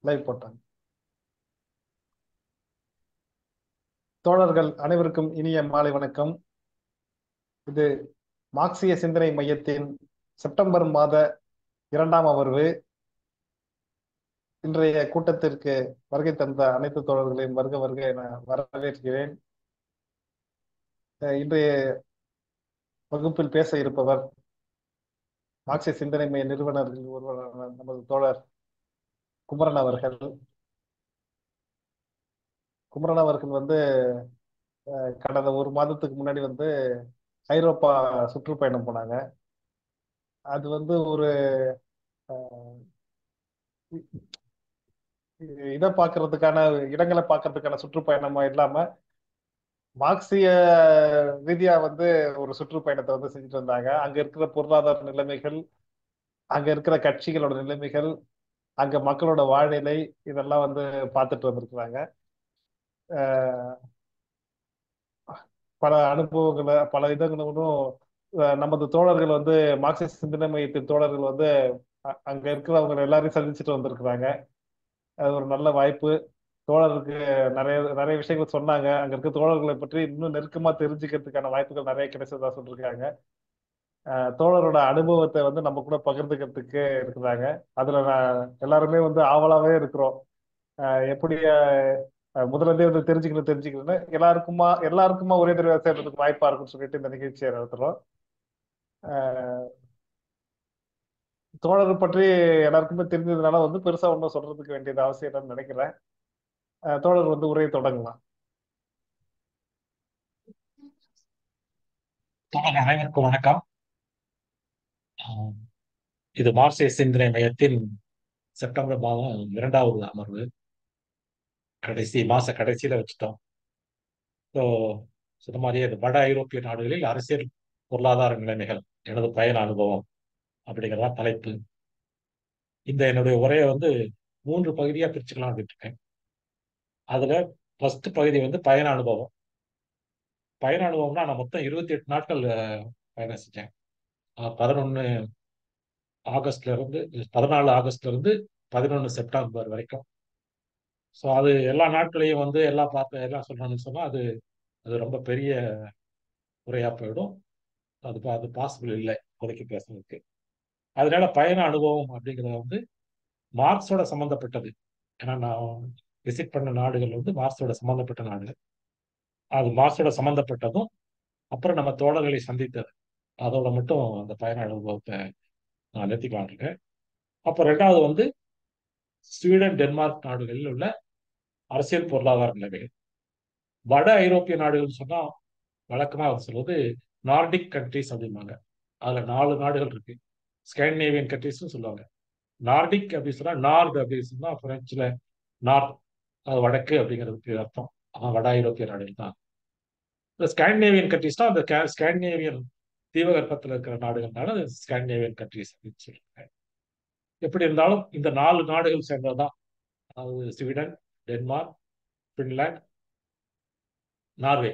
Live போட்டாங்க. தோழர்கள் அனைவருக்கும் இனிய மாலை வணக்கம். இது மார்க்சிய சிந்தனை மையத்தின் செப்டம்பர் மாத 2ஆம் அமர்வு. இன்றைய கூட்டத்திற்கு வருகை தந்த அனைத்து தோழர்களையும் வருக வருக என வரவேற்கிறேன். இன்றைய வகுப்பில் பேச இருப்பவர் மார்க்சிய சிந்தனை மைய நிறுவனர்களில் ஒருவரான நமது தோழர் குமரன் அவர்கள். குமரன் அவர்கள் கடந்த ஒரு மாதத்துக்கு முன்னாடி ஐரோப்பா சுற்றுப்பயணம் போனாங்க. அது ஒரு இதை பார்க்கறதுக்கான இடங்களை பார்க்கறதுக்கான சுற்றுப்பயணமா இல்லாம மார்க்சிய ரீதியா ஒரு சுற்றுப்பயணத்தை செஞ்சுட்டு வந்தாங்க. அங்க இருக்கிற பொருளாதார நிலைமைகள், அங்க இருக்கிற கட்சிகளோட நிலைமைகள், அங்க மக்களோட வாழ்நிலை, இதெல்லாம் பார்த்துட்டு வந்திருக்கிறாங்க. பல அனுபவங்களை, பல இதங்களும் நமது தோழர்கள் மார்க்சிய சிந்தனை மையத்தின் தோழர்கள் அங்க இருக்கிறவங்க எல்லாரையும் சந்திச்சுட்டு வந்திருக்கிறாங்க. அது ஒரு நல்ல வாய்ப்பு. தோழருக்கு நிறைய நிறைய விஷயங்கள் சொன்னாங்க. அங்க இருக்க தோழர்களை பற்றி இன்னும் நெருக்கமா தெரிஞ்சுக்கிறதுக்கான வாய்ப்புகள் நிறைய கிடைச்சதா சொல்லியிருக்காங்க. தோழரோட அனுபவத்தை நம்ம கூட பகிர்ந்துக்கிறதுக்கு இருக்கிறாங்க. அதுல எல்லாருமே ஆவலாவே இருக்கிறோம். எப்படி முதல்ல இருந்தே தெரிஞ்சுக்கணும்னு எல்லாருக்குமா ஒரே தடவை சேர்றதுக்கு வாய்ப்பா இருக்குன்னு சொல்லிட்டு இந்த நிகழ்ச்சியை நடத்துறோம். தோழர் பற்றி எல்லாருக்குமே தெரிஞ்சதுனால பெருசா ஒன்றும் சொல்றதுக்கு வேண்டியது அவசியம் இல்லைன்னு நினைக்கிறேன். தோழர் உரையை தொடங்கலாம். அனைவருக்கும் வணக்கம். இது மார்க்சிய சிந்தனை மையத்தின் செப்டம்பர் மாதம் 2வது அமர்வு. மாச கடைசியில வச்சுட்டோம். ஸோ சொன்ன மாதிரியே வட ஐரோப்பிய நாடுகளில் அரசியல் பொருளாதார நிலைமைகள், எனது பயண அனுபவம் அப்படிங்கிறதா தலைப்பு. இந்த என்னுடைய உரையை 3 பகுதியா பிரிச்சுக்கலாம் அப்படின்னு இருக்கேன். அதுல ஃபர்ஸ்ட் பகுதி பயண அனுபவம். பயண அனுபவம்னா நான் மொத்தம் 28 நாட்கள் பயணம் செஞ்சேன். 11 ஆகஸ்ட்ல இருந்து 14 ஆகஸ்ட்ல இருந்து 11 செப்டம்பர் வரைக்கும். ஸோ அது எல்லா நாட்களையும் எல்லாம் பார்த்து எல்லாம் சொல்லணும்னு சொன்னா அது அது ரொம்ப பெரிய உரையா போயிடும். அது பாசிபிள் இல்லை இப்போதைக்கு பேசுறதுக்கு. அதனால பயண அனுபவம் அப்படிங்கிறது மார்க்ஸோட சம்மந்தப்பட்டது. ஏன்னா நான் விசிட் பண்ண நாடுகள் மார்க்ஸோட சம்மந்தப்பட்ட நாடுகள். அது மார்க்ஸோட சம்மந்தப்பட்டதும் அப்புறம் நம்ம தோழர்களை சந்தித்தது, அதோட மட்டும் அந்த பயண அனுபவத்தை நான் நிறுத்திக்கலாம் இருக்கேன். அப்போ 2வது ஸ்வீடன், டென்மார்க் நாடுகளில் உள்ள அரசியல் பொருளாதார நிலைமைகள். வட ஐரோப்பிய நாடுகள் சொன்னா வழக்கமா அவர் சொல்வது நார்டிக் கண்ட்ரிஸ் அப்படிம்பாங்க. அதுல 4 நாடுகள் இருக்கு. ஸ்காண்டினேவியன் கண்ட்ரிஸ்னு சொல்லுவாங்க. நார்டிக் அப்படின்னு சொன்னா நார்த் அப்படின்னு சொன்னா பிரெஞ்சுல நார்த், அது வடக்கு அப்படிங்கிறதுக்கு அர்த்தம். வட ஐரோப்பிய நாடுகள் தான். இந்த ஸ்காண்டினேவியன் கண்ட்ரிஸ்னா அந்த ஸ்காண்டினேவியன் தீபகற்பத்தில் இருக்கிற நாடுகள்னால ஸ்காண்டினேவியன் கண்ட்ரிஸ் அப்படின்னு சொல்றாங்க. எப்படி இருந்தாலும் இந்த 4 நாடுகள் சேர்ந்ததுதான். அதாவது ஸ்வீடன், டென்மார்க், பின்லாந்து, நார்வே.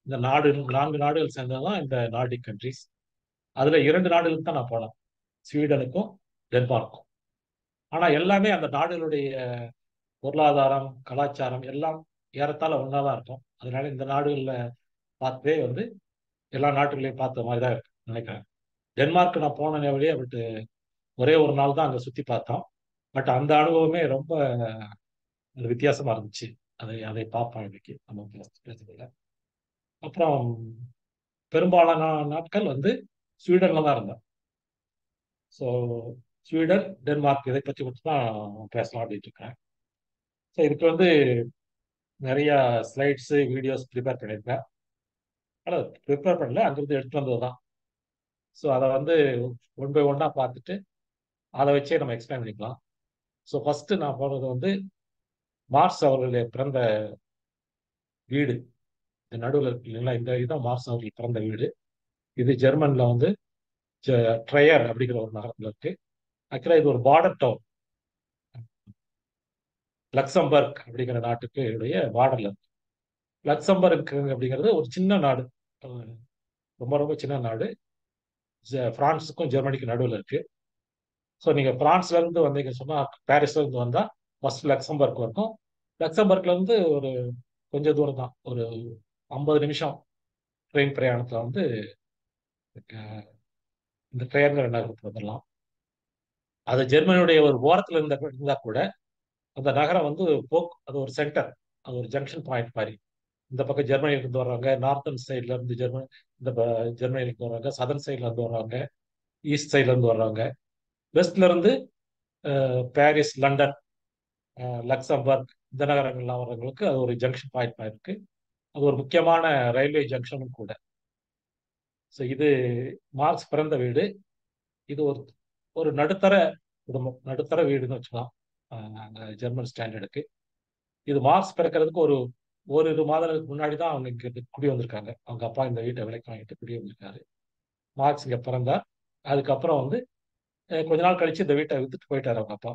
இந்த 4 நாடுகள் சேர்ந்ததுதான் இந்த நார்டிக் கண்ட்ரிஸ். அதுல 2 நாடுகளுக்கு தான் நான் போனேன், ஸ்வீடனுக்கும் டென்மார்க்கும். ஆனா எல்லாமே அந்த நாடுகளுடைய பொருளாதாரம், கலாச்சாரம் எல்லாம் ஏறத்தாழ ஒன்னாதான் இருக்கும். அதனால இந்த நாடுகள்ல பார்த்தே எல்லா நாட்டுகளையும் பார்த்த மாதிரி தான் இருக்கு நினைக்கிறேன். டென்மார்க் நான் போன வழியே பட் ஒரே ஒரு நாள் தான் அங்க சுத்தி பார்த்தோம். பட் அந்த அனுபவமே ரொம்ப வித்தியாசமா இருந்துச்சு. அதை அதை பார்ப்போம் இன்னைக்கு நம்ம பேசுறதுல. அப்புறம் பெரும்பாலான நாட்கள் ஸ்வீடன்ல தான் இருந்தேன். ஸோ ஸ்வீடன், டென்மார்க் இதை பற்றி மட்டும் தான் பேசலாம் அப்படின்ட்டு இருக்கேன். ஸோ இதுக்கு நிறைய ஸ்லைட்ஸ், வீடியோஸ் ப்ரிப்பேர் பண்ணியிருக்கேன். ஆனால் ப்ரிப்பேர் பண்ணல, அங்கிருந்து எடுத்து வந்தது தான். ஸோ அதை ஒன் பை ஒன்னா பார்த்துட்டு அதை வச்சே நம்ம எக்ஸ்பிளைன் பண்ணிக்கலாம். ஸோ ஃபர்ஸ்ட் நான் போனது மார்க்ஸ் அவர்களுடைய பிறந்த வீடு. இந்த நடுவில் இருக்கு இல்லைங்களா, இந்த இதுதான் மார்க்ஸ் அவர்கள் பிறந்த வீடு. இது ஜெர்மன்ல ட்ரையர் அப்படிங்கிற ஒரு நகரத்தில் இருக்கு. ஆக்சுவலா இது ஒரு பார்டர் டவுன். லக்சம்பர்க் அப்படிங்கிற நாட்டுக்கு உடைய பார்டர்ல இருக்கு. லக்சம்பர்க் அப்படிங்கிறது ஒரு சின்ன நாடு, ரொம்ப ரொம்ப சின்ன நாடு. பிரான்ஸுக்கும் ஜெர்மனிக்கும் நடுவில் இருக்கு. ஸோ நீங்க பிரான்ஸ்ல இருந்து வந்தீங்க சொன்னா, பாரிஸ்ல இருந்து வந்தா ஃபர்ஸ்ட் லக்சம்பர்க் இருக்கும். லக்சம்பர்க்ல இருந்து ஒரு கொஞ்சம் தூரம் தான், ஒரு 50 நிமிஷம் ட்ரெயின் பிரயாணத்துல வந்து அஹ், இந்த ட்ரெயின்கிற நகரத்துக்கு வந்துடலாம். அது ஜெர்மனியுடைய ஒரு ஓரத்துல இருந்தா கூட அந்த நகரம் வந்து அது ஒரு சென்டர், அது ஒரு ஜங்ஷன் பாயிண்ட் மாதிரி. இந்த பக்கம் ஜெர்மனியில இருந்து வர்றவங்க, நார்த்தன் சைட்ல இருந்து ஜெர்மனியில இருந்து வர்றவங்க, சதர்ன் சைட்ல இருந்து வர்றவங்க, ஈஸ்ட் சைட்ல இருந்து வர்றவங்க, வெஸ்ட்ல இருந்து பாரிஸ், லண்டன், லக்சம்பர்க் இந்த நகரங்கள்லாம் வர்றவங்களுக்கு அது ஒரு ஜங்ஷன் பாயிண்ட் மாதிரி இருக்கு. அது ஒரு முக்கியமான ரயில்வே ஜங்ஷனும் கூட. ஸோ இது மார்க்ஸ் பிறந்த வீடு. இது ஒரு ஒரு நடுத்தர குடும்பம், நடுத்தர வீடுன்னு வச்சுக்கலாம் அங்க ஜெர்மன் ஸ்டாண்டர்டுக்கு. இது மார்க்ஸ் பிறக்கிறதுக்கு ஒரு ஓரிரு மாதங்களுக்கு முன்னாடி தான் அவங்க இங்க குடி வந்திருக்காங்க. அவங்க அப்பா இந்த வீட்டை விலைக்கு வாங்கிட்டு குடி வந்திருக்காரு. மார்க்ஸ் இங்க பிறந்தார். அதுக்கப்புறம் வந்து கொஞ்ச நாள் கழிச்சு இந்த வீட்டை வித்துட்டு போயிட்டாரு அவங்க அப்பா.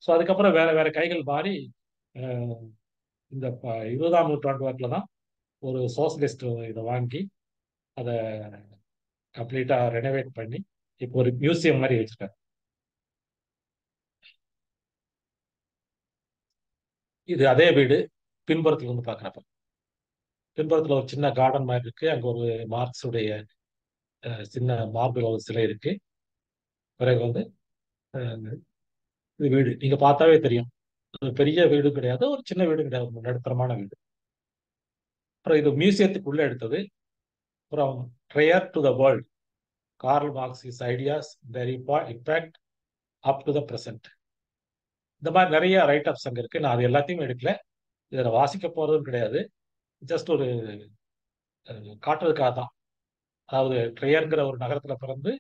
ஸோ அதுக்கப்புறம் வேற வேற கைகள் மாறி அஹ், இந்த 20ஆம் நூற்றாண்டு வாக்கில் தான் ஒரு சோசியலிஸ்ட் இதை வாங்கி அதை கம்ப்ளீட்டா ரெனோவேட் பண்ணி இப்போ ஒரு மியூசியம் மாதிரி வச்சிருக்காரு. இது அதே வீடு பின்புறத்துல இருந்து பாக்குறப்ப. பின்புறத்துல ஒரு சின்ன கார்டன் மாதிரி இருக்கு. அங்க ஒரு மார்க்ஸ் உடைய சின்ன மார்பிள் ஒரு சிலை இருக்கு. பிறகு வந்து அஹ், இது வீடு நீங்க பார்த்தாவே தெரியும். ஒரு பெரிய வீடு கிடையாது, ஒரு சின்ன வீடு கிடையாது, ஒரு நடுத்தரமான வீடு. அப்புறம் இது மியூசியத்துக்கு உள்ள எடுத்தது. அப்புறம் prayer to the world, Karl Marx is ideas their impact up to the present. இந்த மாதிரி நிறைய ரைட் அப்ஸ் அங்க இருக்கு. நான் அது எல்லாத்தையும் எடுக்கல, இதை வாசிக்க போறதும் கிடையாது. ஜஸ்ட் ஒரு காட்டுறதுக்காக தான். அதாவது ட்ரையர்ங்கிற ஒரு நகரத்துல பிறந்து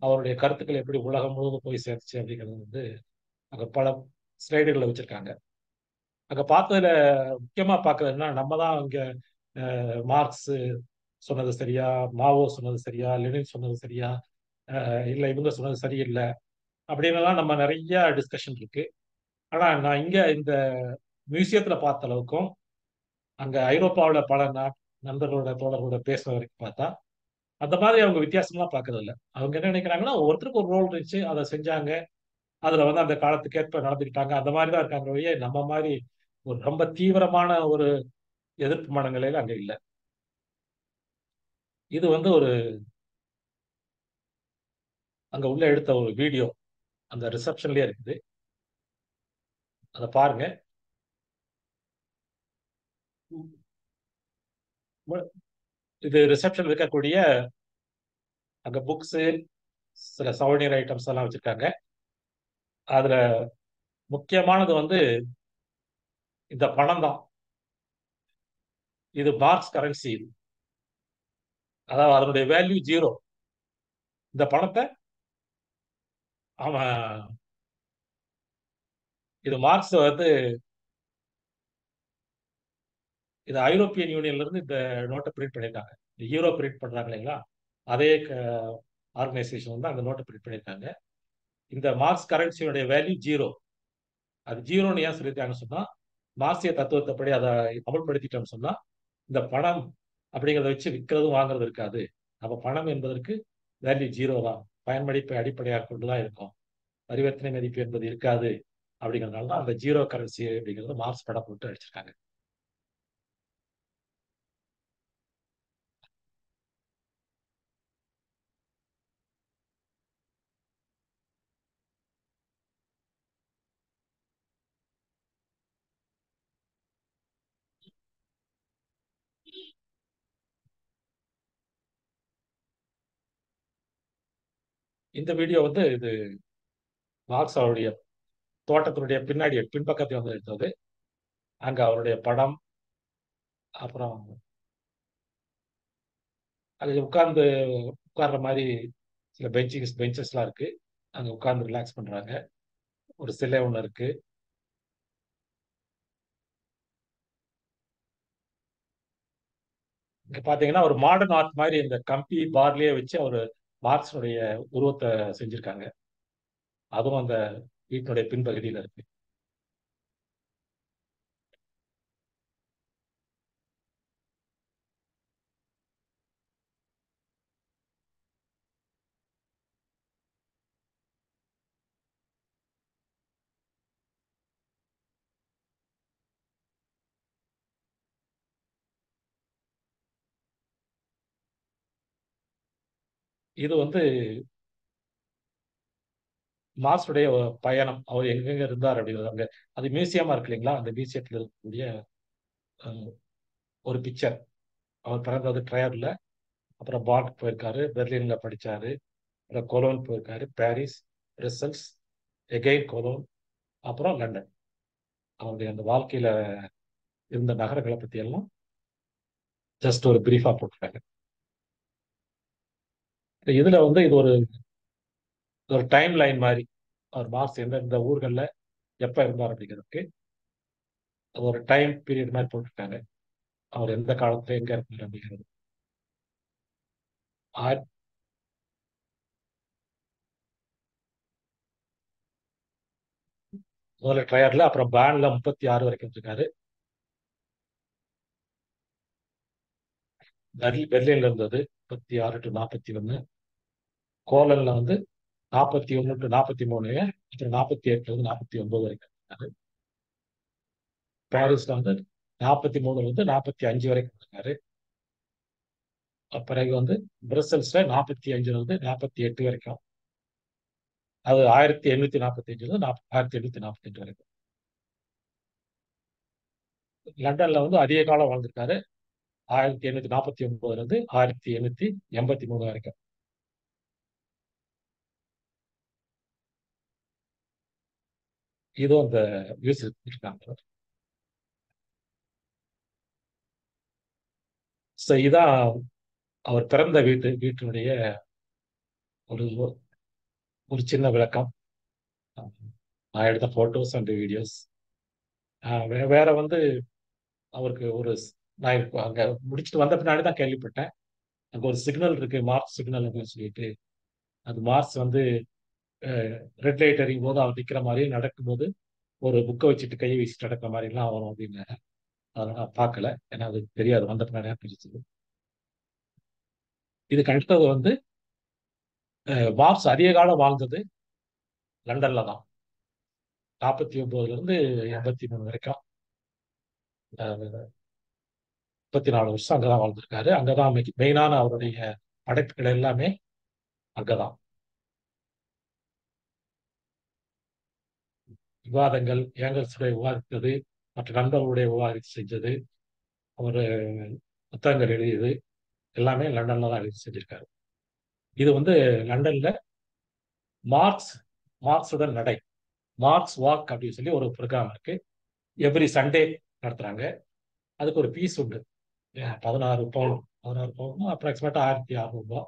அவருடைய கருத்துக்கள் எப்படி உலகம் முழுவதும் போய் சேர்த்துச்சு அப்படிங்கிறது வந்து அங்க பல ஸ்லைடுகளை வச்சிருக்காங்க. அங்க பார்த்ததுல முக்கியமா பார்க்கறதுன்னா, நம்ம தான் இங்க மார்க்ஸ் சொன்னது சரியா, மாவோ சொன்னது சரியா, லெனின் சொன்னது சரியா, இல்ல இவங்க சொன்னது சரியில்லை அப்படின்னுலாம் நம்ம நிறைய டிஸ்கஷன் இருக்கு. ஆனா நான் இங்க இந்த மியூசியத்துல பார்த்த அளவுக்கும் அங்க ஐரோப்பாவில் பல நண்பர்களோட தோழர்களோட பேசுற வரைக்கும் பார்த்தா அந்த மாதிரி அவங்க வித்தியாசம்லாம் பார்க்கறது இல்ல. அவங்க என்ன நினைக்கிறாங்கன்னா, ஒருத்தருக்கு ஒரு ரோல் இருந்துச்சு, அதை செஞ்சாங்க, அதுல வந்து அந்த காலத்துக்கேற்ப நடந்துக்கிட்டாங்க, அந்த மாதிரி தான் இருக்காங்க ஒழிய நம்ம மாதிரி ஒரு ரொம்ப தீவிரமான ஒரு எதிர்ப்பு மனநிலையில அங்க இல்ல. இது வந்து ஒரு அங்க உள்ள எடுத்த ஒரு வீடியோ அந்த ரிசப்ஷன்லயே இருக்குது. அதை பாருங்க. இது ரிசப்ஷன் இருக்கக்கூடிய அங்க புக்ஸ், சில சௌனியர் ஐட்டம்ஸ் எல்லாம் வச்சிருக்காங்க. அதுல முக்கியமானது வந்து இந்த பணம் தான். இது மார்க்ஸ் கரன்சி. அதாவது அதனுடைய வேல்யூ 0. இந்த பணத்தை அவன் இது மார்க்ஸ் வந்து இது ஐரோப்பியன் யூனியன்ல இருந்து இந்த நோட்டை பிரிண்ட் பண்ணியிருக்காங்க. இந்த யூரோ பிரிண்ட் பண்றாங்க இல்லைங்களா, அதே ஆர்கனைசேஷன் வந்து அந்த நோட்டை பிரிண்ட் பண்ணியிருக்காங்க. இந்த மார்க்ஸ் கரன்சியோடைய வேல்யூ 0. அது ஜீரோன்னு ஏன் சொல்லியிருக்காங்கன்னு சொன்னா, மார்க்சிய தத்துவத்தைப்படி அதை அமல்படுத்திட்டோம்னு சொன்னா இந்த பணம் அப்படிங்கிறத வச்சு விற்கிறதும் வாங்குறது இருக்காது. அப்ப பணம் என்பதற்கு வேல்யூ 0 தான், பயன்மதிப்பை அடிப்படையாக கொண்டுதான் இருக்கும், பரிவர்த்தனை மதிப்பு என்பது இருக்காது. அப்படிங்கிறதுனால தான் அந்த ஜீரோ கரன்சி அப்படிங்கிறது மார்க்ஸ் படம் போட்டு அடிச்சிருக்காங்க. இந்த வீடியோ வந்து இது மார்க்ஸ் அவருடைய தோட்டத்தினுடைய பின்னாடி பின்பக்கத்தை வந்து எடுத்தது. அங்க அவருடைய படம், அப்புறம் அது உட்கார்ற மாதிரி சில பெஞ்சஸ்லாம் இருக்கு. அங்க உட்கார்ந்து ரிலாக்ஸ் பண்றாங்க. ஒரு சிலை ஒண்ணு இருக்கு. இங்க பாத்தீங்கன்னா ஒரு மாடர்ன் ஆர்ட் மாதிரி இந்த கம்பி பார்லயே வச்சு ஒரு மார்க்ஸுடைய உருவத்தை செஞ்சிருக்காங்க. அதுவும் அந்த வீட்டினுடைய பின்பகுதியில இருக்கு. இது வந்து மார்ஸுடைய பயணம். அவர் எங்கெங்க இருந்தார் அப்படிங்கிறது அங்க அது மியூசியமா இருக்கு இல்லைங்களா? அந்த மியூசியத்தில் இருக்கக்கூடிய அஹ், ஒரு பிக்சர். அவர் பிறந்தது ட்ரையர்ல, அப்புறம் பான் போயிருக்காரு, பெர்லின்ல படிச்சாரு, அப்புறம் கொலோன் போயிருக்காரு, பாரிஸ், பிரசல்ஸ், எகெயின் கொலோன், அப்புறம் லண்டன். அவருடைய அந்த வாழ்க்கையில இருந்த நகரங்களை பத்தி எல்லாம் ஜஸ்ட் ஒரு பிரீஃபா போட்டிருக்காங்க. இதுல வந்து இது ஒரு ஒரு டைம் லைன் மாதிரி. அவர் மார்க்ஸ் எந்தெந்த ஊர்கள்ல எப்ப இருந்தார் அப்படிங்கிறதுக்கு அது ஒரு டைம் பீரியட் மாதிரி போட்டிருக்காங்க. அவர் எந்த காலத்துல எங்க இருந்தார் அப்படிங்கிறது. ஆ- முதல்ல ட்ரையர்ல, அப்புறம் பேன்ல 36 வரைக்கும் இருக்காரு. பெர்லின்ல இருந்தது 36 டு 41. கோலன்ல வந்து 41 டு 43, அப்புறம் 48ல இருந்து 49 வரைக்கும் இருக்காரு. பாரிஸ்ல வந்து 43ல இருந்து 45 வரைக்கும் இருக்காரு. பிறகு வந்து பிரசல்ஸ்ல 45ல இருந்து 48 வரைக்கும். அது 1845ல இருந்து 1845 வரைக்கும். லண்டன்ல வந்து அதிக காலம் வாழ்ந்திருக்காரு. 1849ல இருந்து 1883 வரைக்கும். இதுவும் அந்த வியூஸ் இருக்காங்க. ஸோ இதான் அவர் பிறந்த வீட்டினுடைய ஒரு ஒரு சின்ன விளக்கம். நான் எடுத்த போட்டோஸ் அண்ட் வீடியோஸ். வேற வந்து அவருக்கு ஒரு நான் இப்போ அங்க முடிச்சுட்டு வந்த பின்னாடி தான் கேள்விப்பட்டேன். அங்க ஒரு சிக்னல் இருக்கு, மார்ஸ் சிக்னல் அப்படின்னு சொல்லிட்டு. அது மார்ஸ் வந்து ரெட் லைட் எரியும் போது அவர் நிக்கிற மாதிரி நடக்கும்போது ஒரு புக்கை வச்சுட்டு கையை வீசிட்டு நடக்கிற மாதிரி எல்லாம் வரும் அப்படின்னு. அதை நான் பார்க்கல, ஏன்னா அது தெரியாது, வந்த பின்னாடி பிரிச்சது. இதுக்கு அடுத்தது வந்து மார்ஸ் அதிக காலம் வாழ்ந்தது லண்டன்ல தான். 49ல இருந்து 83 வரைக்கும். 34 வருஷம் அங்கதான் வாழ்ந்திருக்காரு. அங்கதான் மெயினான அவருடைய படைப்புகள் எல்லாமே அங்கதான். விவாதங்கள், ஏங்கல்ஸுடைய விவாதித்தது, மற்ற நண்பர்களுடைய விவாதித்து செஞ்சது, அவர் புத்தகங்கள் எழுதியது எல்லாமே லண்டன்ல தான் எழுதி செஞ்சிருக்காரு. இது வந்து லண்டன்ல மார்க்ஸ் மார்க்ஸுடன் நடை, மார்க்ஸ் வாக் அப்படின்னு சொல்லி ஒரு ப்ரோக்ராம் இருக்கு. எவ்ரி சண்டே நடத்துறாங்க. அதுக்கு ஒரு ஃபீஸ் உண்டு. 16 பவுண்ட், 16 பவுண்ட் அப்ராக்சிமேட்டா 1600 ரூபாய்.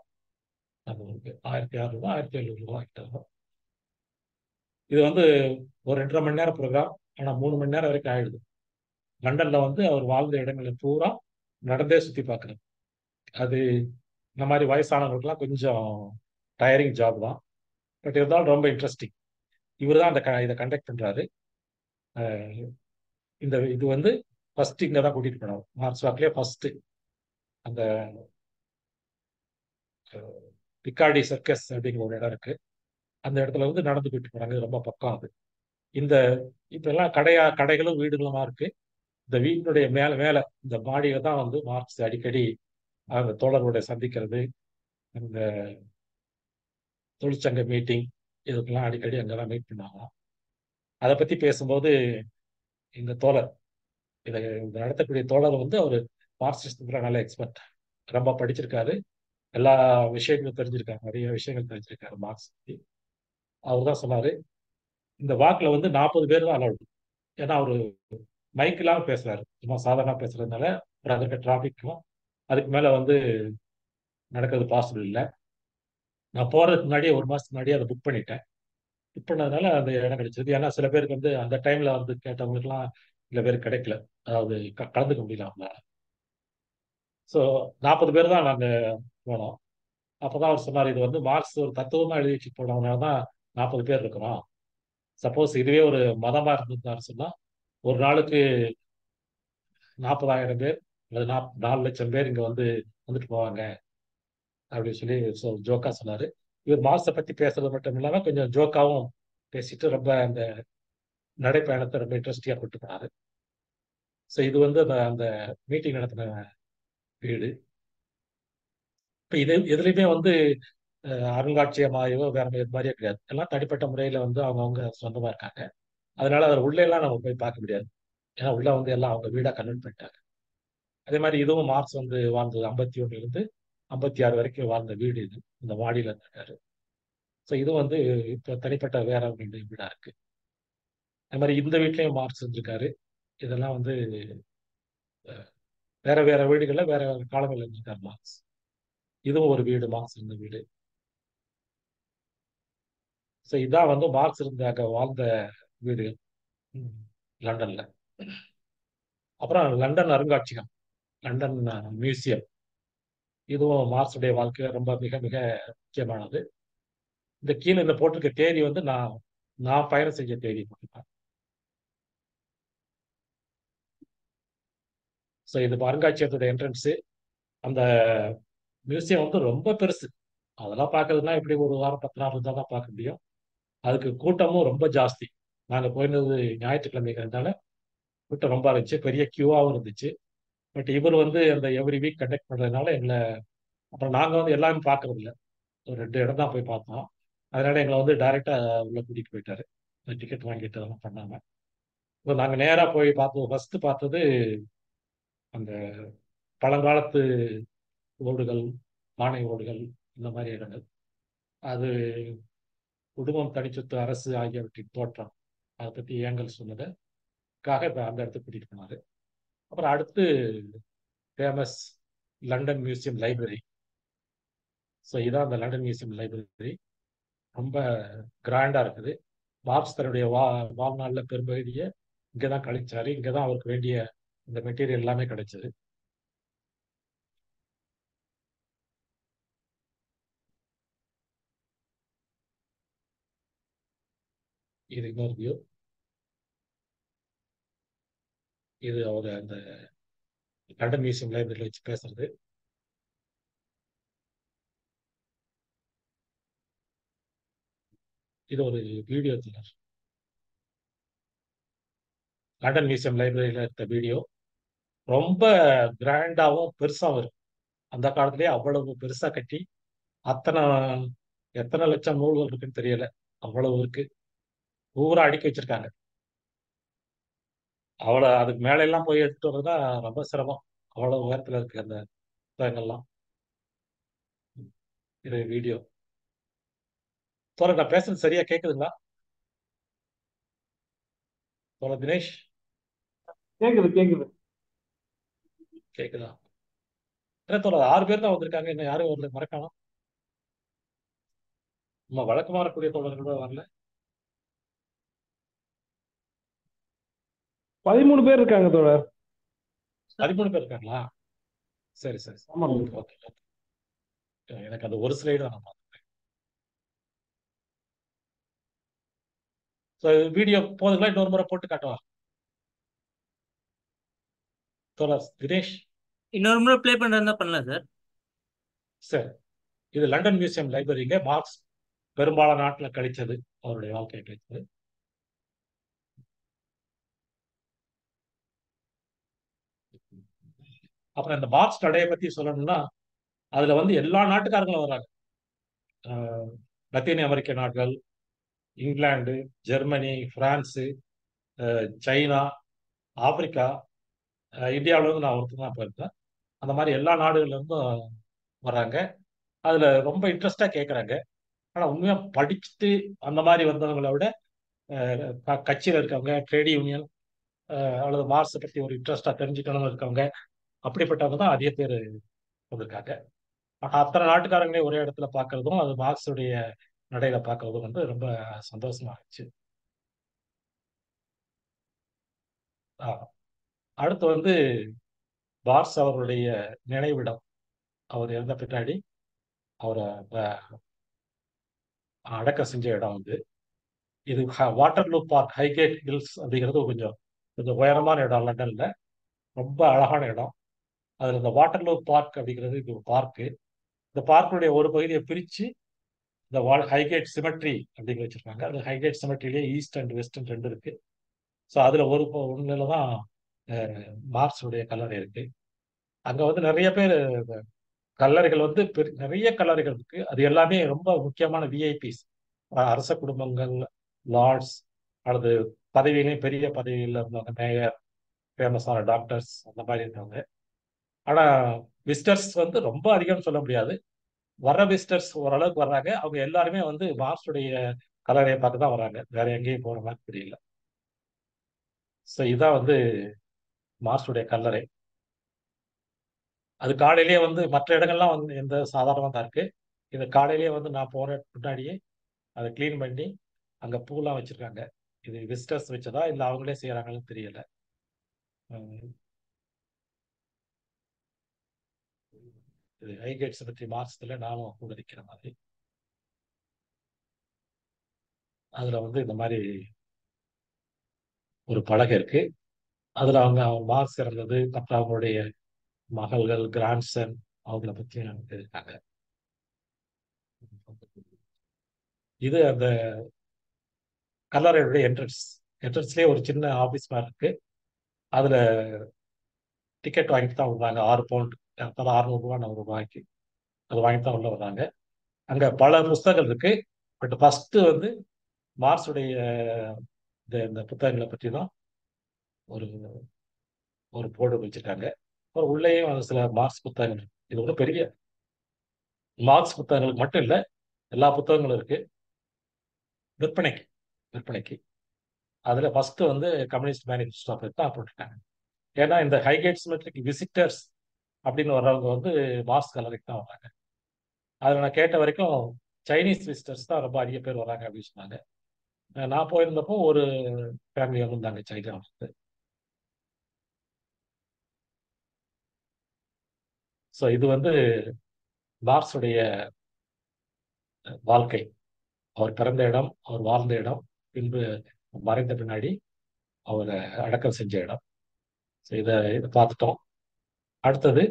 அது இருக்கு 1600 ரூபாய், 1700 ரூபாய் கிட்ட வரும். இது வந்து ஒரு 2.5 மணி நேரம் ப்ரோக்ராம். ஆனா 3 மணி நேரம் வரைக்கும் ஆயிடுது. லண்டன்ல வந்து அவர் வாழ்ந்த இடங்களை பூரா நடந்தே சுத்தி பார்க்கறது. அது இந்த மாதிரி வயசானவங்களுக்குலாம் கொஞ்சம் டயரிங் ஜாப் தான். பட் இருந்தாலும் ரொம்ப இன்ட்ரெஸ்டிங். இவர் தான் இதை கண்டக்ட் பண்றாரு. அஹ் இது வந்து ஃபர்ஸ்ட் இங்க தான் கூட்டிட்டு போனார். மார்ச் வாக்லயே ஃபர்ஸ்ட் அந்த பிக்காடி சர்க்கஸ் அப்படிங்கிற ஒரு இடம் இருக்கு. அந்த இடத்துல வந்து நடந்து போயிட்டு போறாங்க. இது ரொம்ப பக்கம் அது. இந்த இப்ப எல்லாம் கடைகளும் வீடுகளுமா இருக்கு. இந்த வீட்டினுடைய மேல மேல இந்த மாடியில தான் வந்து மார்க்ஸ் அடிக்கடி அந்த தோழர்களுடைய சந்திக்கிறது, அந்த தொழிற்சங்க மீட்டிங், இதுக்கெல்லாம் அடிக்கடி அங்கதான் மீட் பண்ணாங்களாம். அதை பத்தி பேசும்போது இந்த தோழர், இந்த நடத்தக்கூடிய தோழர் வந்து அவர் மார்க்சிஸ்ட் நல்ல எக்ஸ்பர்ட், ரொம்ப படிச்சிருக்காரு, எல்லா விஷயங்களும் தெரிஞ்சிருக்காரு, நிறைய விஷயங்கள் தெரிஞ்சிருக்காரு மார்க்ஸ் பத்தி. அவர் தான் சொன்னாரு, இந்த வாக்குல வந்து 40 பேர் தான் அலௌடு. ஏன்னா அவரு மைக் இல்லாம பேசுறாரு, சும்மா சாதாரண பேசுறதுனால அப்புறம் அதற்கு டிராபிக்கும் அதுக்கு மேல வந்து நடக்கிறது பாசிபிள் இல்லை. நான் போறதுக்கு முன்னாடியே 1 மாசத்துக்கு முன்னாடியே அதை புக் பண்ணிட்டேன். புக் பண்ணதுனால அந்த இடம் கிடைச்சது. ஏன்னா சில பேருக்கு வந்து அந்த டைம்ல வந்து கேட்டவங்களுக்குலாம் சில பேர் கிடைக்கல, அதாவது கலந்துக்க முடியல அவங்களால. ஸோ 40 பேர் தான் நாங்க போனோம். அப்பதான் அவர் சொன்னார், இது வந்து மார்க்ஸ் ஒரு தத்துவமா எழுதி வச்சு போனதுனால தான் 40 பேர் இருக்கிறோம். சப்போஸ் இதுவே ஒரு மதமா இருந்திருந்தாரு சொன்னா ஒரு நாளுக்கு 40,000 பேர் அல்லது 4 லட்சம் பேர் இங்க வந்து வந்துட்டு போவாங்க அப்படின்னு சொல்லி ஜோக்கா சொன்னாரு. இவர் மார்க்ஸை பத்தி பேசுறது மட்டும் இல்லாம கொஞ்சம் ஜோக்காவும் பேசிட்டு ரொம்ப அந்த நடைப்பயணத்தை ரொம்ப இன்ட்ரெஸ்டிங்கா கூட்டு போனாரு. ஸோ இது வந்து அந்த மீட்டிங் நடத்தின வீடு. இப்போ இதுலயுமே வந்து அருங்காட்சியகமாகவோ வேற இது மாதிரியே கிடையாது. எல்லாம் தனிப்பட்ட முறையில வந்து அவங்கவுங்க சொந்தமா இருக்காங்க. அதனால அதில் உள்ள எல்லாம் நம்ம போய் பார்க்க முடியாது. ஏன்னா உள்ள வந்து எல்லாம் அவங்க வீடா கன்வெர்ட் பண்ணிட்டாங்க. அதே மாதிரி இதுவும் மார்க்ஸ் வந்து வாழ்ந்தது 51 இருந்து 56 வரைக்கும் வாழ்ந்த வீடு இது. இந்த மாடியில இருந்திருக்காரு. ஸோ இது வந்து இப்போ தனிப்பட்ட வேற வீடு வீடா இருக்கு. அதே மாதிரி இந்த வீட்லயும் மார்க்ஸ் இருந்திருக்காரு. இதெல்லாம் வந்து வேற வேற வீடுகள்ல வேற வேற காலங்கள்ல இருந்திருக்காரு மார்க்ஸ். இதுவும் ஒரு வீடு, மார்க்ஸ் இருந்த வீடு. ஸோ இதான் வந்து மார்க்ஸ் இருந்த அங்க வாழ்ந்த வீடு லண்டன்ல. அப்புறம் லண்டன் அருங்காட்சியகம், லண்டன் மியூசியம். இதுவும் மார்க்ஸுடைய வாழ்க்கை ரொம்ப மிக மிக முக்கியமானது. இந்த கீழே இந்த போட்டிருக்க தேதி வந்து நான் நான் பயணம் செஞ்ச தேதி போட்டிருக்கேன். ஸோ இது அருங்காட்சியகத்தோட என்ட்ரன்ஸு. அந்த மியூசியம் வந்து ரொம்ப பெருசு. அதெல்லாம் பார்க்கறதுனா இப்படி ஒரு வாரம் 10 நாள் இருந்தால் தான் பார்க்க முடியும். அதுக்கு கூட்டமும் ரொம்ப ஜாஸ்தி. நாங்கள் போயிருந்தது ஞாயிற்றுக்கிழமைங்கிறதுனால கூட்டம் ரொம்ப இருந்துச்சு. பெரிய கியூவாகவும் இருந்துச்சு. பட் இவர் வந்து அந்த எவ்ரி வீக் கண்டக்ட் பண்ணுறதுனால எங்களை அப்புறம் நாங்கள் வந்து எல்லாமே பார்க்கறது இல்ல. ஒரு 2 இடம் தான் போய் பார்த்தோம். அதனால எங்களை வந்து டைரெக்டாக உள்ள கூட்டிகிட்டு போயிட்டாரு. டிக்கெட் வாங்கிட்டு அதெல்லாம் பண்ணாம. இப்போ நாங்கள் நேராக போய் பார்த்தோம். ஃபர்ஸ்ட் பார்த்தது அந்த பழங்காலத்து ஓடுகள், பானை ஓடுகள், இந்த மாதிரி இடங்கள். அது குடும்பம், தனிச்சொத்து, அரசு ஆகியவற்றின் தோற்றம் அதை பற்றி ஏங்கல் சொன்னதுக்காக இப்போ அந்த இடத்துக்கு கூட்டிகிட்டு போனாரு. அப்புறம் அடுத்து famous London museum library. So இதான் அந்த லண்டன் மியூசியம் லைப்ரரி. ரொம்ப கிராண்டா இருக்குது. மார்க்ஸ் தன்னுடைய வாழ்நாளில் பெரும்பகுதியை இங்கே தான் கழிச்சாரு. இங்கே தான் அவருக்கு வேண்டிய இந்த மெட்டீரியல் எல்லாமே கிடைச்சது. இது இன்னொரு வியூ. இது அவர் அந்த லண்டன் மியூசியம் லைப்ரரியில் வச்சு பேசுறது. இது ஒரு வீடியோ தியேட்டர். லண்டன் மியூசியம் லைப்ரரியில் இருக்க வீடியோ ரொம்ப கிராண்டாகவும் பெருசாகவும் இருக்கு. அந்த காலத்திலேயே அவ்வளவு பெருசா கட்டி அத்தனை எத்தனை லட்சம் நூல்கள் இருக்குன்னு தெரியல, அவ்வளவு இருக்கு. பூரா அடுக்கி வச்சிருக்காங்க. அவ்வளோ அதுக்கு மேல எல்லாம் போய் எடுத்துட்டு வர்றதுதான் ரொம்ப சிரமம். அவ்வளவு உயரத்துல இருக்கு அந்த புத்தகங்கள்லாம். இது வீடியோ. தோழர் நான் பேசுறது சரியா கேக்குதுங்களா? தோழர் தினேஷ் கேக்குது கேக்குது. கேக்குதா? என்ன தோழர் 6 பேர் தான் வந்திருக்காங்க, இன்னும் யாரும் வரல, மறக்காம. நம்ம வழக்கமா வரக்கூடிய தோழர்கள் கூட வரல. 13 பேர் இருக்காங்க தோழர். 13 பேர் இருக்காங்களா? சரி சரி சரி. ஆமாங்க. Okay okay okay. எனக்கு அந்த ஒரு ஸ்லைடு தான் நான் பார்த்தேன். ஸோ வீடியோ போதுங்களா? இன்னொரு முறை போட்டு காட்டவா தோழர் தினேஷ்? இன்னொரு முறை ப்ளே பண்றதா பண்ணலாம் சார். சரி. இது லண்டன் மியூசியம் லைப்ரரிங்க. மார்க்ஸ் பெரும்பாலான நாட்டில் கழிச்சது, அவருடைய வாழ்க்கையை கழிச்சது. அப்புறம் இந்த மார்க்ஸ் கடையை பத்தி சொல்லணும்னா அதுல வந்து எல்லா நாட்டுக்காரங்களும் வராங்க. அஹ் லத்தீன் அமெரிக்க நாடுகள், England, Germany, France, China, Africa, இந்தியாவில இருந்து நான் ஒருத்தர் தான் போயிருந்தேன். அந்த மாதிரி எல்லா நாடுகள்ல இருந்தும் வராங்க. அதுல ரொம்ப இன்ட்ரெஸ்டா கேட்கறாங்க. ஆனா உண்மையா படிச்சுட்டு அந்த மாதிரி வந்தவங்களை விட கட்சியில இருக்கவங்க, ட்ரேட் யூனியன் அல்லது மார்க்ஸை பத்தி ஒரு இன்ட்ரெஸ்டா தெரிஞ்சுக்கணும்னு இருக்கவங்க, அப்படிப்பட்டவங்க தான் அதிக பேர் வந்திருக்காங்க. ஆனா அத்தனை நாட்டுக்காரங்களையும் ஒரே இடத்துல பார்க்கறதும் அது மார்க்ஸுடைய நடையில பார்க்கறதும் வந்து ரொம்ப சந்தோஷமா இருந்துச்சு. அடுத்து வந்து மார்க்ஸ் அவருடைய நினைவிடம். அவர் இறந்த பின்னாடி அவரை அடக்கம் செஞ்ச இடம் வந்து இது வாட்டர்லூ பார்க், ஹைகேட் ஹில்ஸ் அப்படிங்கிறது கொஞ்சம் கொஞ்சம் உயரமான இடம் லண்டன்ல. ரொம்ப அழகான இடம். அதுல இந்த வாட்டர்லூ பார்க் அப்படிங்கிறது இது ஒரு பார்க்கு. இந்த பார்க்குடைய ஒரு பகுதியை பிரிச்சு இந்த ஹைகேட் சிமெட்ரி அப்படிங்கிற வச்சிருக்காங்க. அந்த ஹைகேட் சிமெட்ரிலேயே ஈஸ்ட் அண்ட் வெஸ்ட் ரெண்டு இருக்கு. ஸோ அதுல ஒண்ணுல தான் மார்க்ஸுடைய கல்லறை இருக்கு. அங்க வந்து நிறைய பேர் கல்லறைகள் வந்து நிறைய கல்லறைகள் இருக்கு. அது எல்லாமே ரொம்ப முக்கியமான விஐபிஸ், அரச குடும்பங்கள், லார்ட்ஸ், அல்லது பதவியிலையும் பெரிய பதவியில் இருந்தவங்க, மேயர், ஃபேமஸான டாக்டர்ஸ், அந்த மாதிரி இருந்தவங்க. ஆனா விசிட்டர்ஸ் வந்து ரொம்ப அதிகம்னு சொல்ல முடியாது. வர விசிட்டர்ஸ் ஓரளவுக்கு வர்றாங்க. அவங்க எல்லாருமே வந்து மார்ஸுடைய கல்லறையை பார்த்து தான் வராங்க. வேற எங்கேயும் போற மாதிரி தெரியல. ஸோ இதுதான் வந்து மார்ஸுடைய கல்லறை. அது காலையிலேயே வந்து மற்ற இடங்கள்லாம் வந்து எந்த சாதாரணமாக தான் இருக்கு. இது காலையிலேயே வந்து நான் போற முன்னாடியே அதை க்ளீன் பண்ணி அங்க பூலாம் வச்சிருக்காங்க. இது விசிட்டர்ஸ் வச்சதா இல்லை அவங்களே செய்யறாங்கன்னு தெரியல. உம், இது ஹைகேட்ஸ் பற்றி மார்க்ஸ்ல நானும் கூட நிற்கிற மாதிரி. அதுல வந்து இந்த மாதிரி ஒரு பலகை இருக்கு. அதுல அவங்க மார்க்ஸ் இறந்தது, மற்ற அவங்களுடைய மகள்கள், கிராண்ட்சன், அவங்கள பத்தி இருக்காங்க. இது அந்த கல்லறையுடைய என்ட்ரன்ஸ்லயே ஒரு சின்ன ஆபீஸ் மாதிரி இருக்கு. அதுல டிக்கெட் வாங்கிட்டு தான் வருவாங்க. 6 பவுண்ட், 600 ரூபாய், 400 ரூபாய்க்கு அது வாங்கிட்டு தான் உள்ள வர்றாங்க. அங்க பல புஸ்தகங்கள் இருக்கு. பட் ஃபர்ஸ்ட் வந்து மார்ஸுடைய இந்த புத்தகங்களை பற்றி தான் ஒரு ஒரு போர்டு வச்சிருக்காங்க. அப்புறம் உள்ளேயும் சில மார்க்ஸ் புத்தகங்கள் இருக்கு. இது வந்து பெரிய மார்க்ஸ் புத்தகங்களுக்கு மட்டும் இல்லை, எல்லா புத்தகங்களும் இருக்கு விற்பனைக்கு. விற்பனைக்கு அதுல ஃபர்ஸ்ட் வந்து கம்யூனிஸ்ட் மேனிஃபெஸ்டோ பற்றி தான் போட்டிருக்காங்க. ஏன்னா இந்த ஹைகேட் சிமெட்ரிக் விசிட்டர்ஸ் அப்படின்னு வர்றவங்க வந்து மார்ஸ் கல்லறைக்கு தான் வர்றாங்க. அதில் நான் கேட்ட வரைக்கும் சைனீஸ் விசிட்டர்ஸ் தான் ரொம்ப அதிக பேர் வராங்க அப்படின்னு சொன்னாங்க. நான் போயிருந்தப்போ ஒரு ஃபேமிலி வந்திருந்தாங்க சைனா வந்து. ஸோ இது வந்து மார்ஸுடைய வாழ்க்கை, அவர் பிறந்த இடம், அவர் வாழ்ந்த இடம், பின்பு மறைந்த பின்னாடி அவரை அடக்கம் செஞ்ச இடம். ஸோ இதை பார்த்துட்டோம். அடுத்தது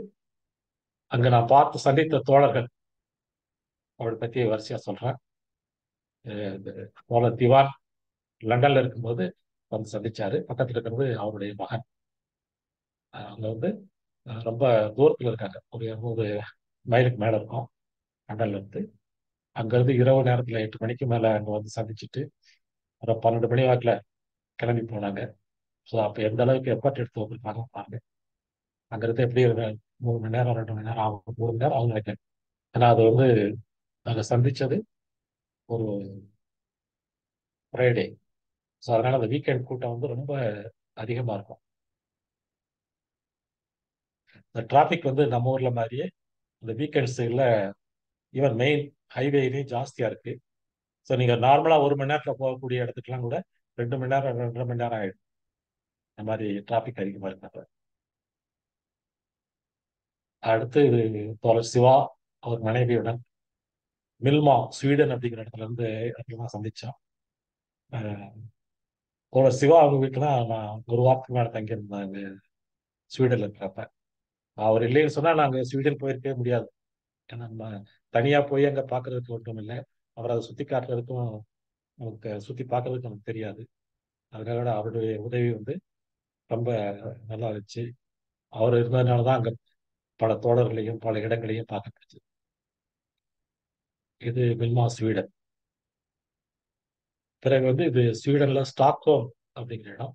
அங்க நான் பார்த்து சந்தித்த தோழர்கள் அவரை பத்தி வரிசையா சொல்றேன். தோழர் திவான் லண்டன்ல இருக்கும்போது வந்து சந்திச்சாரு. பக்கத்துல இருக்கிறது அவருடைய மகன். அவங்க வந்து ரொம்ப தூரத்துல இருக்காங்க. ஒரு 200 மைலுக்கு மேல இருக்கும் லண்டன்ல இருந்து. அங்கிருந்து இரவு நேரத்துல 8 மணிக்கு மேல அங்க வந்து சந்திச்சுட்டு அப்புறம் 12 மணி வாக்குல கிளம்பி போனாங்க. ஸோ அப்போ எந்த அளவுக்கு எஃபர்ட் எடுத்து வந்திருப்பாங்க பாருங்க. அங்கிருந்து எப்படி ஒரு 3 மணி நேரம் 2 மணி நேரம் ஆகும், 3 மணி நேரம் ஆகும் நினைக்கிறேன். ஏன்னா அது வந்து நாங்க சந்திச்சது ஒரு ஃப்ரைடே. ஸோ அதனால அந்த வீக்கெண்ட் கூட்டம் வந்து ரொம்ப அதிகமா இருக்கும். இந்த டிராஃபிக் வந்து நம்ம ஊர்ல மாதிரியே இந்த வீக்கெண்ட்ஸ்ல ஈவன் மெயின் ஹைவேலையும் ஜாஸ்தியா இருக்கு. ஸோ நீங்க நார்மலா 1 மணி நேரத்துல போகக்கூடிய இடத்துக்குலாம் கூட 2 மணி நேரம் 2.5 மணி நேரம் ஆயிடும். இந்த மாதிரி டிராஃபிக் அதிகமா இருக்காங்க. அடுத்து இது தோழர் சிவா அவர் மனைவியுடன் மில்மா ஸ்வீடன் அப்படிங்கிற இடத்துல இருந்து அதிகமாக சந்திச்சோம். தோழர் சிவா அவங்க வீட்டுல தான் நான் ஒரு வாரத்துக்கு மேல தங்கியிருந்தாங்க ஸ்வீடன்ல இருக்கிறப்ப. அவர் இல்லைன்னு சொன்னா நாங்க ஸ்வீடன் போயிருக்கவே முடியாது. ஏன்னா நம்ம தனியா போய் அங்க பாக்குறதுக்கு ஒன்றும் இல்லை. அவர் அதை சுத்தி காட்டுறதுக்கும் நமக்கு சுத்தி பார்க்கறதுக்கு நமக்கு தெரியாது. அதனால அவருடைய உதவி வந்து ரொம்ப நல்லா இருந்துச்சு. அவர் இருந்ததுனால தான் அங்க பல தோழர்களையும் பல இடங்களையும் பார்க்க கிடைச்சது. இது மில்மா ஸ்வீடன். பிறகு வந்து இது ஸ்வீடன்ல ஸ்டாக்ஹோம் அப்படிங்கிற இடம்.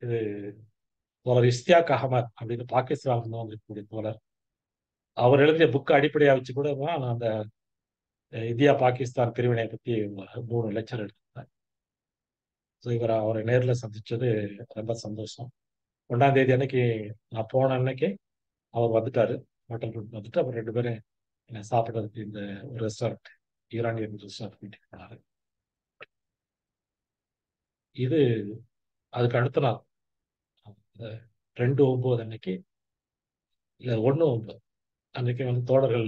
இது தோழர் இஸ்தியாக் அகமத் அப்படின்னு பாகிஸ்தான் வந்திருக்கக்கூடிய தோழர். அவர் எழுதிய புக்கு அடிப்படையா வச்சு கூட தான் நான் அந்த இந்தியா பாகிஸ்தான் பிரிவினை பத்தி 3 லெக்சர் எடுத்திருந்தேன். ஸோ அவரை நேரில் சந்திச்சது ரொம்ப சந்தோஷம். 1ஆம் தேதி அன்னைக்கு நான் போன அன்னைக்கு அவர் வந்துட்டாரு. ஹோட்டல் ரூம் வந்துட்டு அவர் 2 பேரும் என்னை சாப்பிட்றதுக்கு இந்த ஒரு ரெஸ்டாரண்ட், ஈரானியன் ரெஸ்டாரண்ட் வீட்டுக்கு போனாரு. இது அதுக்கு அடுத்த நாள் 2/9 அன்னைக்கு, இல்லை 1/9 அன்னைக்கு வந்து தோழர்கள்,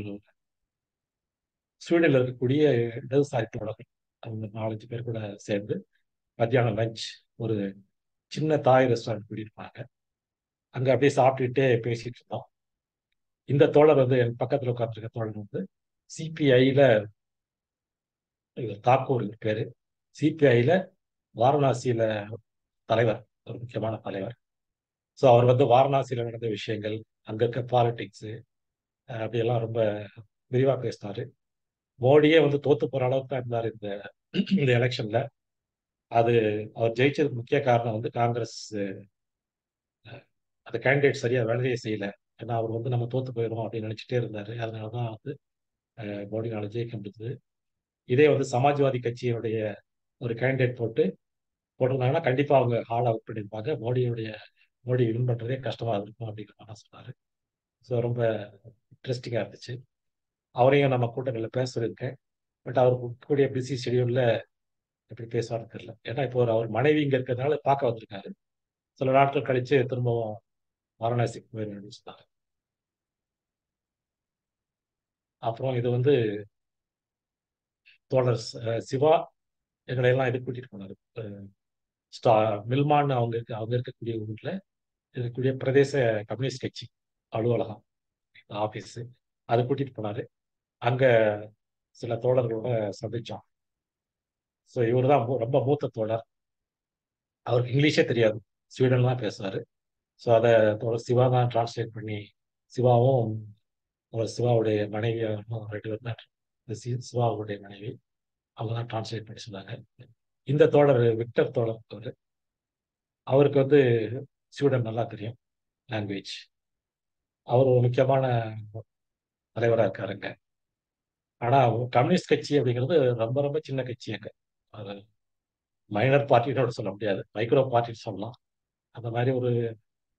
ஸ்வீடன்ல இருக்கக்கூடிய இடதுசாரி தோழர்கள், அவங்க 4-5 பேர் கூட சேர்ந்து மத்தியானம் லஞ்ச் ஒரு சின்ன தாய் ரெஸ்டாரண்ட் கூட்டியிருப்பாங்க. அங்க அப்படியே சாப்பிட்டுட்டே பேசிட்டு இருந்தோம். இந்த தோழர் வந்து என் பக்கத்துல உட்காந்துருக்க தோழர் வந்து சிபிஐல, தாக்கூர் பேரு, சிபிஐல வாரணாசியில தலைவர், ஒரு முக்கியமான தலைவர். ஸோ அவர் வந்து வாரணாசியில நடந்த விஷயங்கள், அங்க இருக்க பாலிடிக்ஸ், அப்படியெல்லாம் ரொம்ப விரிவா பேசினாரு. மோடியே வந்து தோத்து போற அளவுக்கு தான் இருந்தார் இந்த இந்த எலெக்ஷன்ல. அது அவர் ஜெயிச்சதுக்கு முக்கிய காரணம் வந்து காங்கிரஸ் அந்த கேண்டிடேட் சரியா வேலையே செய்யல. ஏன்னா அவர் வந்து நம்ம தோத்து போயிடும் அப்படின்னு நினைச்சிட்டே இருந்தாரு. அதனாலதான் வந்து மோடினால ஜெயிக்க முடிஞ்சது. இதே வந்து சமாஜ்வாதி கட்சியினுடைய ஒரு கேண்டிடேட் போட்டிருந்தாங்கன்னா கண்டிப்பா அவங்க ஹால் அவுட் பண்ணியிருப்பாங்க. மோடி வின் பண்றதே கஷ்டமா இருக்கும் அப்படிங்கிற மாதிரி சொன்னாரு. ஸோ ரொம்ப இன்ட்ரெஸ்டிங்கா இருந்துச்சு. அவரையும் நம்ம கூட்டங்களில் பேச சொல்லியிருக்கேன். பட் அவர் கூடிய பிஸி ஷெடியூல்ல எப்படி பேசுவார்னு தெரியல. ஏன்னா இப்போ அவர் மனைவி இங்க இருக்கிறதுனால பார்க்க வந்திருக்காரு. சில நாட்கள் கழிச்சு திரும்பவும் வாரணாசிக்கு போயிருன்னு சொன்னாங்க. அப்புறம் இது வந்து தோழர் சிவா எங்களை எல்லாம் இது கூட்டிட்டு போனாரு. ஸ்டா மில்மான்னு அவங்க இருக்கக்கூடிய ஊர்ல இருக்கக்கூடிய பிரதேச கம்யூனிஸ்ட் கட்சி அலுவலகம், ஆபீஸ், அது கூட்டிட்டு போனாரு. அங்க சில தோழர்களோட சந்திச்சோம். ஸோ இவர் தான் ரொம்ப மூத்த தோழர். அவருக்கு இங்கிலீஷே தெரியாது, ஸ்வீடன்ல தான் பேசுவாரு. ஸோ அதை தோழர் சிவா தான் டிரான்ஸ்லேட் பண்ணி, சிவாவும் சிவாவுடைய மனைவி 2 பேர் தான், சிவாவுடைய மனைவி அவங்க தான் டிரான்ஸ்லேட் பண்ணி சொன்னாங்க. இந்த தோழர் விக்டர் தோழர் அவருக்கு வந்து ஸ்வீடன் நல்லா தெரியும் லாங்குவேஜ். அவர் ஒரு முக்கியமான தலைவராக இருக்காருங்க. ஆனா கம்யூனிஸ்ட் கட்சி அப்படிங்கிறது ரொம்ப ரொம்ப சின்ன கட்சி அங்க. அது மைனர் பார்ட்டினோட சொல்ல முடியாது, மைக்ரோ பார்ட்டின்னு சொல்லலாம். அந்த மாதிரி ஒரு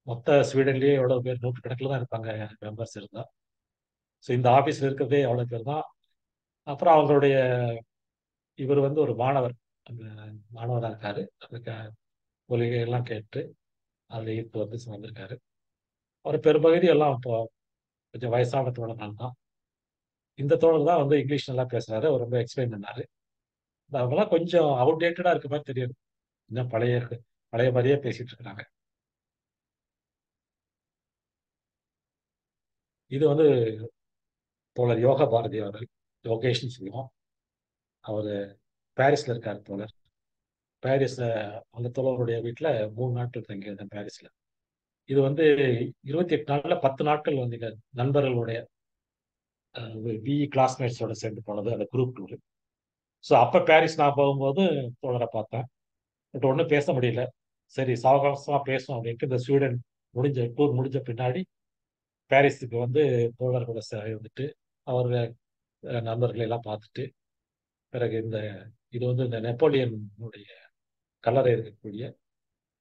மொத்த ஸ்வீடன்லயே எவ்வளவு பேர், நூற்றுக்கணக்கில் தான் இருப்பாங்க மெம்பர்ஸ் இருந்தா. ஸோ இந்த ஆபீஸ்ல இருக்கிறதே எவ்வளவு பேர் தான். அப்புறம் அவங்களுடைய இவர் வந்து ஒரு மாணவர், அந்த மாணவராக இருக்காரு. அதுக்கு கொள்கை எல்லாம் கேட்டு அதில் ஈர்ப்பு வந்து வந்திருக்காரு. அவர் பெரும்பகுதி எல்லாம் இப்போ கொஞ்சம் வயசான தோழர்கள் தான். இந்த தோழர் தான் வந்து இங்கிலீஷ் நல்லா பேசுறாரு. அவர் ரொம்ப எக்ஸ்பிளைன் பண்ணாரு. அவங்கெல்லாம் கொஞ்சம் அவுடேட்டடா இருக்க மாதிரி தெரியுது. இன்னும் பழைய பழைய மாதிரியே பேசிட்டு இருக்கிறாங்க. இது வந்து தோழர் யோக பாரதி அவர்கள், யோகேஷ்னு சொல்லுவோம். அவர் பாரிஸ்ல இருக்காரு தோழர். பாரிஸ்ல அந்த தோழருடைய வீட்டில் 3 நாட்கள் தங்கியிருந்தேன் பாரிஸ்ல. இது வந்து 28 நாள்ல 10 நாட்கள் வந்து எங்க நண்பர்களுடைய பிஇ கிளாஸ்மேட்ஸோட சேர்ந்து போனது அந்த குரூப் டூர். ஸோ அப்போ பாரிஸ் நான் போகும்போது தோழரை பார்த்தேன். பட் ஒன்றும் பேச முடியல. சரி சாவகாசமாக பேசும் அப்படின்ட்டு இந்த ஸ்வீடன் டூர் முடிஞ்ச பின்னாடி பாரிஸுக்கு வந்து தோழர்களோட இருந்துட்டு அவர் நண்பர்களை எல்லாம் பார்த்துட்டு, பிறகு இது வந்து இந்த நெப்போலியனுடைய கல்லறை இருக்கக்கூடிய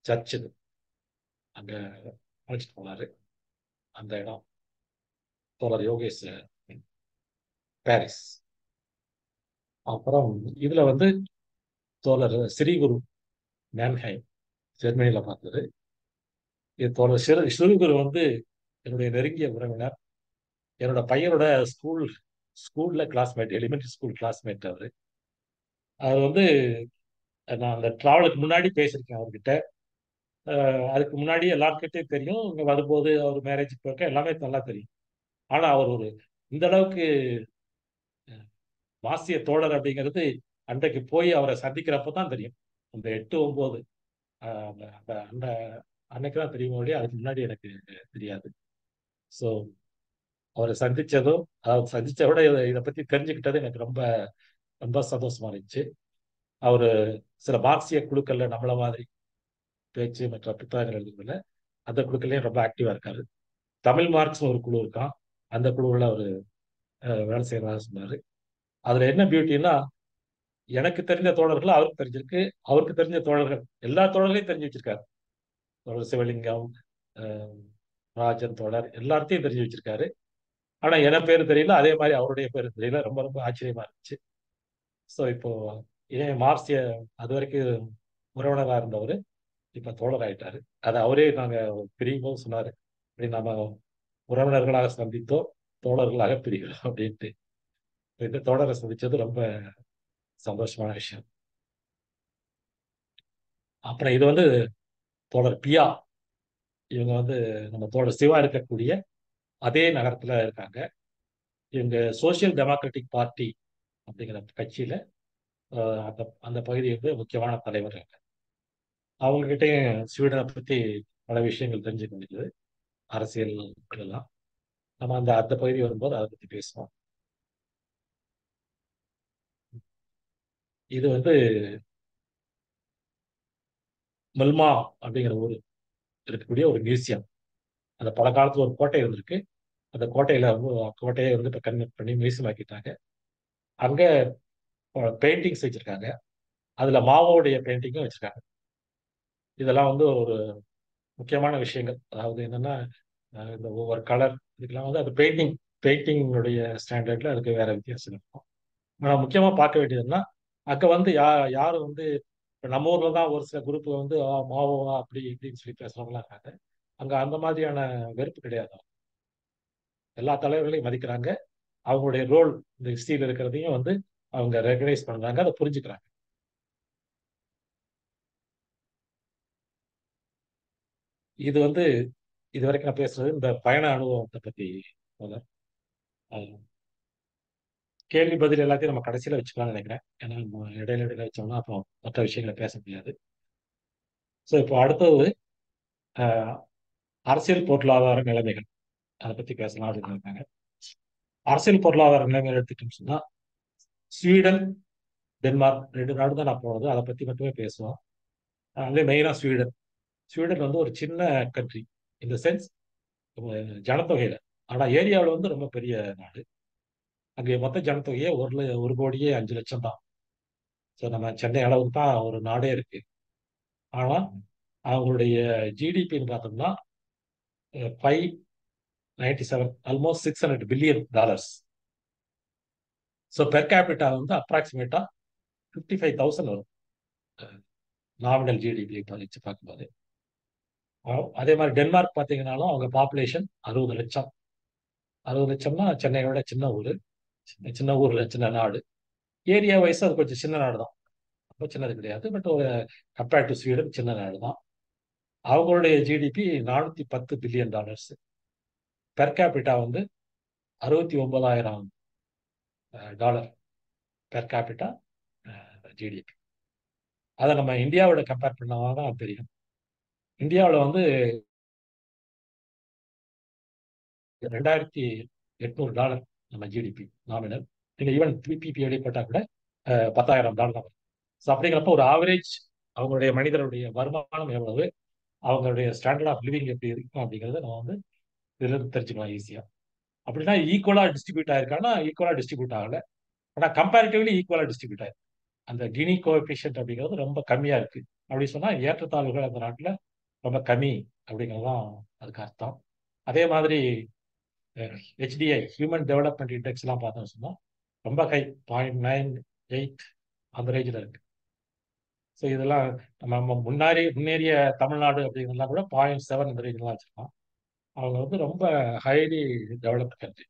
சர்ச், இது அங்க அழைச்சிட்டு போனாரு. அந்த இடம் தோழர் யோகேஷ் பாரிஸ். அப்புறம் இதுல வந்து தோழர் ஸ்ரீகுரு மேன்ஹைம் ஜெர்மனியில பார்த்தது. இது தோழர் ஸ்ரீகுரு வந்து என்னுடைய நெருங்கிய உறவினர். என்னோட பையனோட ஸ்கூல்ல கிளாஸ்மேட், எலிமெண்டரி ஸ்கூல் கிளாஸ்மேட் அவரு. அவர் வந்து நான் அந்த டிராவலுக்கு முன்னாடி பேசியிருக்கேன் அவர்கிட்ட. அதுக்கு முன்னாடி எல்லாருக்கிட்டையும் தெரியும். இங்க வரும்போது அவர் மேரேஜுக்கு போயிருக்க எல்லாமே நல்லா தெரியும். ஆனா அவர் ஒரு இந்த அளவுக்கு வாசிய தோழர் அப்படிங்கிறது அன்றைக்கு போய் அவரை சந்திக்கிறப்ப தான் தெரியும். அந்த 8, 9 அந்த அந்த அந்த அன்னைக்கு தான் தெரியும் ஒழிய அதுக்கு முன்னாடி எனக்கு தெரியாது. ஸோ அவரை சந்திச்சதும், அவர் சந்திச்ச விட இதை பத்தி தெரிஞ்சுக்கிட்டது எனக்கு ரொம்ப ரொம்ப சந்தோஷமா இருந்துச்சு. அவரு சில மார்க்சிய குழுக்கள்ல நம்மள மாதிரி பேச்சு மற்ற புத்தகங்கள் எழுதுறதுல அந்த குழுக்கள்லயும் ரொம்ப ஆக்டிவா இருக்காரு. தமிழ் மார்க்ஸ் ஒரு குழு இருக்கான். அந்த குழுவில் அவர் வேலை செய்யறதா சொன்னாரு. அதுல என்ன பியூட்டின்னா, எனக்கு தெரிஞ்ச தோழர்கள் அவருக்கு தெரிஞ்சிருக்கு, அவருக்கு தெரிஞ்ச தோழர்கள் எல்லா தோழர்களையும் தெரிஞ்சு வச்சிருக்காரு. தோழர் சிவலிங்கம், அஹ், ராஜன் தோழர் எல்லாத்தையும் தெரிஞ்சு வச்சிருக்காரு. ஆனா என் பேர் தெரியல, அதே மாதிரி அவருடைய பேர் தெரியல. ரொம்ப ரொம்ப ஆச்சரியமா இருந்துச்சு. ஸோ இப்போ ஏன் மார்க்சிய அது வரைக்கும் உறவினராக இருந்தவர் இப்ப தோழர் ஆயிட்டாரு. அதை அவரே நாங்க பிரியும் போது சொன்னாரு, இப்படி நம்ம உறவினர்களாக சந்தித்தோம், தோழர்களாக பிரிகிறோம் அப்படின்ட்டு. இந்த தோழரை சந்திச்சது ரொம்ப சந்தோஷமான விஷயம். அப்புறம் இது வந்து தோழர் பியா. இவங்க வந்து நம்ம தோழர் சிவா இருக்கக்கூடிய அதே நகரத்துல இருக்காங்க. இவங்க சோசியல் டெமோக்ராட்டிக் பார்ட்டி அப்படிங்கிற கட்சியில அந்த அந்த பகுதி வந்து முக்கியமான தலைவர். அவங்க கிட்டயும் ஸ்வீடனை பத்தி பல விஷயங்கள் தெரிஞ்சுக்க முடியுது, அரசியல் எல்லாம். நம்ம அந்த அந்த பகுதி வரும்போது அதை பத்தி பேசுவோம். இது வந்து மெல்மா அப்படிங்கிற ஊர் இருக்கக்கூடிய ஒரு மியூசியம். அந்த பல காலத்துல ஒரு கோட்டை இருந்திருக்கு. அந்த கோட்டையை வந்து இப்ப கன்வெர்ட் பண்ணி மியூசியம் ஆக்கிட்டாங்க. அங்க பெயிண்டிங்ஸ் வச்சிருக்காங்க. அதுல மாவோடைய பெயிண்டிங்கும் வச்சிருக்காங்க. இதெல்லாம் வந்து ஒரு முக்கியமான விஷயங்கள். அதாவது என்னன்னா, இந்த ஒவ்வொரு கலர் இதுக்கெல்லாம் வந்து அது பெயிண்டிங்குடைய ஸ்டாண்டர்ட்ல அதுக்கு வேற வித்தியாசம் இருக்கும். ஆனா முக்கியமா பார்க்க வேண்டியதுன்னா, அங்க வந்து யாரு வந்து இப்ப நம்ம ஊர்ல தான் ஒரு சில குரூப் வந்து மாவோவா அப்படி இப்படின்னு சொல்லி பேசுறவங்களாம் இருக்காங்க. அங்க அந்த மாதிரியான வெறுப்பு கிடையாது. எல்லா தலைவர்களையும் மதிக்கிறாங்க. அவங்களுடைய ரோல் இந்த ஹிஸ்டரியில் இருக்கிறதையும் வந்து அவங்க ரெகனைஸ் பண்றாங்க, அதை புரிஞ்சுக்கிறாங்க. இது வந்து இது வரைக்கும் நான் பேசுறது இந்த பயண அனுபவத்தை பத்தி போல. அஹ் கேள்வி பதில் எல்லாத்தையும் நம்ம கடைசியில வச்சுக்கலாம்னு நினைக்கிறேன். ஏன்னா நம்ம இடையில இடையில வச்சோம்னா அப்புறம் மற்ற விஷயங்களை பேச முடியாது. ஸோ இப்போ அடுத்தது அஹ், அரசியல் பொருளாதார நிலைமைகள் அதை பத்தி பேசலாம் அப்படின்னு இருக்காங்க. அரசியல் பொருளாதார நிலைமைகள் எடுத்துட்டோம்னு சொன்னா ஸ்வீடன், டென்மார்க் 2 நாடு தான் நான் போனது. அதை பத்தி மட்டுமே பேசுவோம். அதுலேயே மெயினா ஸ்வீடன். ஸ்வீடன் வந்து ஒரு சின்ன கண்ட்ரி இந்த சென்ஸ் ஜனத்தொகையில. ஆனா ஏரியாவில் வந்து ரொம்ப பெரிய நாடு. அங்கே மொத்த ஜனத்தொகையே 1,05,00,000 தான். ஸோ நம்ம சென்னை அளவுக்கு தான் ஒரு நாடே இருக்கு. ஆனா அவங்களுடைய ஜிடிபின்னு பார்த்தோம்னா 597, almost $600 billion. So per capita வந்து அப்ராக்சிமேட்டா 55,000 வரும் நாமினல் ஜிடிபி வச்சு பார்க்கும்போது. அதே மாதிரி டென்மார்க் பார்த்தீங்கன்னாலும் அவங்க பாப்புலேஷன் 60 லட்சம். 60 லட்சம்னா சென்னையோட சின்ன ஊர். சின்ன ஊர்ல சின்ன நாடு. ஏரியா வைஸ் அது கொஞ்சம் சின்ன நாடு தான். ரொம்ப சின்னது கிடையாது. பட் ஒரு கம்பேர்ட் டு ஸ்வீடன் சின்ன நாடு தான். அவங்களுடைய ஜிடிபி $410 பில்லியன். பெர் கேபிட்டா வந்து $69,000 பெர் கேபிட்டா ஜிடிபி. அதை நம்ம இந்தியாவோட கம்பேர் பண்ணாதான் தான் தெரியும். இந்தியாவில் வந்து $2,800 நம்ம ஜிடிபி நாமினல். நீங்க ஈவன் பிபிபி வெளிப்பட்டா கூட $10,000 தான் வரும். ஸோ அப்படிங்கிறப்ப ஒரு ஆவரேஜ் அவங்களுடைய மனிதருடைய வருமானம் எவ்வளவு, அவங்களுடைய ஸ்டாண்டர்ட் ஆஃப் லிவிங் எப்படி இருக்கும் அப்படிங்கிறத நம்ம வந்து இதுல இருந்து தெரிஞ்சுக்கலாம் ஈஸியா. அப்படின்னா ஈக்குவலா டிஸ்ட்ரிபியூட் ஆயிருக்கான்னா ஈக்குவலா டிஸ்ட்ரிபியூட் ஆகல. ஆனால் கம்பேரிட்டிவ்லி ஈக்குவலா டிஸ்ட்ரிபியூட் ஆயிருக்கு. அந்த கினி கோஎஃபிஷியன்ட் அப்படிங்கிறது ரொம்ப கம்மியா இருக்கு. அப்படி சொன்னா ஏற்றத்தாழ்வுகள் அந்த நாட்டில் ரொம்ப கம்மி அப்படிங்கிறதான் அதுக்கு அர்த்தம். அதே மாதிரி ஹெச்டிஐ ஹியூமன் டெவலப்மெண்ட் இண்டெக்ஸ் எல்லாம் பார்த்தோம்னு சொன்னா ரொம்ப ஹை, 0.98 அந்த ரேஞ்சில் இருக்கு. ஸோ இதெல்லாம் நம்ம முன்னேறிய தமிழ்நாடு அப்படிங்கிறதுலாம் கூட 0.7 இந்த ரேஞ்சில் வச்சிருக்கோம். அவங்க வந்து ரொம்ப ஹைலி டெவலப்ட் கண்ட்ரி.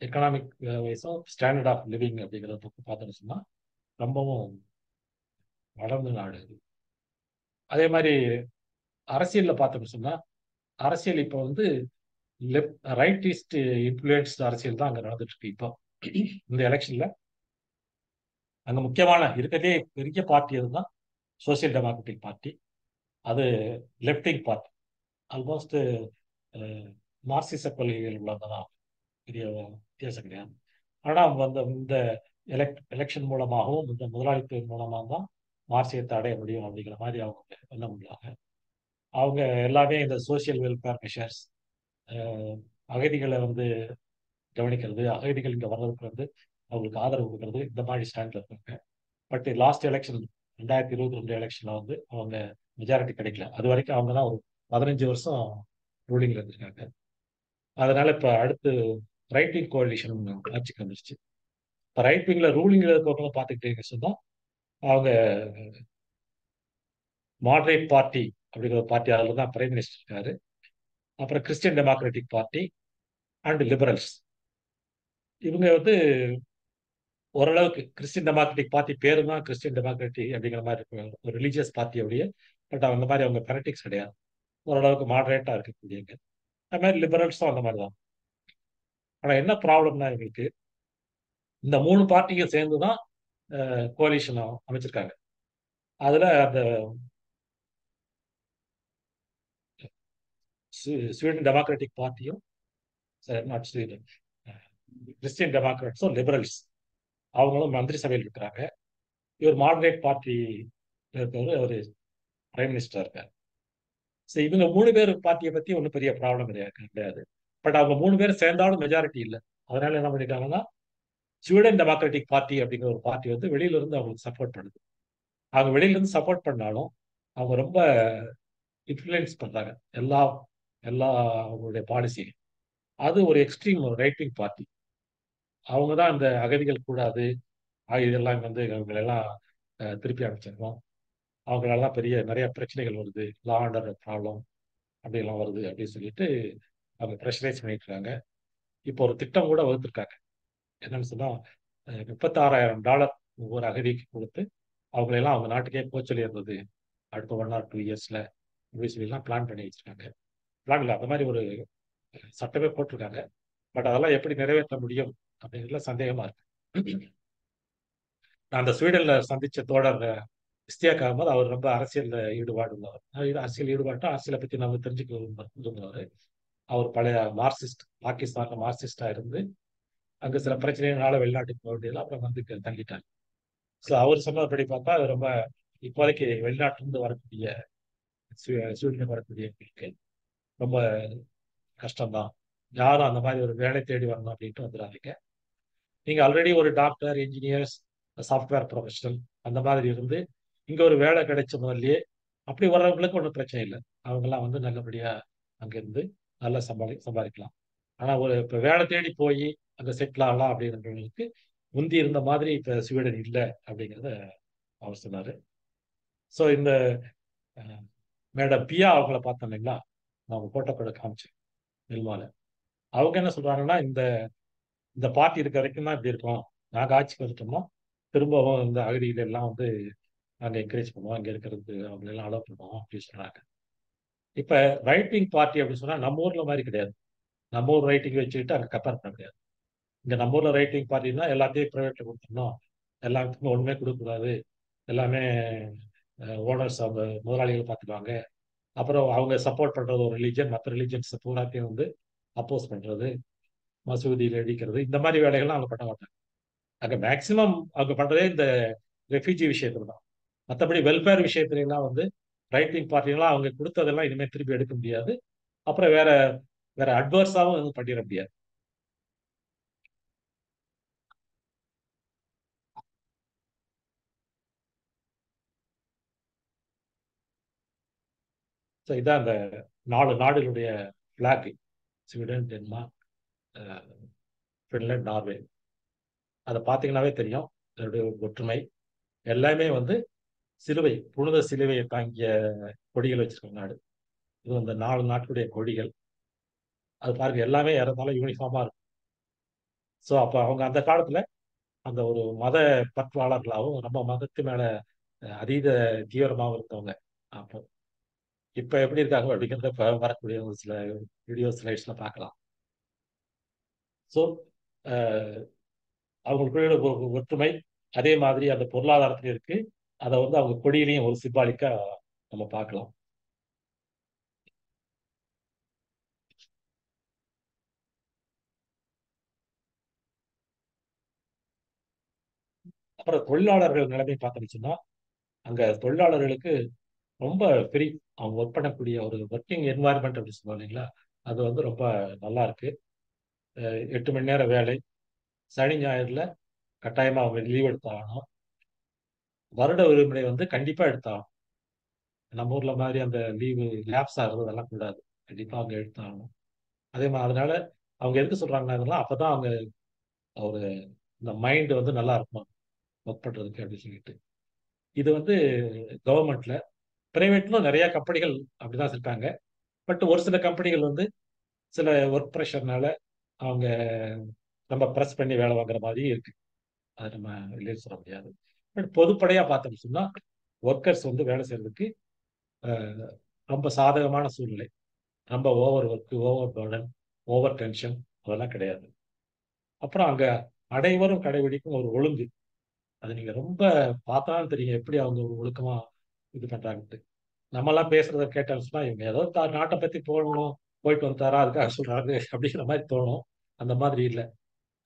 எக்கனாமிக் வைஸும் ஸ்டாண்டர்ட் ஆஃப் லிவிங் அப்படிங்கிறத பற்றி பார்த்தோம்னு சொன்னா ரொம்பவும் வளர்ந்த நாடு இது. அதே மாதிரி அரசியல்ல பார்த்தோம்னு சொன்னா அரசியல் இப்போ வந்து ரைட்டிஸ்ட் இன்ஃப்ளூயன்ஸ்டு அரசியல் தான் அங்கே நடந்துட்டு இருக்கு. இப்போ இந்த எலெக்ஷன்ல அங்கே முக்கியமான இருக்கிறதே பெரிய பார்ட்டி எதுனா சோசியல் டெமோக்ராட்டிக் பார்ட்டி. அது லெப்டிங் பார்ட்டி. ஆல்மோஸ்ட் மார்க்சிச கொள்கைகள் உள்ளதான். பெரிய வித்தியாசம் கிடையாது. ஆனால் அந்த இந்த எலெக்ஷன் மூலமாகவும் இந்த முதலாளித்துவம் மூலமாக தான் மார்க்சியத்தை அடைய முடியும் அப்படிங்கிற மாதிரி அவங்க பண்ண முடியாங்க. அவங்க எல்லாமே இந்த சோசியல் வெல்ஃபேர் மெஷர்ஸ், அகதிகளை வந்து கவனிக்கிறது, அகதிகள் இங்கே வர்றதுக்கு வந்து அவங்களுக்கு ஆதரவு கொடுக்கறது, இந்த மாதிரி ஸ்டாண்டில் இருக்காங்க. பட் லாஸ்ட் எலெக்ஷன் 2022 எலெக்ஷன்ல வந்து அவங்க மெஜாரிட்டி கிடைக்கல. அது வரைக்கும் அவங்க தான் ஒரு 15 வருஷம் ரூலிங்ல இருந்திருக்காங்க. அதனால இப்ப அடுத்து ரைட் விங் கோalition ஆட்சிக்கு வந்துருச்சு. இப்போ ரைட் விங்ல ரூலிங்ல இருக்கவங்களும் பார்த்துக்கிட்டீங்க சொன்னா அவங்க மாடரேட் பார்ட்டி அப்படிங்கிற பார்ட்டி, அதில் தான் பிரைம் மினிஸ்டர் இருக்காரு. அப்புறம் Christian democratic party and liberals. இவங்க வந்து ஓரளவுக்கு கிறிஸ்டியன் டெமோக்ராட்டிக் பார்ட்டி பேரு தான் கிறிஸ்டியன் டெமோக்ராட்டிக் அப்படிங்கிற மாதிரி இருக்கு, ஒரு ரிலீஜியஸ் பார்ட்டி அப்படியே. பட் அந்த மாதிரி அவங்க பெனடிக்ஸ் கிடையாது. ஓரளவுக்கு மாடரேட்டா இருக்கக்கூடியவங்க. அது மாதிரி லிபரல்ஸும் அந்த மாதிரி தான். ஆனால் என்ன ப்ராப்ளம்னா இவங்களுக்கு இந்த 3 பார்ட்டியும் சேர்ந்து தான் கோலிஷன் அமைச்சிருக்காங்க. அதுல அந்த ஸ்வீடன் டெமோக்ராட்டிக் பார்ட்டியும் நாட் ஸ்வீடன், கிறிஸ்டியன் டெமோக்ராட்ஸும் லிபரல்ஸ் அவங்களும் மந்திரி சபையில் இருக்கிறாங்க. இவர் மாடரேட் பார்ட்டி இருக்கிறவர், அவர் பிரைம் மினிஸ்டர் இருக்கார். ஸோ இவங்க 3 பேர் பார்ட்டியை பற்றி ஒன்றும் பெரிய ப்ராப்ளம் கிடையாது. பட் அவங்க 3 பேர் சேர்ந்தாலும் மெஜாரிட்டி இல்லை. அதனால என்ன பண்ணிட்டாங்கன்னா, ஸ்வீடன் டெமோக்ராட்டிக் பார்ட்டி அப்படிங்கிற ஒரு பார்ட்டி வந்து வெளியில இருந்து அவங்களுக்கு சப்போர்ட் பண்ணுது. அவங்க வெளியில இருந்து சப்போர்ட் பண்ணாலும் அவங்க ரொம்ப இன்ஃப்ளூயன்ஸ் பண்றாங்க எல்லா எல்லா அவங்களுடைய பாலிசி. அது ஒரு எக்ஸ்ட்ரீம் ரைட் விங் பார்ட்டி. அவங்க தான் இந்த அகதிகள் கூடாது, இதெல்லாம் வந்து அவங்களெல்லாம் திருப்பி அனுப்பிச்சிருக்கோம், அவங்களால தான் நிறைய பிரச்சனைகள் வருது, லா அண்ட் ஆர்டர் ப்ராப்ளம் அப்படிலாம் வருது அப்படின்னு சொல்லிட்டு அவங்க ப்ரெஷரைஸ் பண்ணிட்டு இருக்காங்க. இப்போ ஒரு திட்டம் கூட வகுத்துருக்காங்க. என்னன்னு சொன்னா, $36,000 ஒவ்வொரு அகதிக்கு கொடுத்து அவங்களெல்லாம் அவங்க நாட்டுக்கே போக சொல்லி இருந்தது அடுத்த 1 or 2 இயர்ஸ்ல அப்படின்னு சொல்லிலாம் பிளான் பண்ணி வச்சிருக்காங்க. பிளான் இல்லை, அந்த மாதிரி ஒரு சட்டமே போட்டிருக்காங்க. பட் அதெல்லாம் எப்படி நிறைவேற்ற முடியும் அப்படிங்கிறதுல சந்தேகமா இருக்கு. நான் அந்த ஸ்வீடன்ல சந்திச்ச தோழர் இஸ்தியாக் அகமது, அவர் ரொம்ப அரசியல் ஈடுபாடு உள்ளவர். அரசியல் ஈடுபாட்டா அரசியலை பத்தி நம்ம தெரிஞ்சுக்க விரும்புகிறவர். அவர் பழைய மார்க்சிஸ்ட், பாகிஸ்தான்ல மார்க்சிஸ்டா இருந்து அங்க சில பிரச்சனைகளால வெளிநாட்டுக்கு போக வேண்டியது, அப்புறம் வந்து தங்கிட்டாங்க. ஸோ அவர் சொன்னபடி பார்த்தா அது ரொம்ப இப்போதைக்கு வெளிநாட்டிலிருந்து வரக்கூடிய ஸ்வீடனுக்கு வரக்கூடிய மக்கள் ரொம்ப கஷ்டம்தான். யாரும் அந்த மாதிரி ஒரு வேலை தேடி வரணும் அப்படின்ட்டு வந்துடாதீங்க. நீங்க ஆல்ரெடி ஒரு டாக்டர், இன்ஜினியர்ஸ், சாஃப்ட்வேர் ப்ரொஃபஷனல் அந்த மாதிரி இருந்து இங்க ஒரு வேலை கிடைச்ச முதல்லயே அப்படி வர்றவங்களுக்கு ஒன்றும் பிரச்சனை இல்லை. அவங்கெல்லாம் வந்து நல்லபடியா அங்கிருந்து நல்லா சம்பாதிக்கலாம். ஆனா ஒரு இப்ப வேலை தேடி போய் அங்க செட்டில் ஆகலாம் அப்படின்றவங்களுக்கு முந்தி இருந்த மாதிரி இப்ப ஸ்வீடன் இல்லை அப்படிங்கிறத அவர் சொன்னாரு. ஸோ இந்த மேடம் பியா அவங்கள பார்த்தோம் இல்லைங்களா, நான் அவங்க போட்டோ கூட காமிச்சேன் நில்மால. அவங்க என்ன சொல்றாங்கன்னா, இந்த இந்த பார்ட்டி இருக்க வரைக்கும் தான் இப்படி இருக்கும், நாங்கள் ஆட்சிக்கு வந்துட்டோம்னா திரும்பவும் இந்த அகதிகள் எல்லாம் வந்து நாங்கள் என்கரேஜ் பண்ணுவோம், இங்கே இருக்கிறது அவங்களெல்லாம் அலோவ் பண்ணுவோம் அப்படின்னு சொல்றாங்க. இப்போ ரைட் விங் பார்ட்டி அப்படின்னு சொன்னால் நம்ம ஊர்ல மாதிரி கிடையாது. நம்ம ஊர் ரைட்டிங் வச்சுக்கிட்டு அங்கே கம்பேர் பண்ண முடியாது. இங்கே நம்ம ஊர்ல ரைட் விங் பார்ட்டினா எல்லாத்தையும் ப்ரைவேட்ல கொடுத்துடணும், எல்லாத்துக்குமே ஒன்றுமே கொடுக்கக்கூடாது, எல்லாமே ஓனர்ஸ் அவங்க முதலாளிகள் பார்த்துக்குவாங்க, அப்புறம் அவங்க சப்போர்ட் பண்றது ஒரு ரிலீஜன், மற்ற ரிலீஜன்ஸ் பூராத்தையும் வந்து அப்போஸ் பண்றது, மசூதியில் அடிக்கிறது, இந்த மாதிரி வேலைகள்லாம் அவங்க பண்ண மாட்டாங்க. அங்கே மேக்சிமம் அவங்க பண்றதே இந்த ரெஃப்யூஜி விஷயத்துல தான். மற்றபடி வெல்ஃபேர் விஷயத்துல எல்லாம் வந்து ரைட் விங் பார்ட்டிலாம் அவங்க கொடுத்ததெல்லாம் இனிமேல் திருப்பி எடுக்க முடியாது. அப்புறம் வேற வேற அட்வர்ஸாகவும் எதுவும் பண்ணிட முடியாது. ஸோ இதான் அந்த 4 நாடுகளுடைய block: Sweden, Denmark, Finland, Norway. அதை பார்த்தீங்கன்னாவே தெரியும் அதனுடைய ஒற்றுமை. எல்லாமே வந்து சிலுவை, புனித சிலுவையை தாங்கிய கொடிகள் வச்சிருக்க நாடு. இது அந்த 4 நாட்டுடைய கொடிகள். அது பாருங்க, எல்லாமே ஏறத்தாலும் யூனிஃபார்மா இருக்கும். ஸோ அப்போ அவங்க அந்த காலத்துல அந்த ஒரு மத பற்றாளர்களாகவும் நம்ம மதத்து மேல அதீத தீவிரமாகவும் இருந்தவங்க. அப்போ இப்ப எப்படி இருக்காங்க அப்படிங்கிறத இப்ப வரக்கூடிய ஒரு சில வீடியோ ஸ்லைட்ஸ்ல பார்க்கலாம். ஸோ அவங்களுக்குள்ள ஒற்றுமை அதே மாதிரி அந்த பொருளாதாரத்திலும் இருக்கு. அதை வந்து அவங்க கொடியிலையும் ஒரு சிம்பாலிக்கா நம்ம பார்க்கலாம். அப்புறம் தொழிலாளர்கள் நிலைமை பார்த்துச்சுன்னா, அங்க தொழிலாளர்களுக்கு ரொம்ப ஃப்ரீ. அவங்க ஒர்க் பண்ணக்கூடிய ஒரு ஒர்க்கிங் என்வாயர்மெண்ட் அப்படின்னு சொல்லுவாங்க இல்லைங்களா, அது வந்து ரொம்ப நல்லா இருக்கு. 8 மணி நேரம் வேலை, சனி ஞாயிறுல கட்டாயமா அவங்க லீவ் எடுத்தாகணும். வருட விடுமுறை வந்து கண்டிப்பா எடுத்தாகணும். நம்ம ஊர்ல மாதிரி அந்த லீவு லேப்ஸ் ஆகுறது அதெல்லாம் கூடாது, கண்டிப்பா அவங்க எடுத்தாகணும். அதே மாதிரி அதனால அவங்க எதுக்கு சொல்றாங்கன்னா, இதெல்லாம் அப்பதான் அவங்க ஒரு இந்த மைண்ட் வந்து நல்லா இருக்கும் ஒர்க் பண்றதுக்கு அப்படின்னு சொல்லிட்டு. இது வந்து கவர்மெண்ட்ல, பிரைவேட்லும் நிறைய கம்பெனிகள் அப்படிதான் இருக்காங்க. பட் ஒரு சில கம்பெனிகள் வந்து சில ஒர்க் ப்ரெஷர்னால அவங்க நம்ம ப்ரெஸ் பண்ணி வேலை வாங்குற மாதிரி இருக்கு. அது நம்ம இல்லைன்னு சொல்ல முடியாது. பட் பொதுப்படையா பார்த்தோம்னு சொன்னா ஒர்க்கர்ஸ் வந்து வேலை செய்யறதுக்கு ரொம்ப சாதகமான சூழ்நிலை. ரொம்ப over work, over burden, over tension அதெல்லாம் கிடையாது. அப்புறம் அங்க அனைவரும் கடைபிடிக்கும் ஒரு ஒழுங்கு, அது நீங்க ரொம்ப பார்த்தாலும் தெரியும் எப்படி அவங்க ஒரு ஒழுக்கமா இது பண்றாங்கன்ட்டு. நம்மலாம் பேசுறத கேட்டோம்னா இவங்க ஏதோ நாட்டை பத்தி போகணும் போயிட்டு வந்துட்டாரா அதுக்காக சொல்றாரு அப்படிங்கிற மாதிரி தோணும். அந்த மாதிரி இல்லை.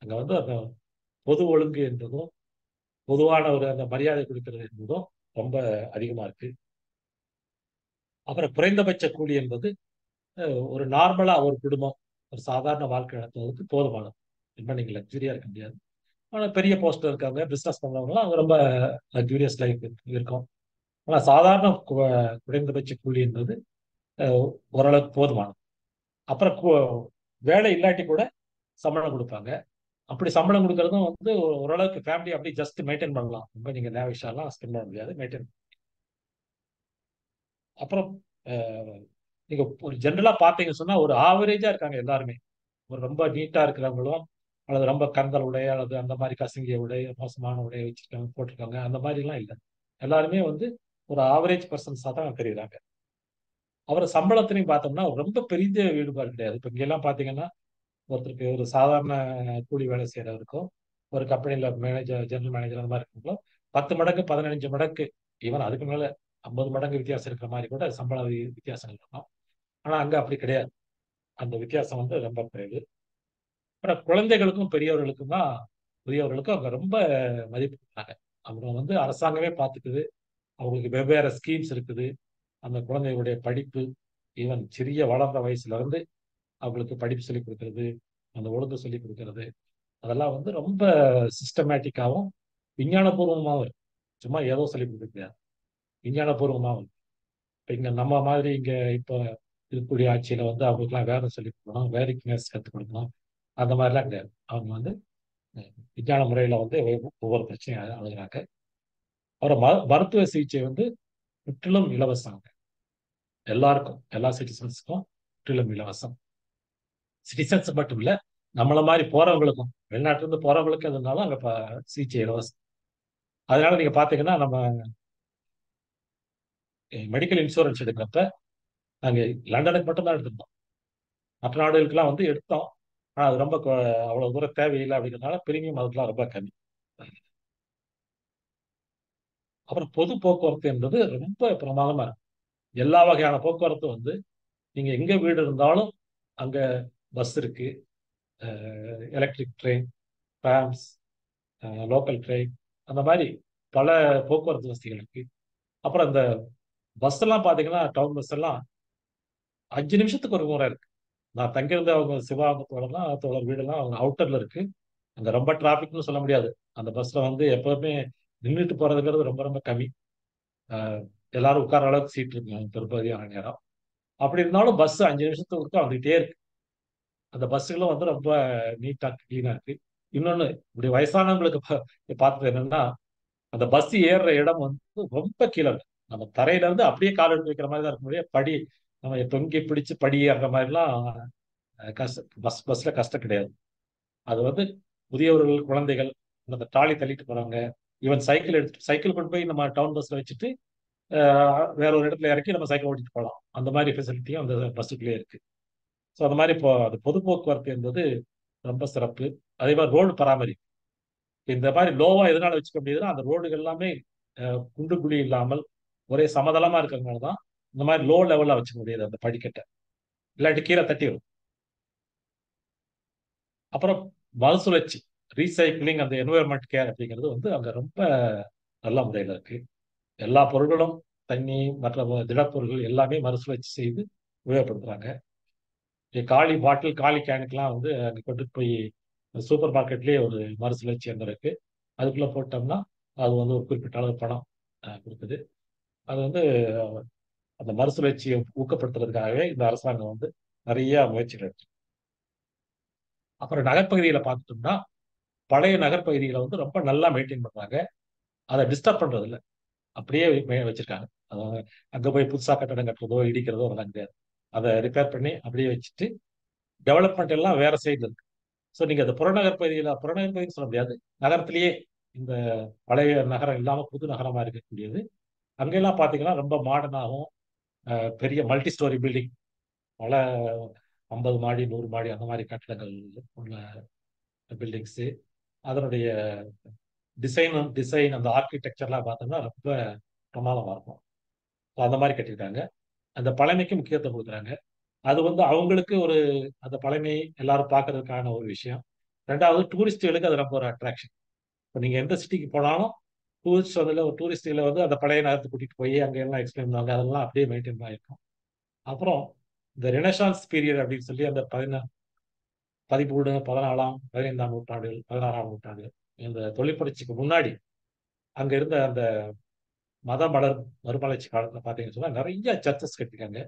அங்க வந்து அந்த பொது ஒழுங்கு என்பதும் பொதுவான ஒரு அந்த மரியாதை கொடுக்கிறது என்பதும் ரொம்ப அதிகமா இருக்கு. அப்புறம் குறைந்தபட்ச கூலி என்பது ஒரு நார்மலா ஒரு குடும்பம் ஒரு சாதாரண வாழ்க்கை நடத்துவதற்கு போதுமானது. ரொம்ப நீங்க லக்ஸுரியா இருக்க முடியாது. ஆனா பெரிய போஸ்ட்ல இருக்காங்க, பிசினஸ் பண்றவங்கலாம் அவங்க ரொம்ப லக்ஸூரியஸ் லைஃப் இருக்கும். ஆனா சாதாரண குறைந்தபட்ச கூலி என்பது அஹ், ஓரளவுக்கு போதுமானது. அப்புறம் வேலை இல்லாட்டி கூட சம்பளம் கொடுப்பாங்க. அப்படி சம்பளம் கொடுக்கறதும் வந்து ஓரளவுக்கு ஃபேமிலி அப்படி ஜஸ்ட் மெயின்டைன் பண்ணலாம். ரொம்ப நீங்க லேவிஷாலாம் ஸ்பெண்ட் பண்ண முடியாது, மெயின்டைன். அப்புறம் அஹ், நீங்க ஒரு ஜென்ரலா பார்த்தீங்கன்னு சொன்னா ஒரு ஆவரேஜா இருக்காங்க எல்லாருமே. ஒரு ரொம்ப நீட்டா இருக்கிறவங்களும் அல்லது ரொம்ப கந்தல் உடை அல்லது அந்த மாதிரி கசங்கிய உடை மோசமான உடையை வச்சிருக்காங்க போட்டிருக்காங்க அந்த மாதிரி எல்லாம் இல்லை. எல்லாருமே வந்து ஒரு ஆவரேஜ் பர்சன்ஸா தான் தெரியுறாங்க. அப்புறம் சம்பளத்திலையும் பார்த்தோம்னா ரொம்ப பெரிய ஈடுபாடு கிடையாது. இப்போ இங்கெல்லாம் பார்த்தீங்கன்னா ஒருத்தருக்கு ஒரு சாதாரண கூலி வேலை செய்யறவருக்கும் ஒரு கம்பெனில மேனேஜர் ஜெனரல் மேனேஜர் அந்த மாதிரி இருக்குங்களோ 10 மடங்கு 15 மடங்கு ஈவன் அதுக்கு மேல 50 மடங்கு வித்தியாசம் இருக்கிற மாதிரி கூட சம்பள வித்தியாசங்கள் இருக்கும். ஆனா அங்க அப்படி கிடையாது. அந்த வித்தியாசம் வந்து ரொம்ப குறைவு. அப்புறம் குழந்தைகளுக்கும் பெரியவர்களுக்கும் தான் பெரியவர்களுக்கும் அவங்க ரொம்ப மதிப்பு கொடுக்குறாங்க. அவங்க வந்து அரசாங்கமே பார்த்துக்குது. அவங்களுக்கு வெவ்வேறு ஸ்கீம்ஸ் இருக்குது. அந்த குழந்தைகளுடைய படிப்பு ஈவன் சிறிய வளர்ந்த வயசுல இருந்து அவங்களுக்கு படிப்பு சொல்லிக் கொடுக்கறது, அந்த ஒழுங்கு சொல்லிக் கொடுக்கறது, அதெல்லாம் வந்து ரொம்ப சிஸ்டமேட்டிக்காவும் விஞ்ஞானபூர்வமாகவும் இருக்கு. சும்மா ஏதோ சொல்லிக் கொடுக்க முடியாது, விஞ்ஞானபூர்வமாகவும் இருக்கு. இப்போ இங்க நம்ம மாதிரி இங்க இப்போ இருக்கக்கூடிய ஆட்சியில வந்து அவங்களுக்குலாம் வேலை சொல்லிக் கொடுக்கணும், வேலைக்கு கற்றுக் கொடுக்கணும், அந்த மாதிரிலாம் கிடையாது. அவங்க வந்து விஞ்ஞான முறையில வந்து ஒவ்வொரு பிரச்சனையும் அணுகுறாங்க. அப்புறம் மருத்துவ சிகிச்சை வந்து முற்றிலும் இலவசம். எல்லாருக்கும் எல்லா சிட்டிசன்ஸுக்கும் முற்றிலும் இலவசம். சிட்டிசன்ஸ் மட்டும் இல்ல, நம்மள மாதிரி போறவங்களுக்கும் வெளிநாட்டுல இருந்து போறவங்களுக்கு அதனால அங்க சிகிச்சை இலவசம். அதனால நீங்க பாத்தீங்கன்னா நம்ம மெடிக்கல் இன்சூரன்ஸ் எடுக்கிறப்ப நாங்க லண்டனுக்கு மட்டும் தான் எடுத்திருந்தோம். மற்ற நாடுகளுக்கெல்லாம் வந்து எடுத்தோம். ஆனா அது ரொம்ப அவ்வளவு தூரம் தேவையில்லை அப்படிங்கிறதுனால பிரீமியம் அதுக்கெல்லாம் ரொம்ப கம்மி. அப்புறம் பொது போக்குவரத்து என்பது ரொம்ப பிரமாதமா இருக்கு. எல்லா வகையான போக்குவரத்தும் வந்து நீங்க எங்க வீடு இருந்தாலும் அங்க பஸ் இருக்கு, electric train, drams, local train, அந்த மாதிரி பல போக்குவரத்து வசதிகள் இருக்கு. அப்புறம் இந்த பஸ் எல்லாம் பாத்தீங்கன்னா டவுன் பஸ் எல்லாம் 5 நிமிஷத்துக்கு ஒரு முறை இருக்கு. நான் தங்கியிருந்த அவங்க சிவாங்கத்தோடலாம் தோழர் வீடெல்லாம் அவங்க அவுட்டர்ல இருக்கு. அங்க ரொம்ப டிராபிக்னு சொல்ல முடியாது. அந்த பஸ்ல வந்து எப்பவுமே நின்றுட்டு போறதுங்கிறது ரொம்ப ரொம்ப கம்மி. அஹ் எல்லாரும் உட்கார அளவுக்கு சீட் இருக்கு பெரும்பகுதியான நேரம். அப்படி இருந்தாலும் பஸ் 5 நிமிஷத்துக்கு வந்துகிட்டே இருக்கு. அந்த பஸ்ஸுகளும் வந்து ரொம்ப நீட்டா கிளீனா இருக்கு. இன்னொன்னு இப்படி வயசானவங்களுக்கு பார்த்தது என்னன்னா அந்த பஸ் ஏறுற இடம் வந்து ரொம்ப கீழே இருக்கு. நம்ம தரையில இருந்து அப்படியே கால் எடுத்து வைக்கிற மாதிரி தான் இருக்க முடியும். படி நம்ம தொங்கி பிடிச்சு படி ஏறுற மாதிரிலாம் பஸ்ல கஷ்டம் கிடையாது. அது வந்து முதியவர்கள், குழந்தைகள், அந்த ட்ராலி தள்ளிட்டு போறவங்க, ஈவன் சைக்கிள் எடுத்து சைக்கிள் கொண்டு போய் நம்ம டவுன் பஸ்ல வச்சுட்டு வேற ஒரு இடத்துல இறக்கி நம்ம சைக்கிள் ஓட்டிட்டு போகலாம். அந்த மாதிரி ஃபெசிலிட்டியும் அந்த பஸ்ஸுக்குள்ளேயே இருக்கு. ஸோ அந்த மாதிரி இப்போ அது பொது போக்குவரத்து என்பது ரொம்ப சிறப்பு. அதே மாதிரி ரோடு பராமரிப்பு இந்த மாதிரி லோவா எதனால வச்சுக்க முடியுதுன்னா அந்த ரோடுகள் எல்லாமே குண்டு குழி இல்லாமல் ஒரே சமதளமா இருக்கிறதுனால தான் இந்த மாதிரி லோ லெவல்ல வச்சுக்க முடியுது அந்த படிக்கட்டை. இல்லாட்டி கீழே தட்டி வரும். அப்புறம் மறுசுழற்சி, ரீசைக்கிளிங், அந்த என்வரன்மெண்ட் கேர் அப்படிங்கிறது வந்து அங்க ரொம்ப நல்ல முறையில் இருக்கு. எல்லா பொருட்களும் தண்ணி மற்ற திடப்பொருட்கள் எல்லாமே மறுசுழற்சி செய்து உபயோகப்படுத்துறாங்க. காலி பாட்டில் காலி கேனுக்கெல்லாம் வந்து அங்கே கொண்டு போய் சூப்பர் மார்க்கெட்லேயே ஒரு மறுசுழற்சி எந்திரம் இருக்கு. அதுக்குள்ள போட்டோம்னா அது வந்து ஒரு குறிப்பிட்ட அளவு பணம் கொடுக்குது. அது வந்து அந்த மறுசுழற்சியை ஊக்கப்படுத்துறதுக்காகவே இந்த அரசாங்கம் வந்து நிறைய முயற்சிகள் எடுத்து. அப்புறம் நகர்ப்பகுதியில பார்த்துட்டோம்னா பழைய நகர்ப்பகுதிகளை வந்து ரொம்ப நல்லா மெயின்டைன் பண்றாங்க. அதை டிஸ்டர்ப் பண்றது இல்லை, அப்படியே வச்சிருக்காங்க. அதாவது அங்க போய் புதுசா கட்டடம் கட்டுறதோ இடிக்கிறதோ அதெல்லாம் கிடையாது. அதை ரிப்பேர் பண்ணி அப்படியே வச்சுட்டு டெவலப்மெண்ட் எல்லாம் வேற சைடுல இருக்கு. ஸோ நீங்க அந்த புறநகர் பகுதியில புறநகர் பகுதின்னு சொல்ல முடியாது, நகரத்திலேயே இந்த பழைய நகரம் இல்லாம புது நகரமா இருக்கக்கூடியது அங்கெல்லாம் பாத்தீங்கன்னா ரொம்ப மாடர்னாகவும் பெரிய மல்டி ஸ்டோரி பில்டிங், பல 50 மாடி 100 மாடி அந்த மாதிரி கட்டடங்கள் உள்ள பில்டிங்ஸு, அதனுடைய டிசைன் அந்த ஆர்கிடெக்சர்லாம் பார்த்தோம்னா ரொம்ப பிரமாதமாக இருக்கும். அந்த மாதிரி கட்டியிருக்காங்க. அந்த பழமைக்கு முக்கியத்துவம் கொடுக்குறாங்க. அது வந்து அவங்களுக்கு ஒரு அந்த பழமை எல்லாரும் பார்க்கறதுக்கான ஒரு விஷயம். ரெண்டாவது டூரிஸ்டுகளுக்கு அது ரொம்ப ஒரு அட்ராக்ஷன். இப்போ நீங்க எந்த சிட்டிக்கு போனாலும் டூரிஸ்ட் வந்து ஒரு டூரிஸ்டில் வந்து அந்த பழைய நகரத்துக்கு கூட்டிட்டு போய் அங்க எல்லாம் எக்ஸ்பிளைன் பண்ணுவாங்க. அதெல்லாம் அப்படியே மெயின்டைன் ஆயிருக்கும். அப்புறம் இந்த ரெனசான்ஸ் பீரியட் அப்படின்னு சொல்லி அந்த 13 14ஆம் 15ஆம் நூற்றாண்டுகள் 16ஆம் நூற்றாண்டு இந்த தொழிற்புரட்சிக்கு முன்னாடி அங்க இருந்த அந்த மறுமலர்ச்சி காலத்துல பாத்தீங்கன்னு சொன்னா நிறைய சர்ச்சஸ் கட்டிருக்காங்க.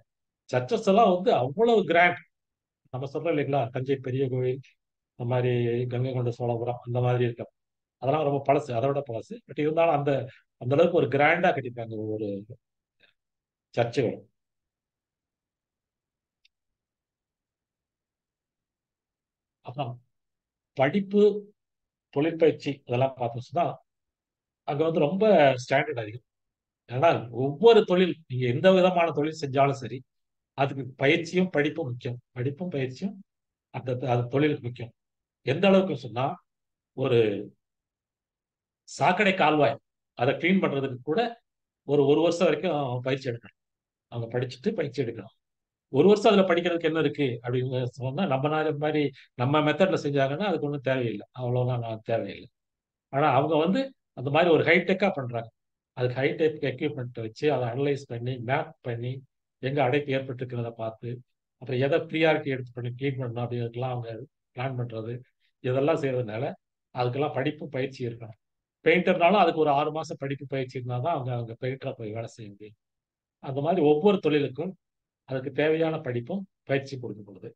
சர்ச்சஸ் எல்லாம் வந்து அவ்வளவு கிராண்ட். நம்ம சொல்றோம் இல்லைங்களா, தஞ்சை பெரிய கோவில், இந்த மாதிரி கங்கை கொண்ட சோழபுரம் அந்த மாதிரி இருக்க, அதெல்லாம் ரொம்ப பழசு, அதோட பழசு. பட் இருந்தாலும் அந்த அந்த அளவுக்கு ஒரு கிராண்டா கட்டியிருக்காங்க ஒரு சர்ச்சுகள். அப்புறம் படிப்பு, தொழிற்பயிற்சி இதெல்லாம் பார்த்தோம்னா அங்க வந்து ரொம்ப ஸ்டாண்டர்ட் அதிகம். ஏன்னா ஒவ்வொரு தொழில், நீங்க எந்த விதமான தொழில் செஞ்சாலும் சரி, அதுக்கு பயிற்சியும் படிப்பும் முக்கியம். படிப்பும் பயிற்சியும் அது தொழிலுக்கு முக்கியம். எந்த அளவுக்கு சொன்னா, ஒரு சாக்கடை கால்வாய் அதை கிளீன் பண்றதுக்கு கூட ஒரு வருஷம் வரைக்கும் பயிற்சி எடுக்கணும். அவங்க படிச்சுட்டு பயிற்சி எடுக்கணும். ஒரு வருஷம் அதுல படிக்கிறதுக்கு என்ன இருக்கு அப்படின்னு சொன்னா, நம்ம நாடு மாதிரி நம்ம மெத்தட்ல செஞ்சாங்கன்னா அதுக்கு ஒன்றும் தேவையில்லை, அவ்வளவுதான், நான் தேவையில்லை. ஆனா அவங்க வந்து அந்த மாதிரி ஒரு ஹைடெக்கா பண்றாங்க. அதுக்கு ஹைடெக் எக்யூப்மெண்ட் வச்சு அதை அனலைஸ் பண்ணி மேப் பண்ணி எங்க அடைப்பு ஏற்பட்டுருக்கிறத பார்த்து அப்புறம் எதை ப்ரியாரிட்டி எடுத்து பண்ணி க்ளீன் பண்ணணும் அப்படிங்கிறதுக்கெல்லாம் அவங்க பிளான் பண்றது, இதெல்லாம் செய்யறதுனால அதுக்கெல்லாம் படிப்பு பயிற்சி இருக்கணும். பெயிண்டர்னாலும் அதுக்கு ஒரு 6 மாசம் படிப்பு பயிற்சி இருந்தால் தான் அவங்க அவங்க பெயிண்டரா போய் வேலை செய்ய முடியும். அந்த மாதிரி ஒவ்வொரு தொழிலுக்கும் அதுக்கு தேவையான படிப்பும் பயிற்சி கொடுக்கப்படுது.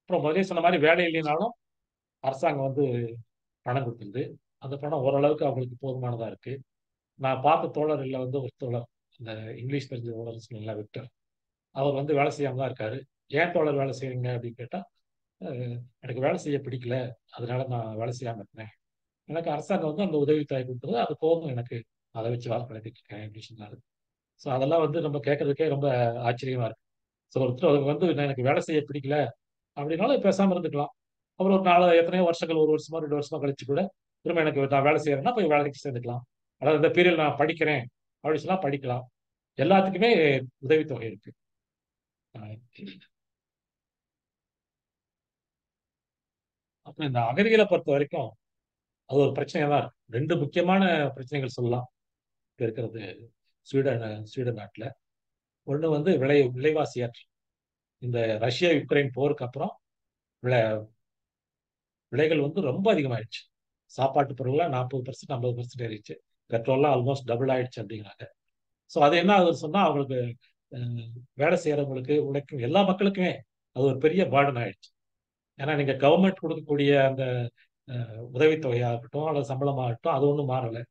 அப்புறம் முதலே சொன்ன மாதிரி வேலை இல்லைனாலும் அரசாங்கம் வந்து பணம் கொடுத்துருது. அந்த பணம் ஓரளவுக்கு அவங்களுக்கு போதுமானதா இருக்கு. நான் பார்த்த தோழர்களில் வந்து ஒரு தோழர், இந்த இங்கிலீஷ் தெரிஞ்ச தோழர் சொன்னீங்களா, விக்டர், அவர் வந்து வேலை செய்யாம தான் இருக்காரு. ஏன் தோழர் வேலை செய்யுங்க அப்படின்னு கேட்டா, எனக்கு வேலை செய்ய பிடிக்கல, அதனால நான் வேலை செய்யாம இருக்கேன். எனக்கு அரசாங்கம் வந்து அந்த உதவித்தொகை கொடுத்தது, அது போதும் எனக்கு, அதை வச்சு வாழ்க்கை நடத்திட்டு இருக்கேன் அப்படின்னு சொன்னாரு. ஸோ அதெல்லாம் வந்து நம்ம கேட்கறதுக்கே ரொம்ப ஆச்சரியமா இருக்கு. ஸோ ஒருத்தர் அதுக்கு வந்து எனக்கு வேலை செய்ய பிடிக்கல அப்படின்னாலும் பேசாம இருந்துக்கலாம். அப்புறம் ஒரு எத்தனையோ வருஷங்கள், 1 வருஷமா 2 வருஷமா கழிச்சு கூட திரும்ப எனக்கு நான் வேலை செய்யறேன்னா போய் வேலைக்கு சேர்ந்துக்கலாம். அதாவது இந்த பீரியட் நான் படிக்கிறேன் அப்படின்னு சொன்னா படிக்கலாம். எல்லாத்துக்குமே உதவித்தொகை இருக்கு. அப்புறம் இந்த அகதிகளை பொறுத்த வரைக்கும் அது ஒரு பிரச்சனையா தான் இருக்கு. 2 முக்கியமான பிரச்சனைகள் சொல்லலாம் இப்ப இருக்கிறது ஸ்வீடன் நாட்டில். ஒன்று வந்து விலைவாசி ஏற்றம். இந்த ரஷ்யா யுக்ரைன் போருக்கு அப்புறம் விலை விலைகள் வந்து ரொம்ப அதிகமாயிடுச்சு. சாப்பாட்டு பொருள்லாம் 40% 50% ஏறிடுச்சு. பெட்ரோல்லாம் ஆல்மோஸ்ட் டபுள் ஆயிடுச்சு அப்படிங்கிறாங்க. ஸோ அது என்ன ஆகுதுன்னு சொன்னா, அவங்களுக்கு வேலை செய்யறவங்களுக்கு, உழைக்கும் எல்லா மக்களுக்குமே அது ஒரு பெரிய பேர்டன் ஆயிடுச்சு. ஏன்னா நீங்க கவர்மெண்ட் கொடுக்கக்கூடிய அந்த உதவித்தொகையா இருக்கட்டும் அல்லது சம்பளமாகட்டும், அது ஒன்றும் மாறலை.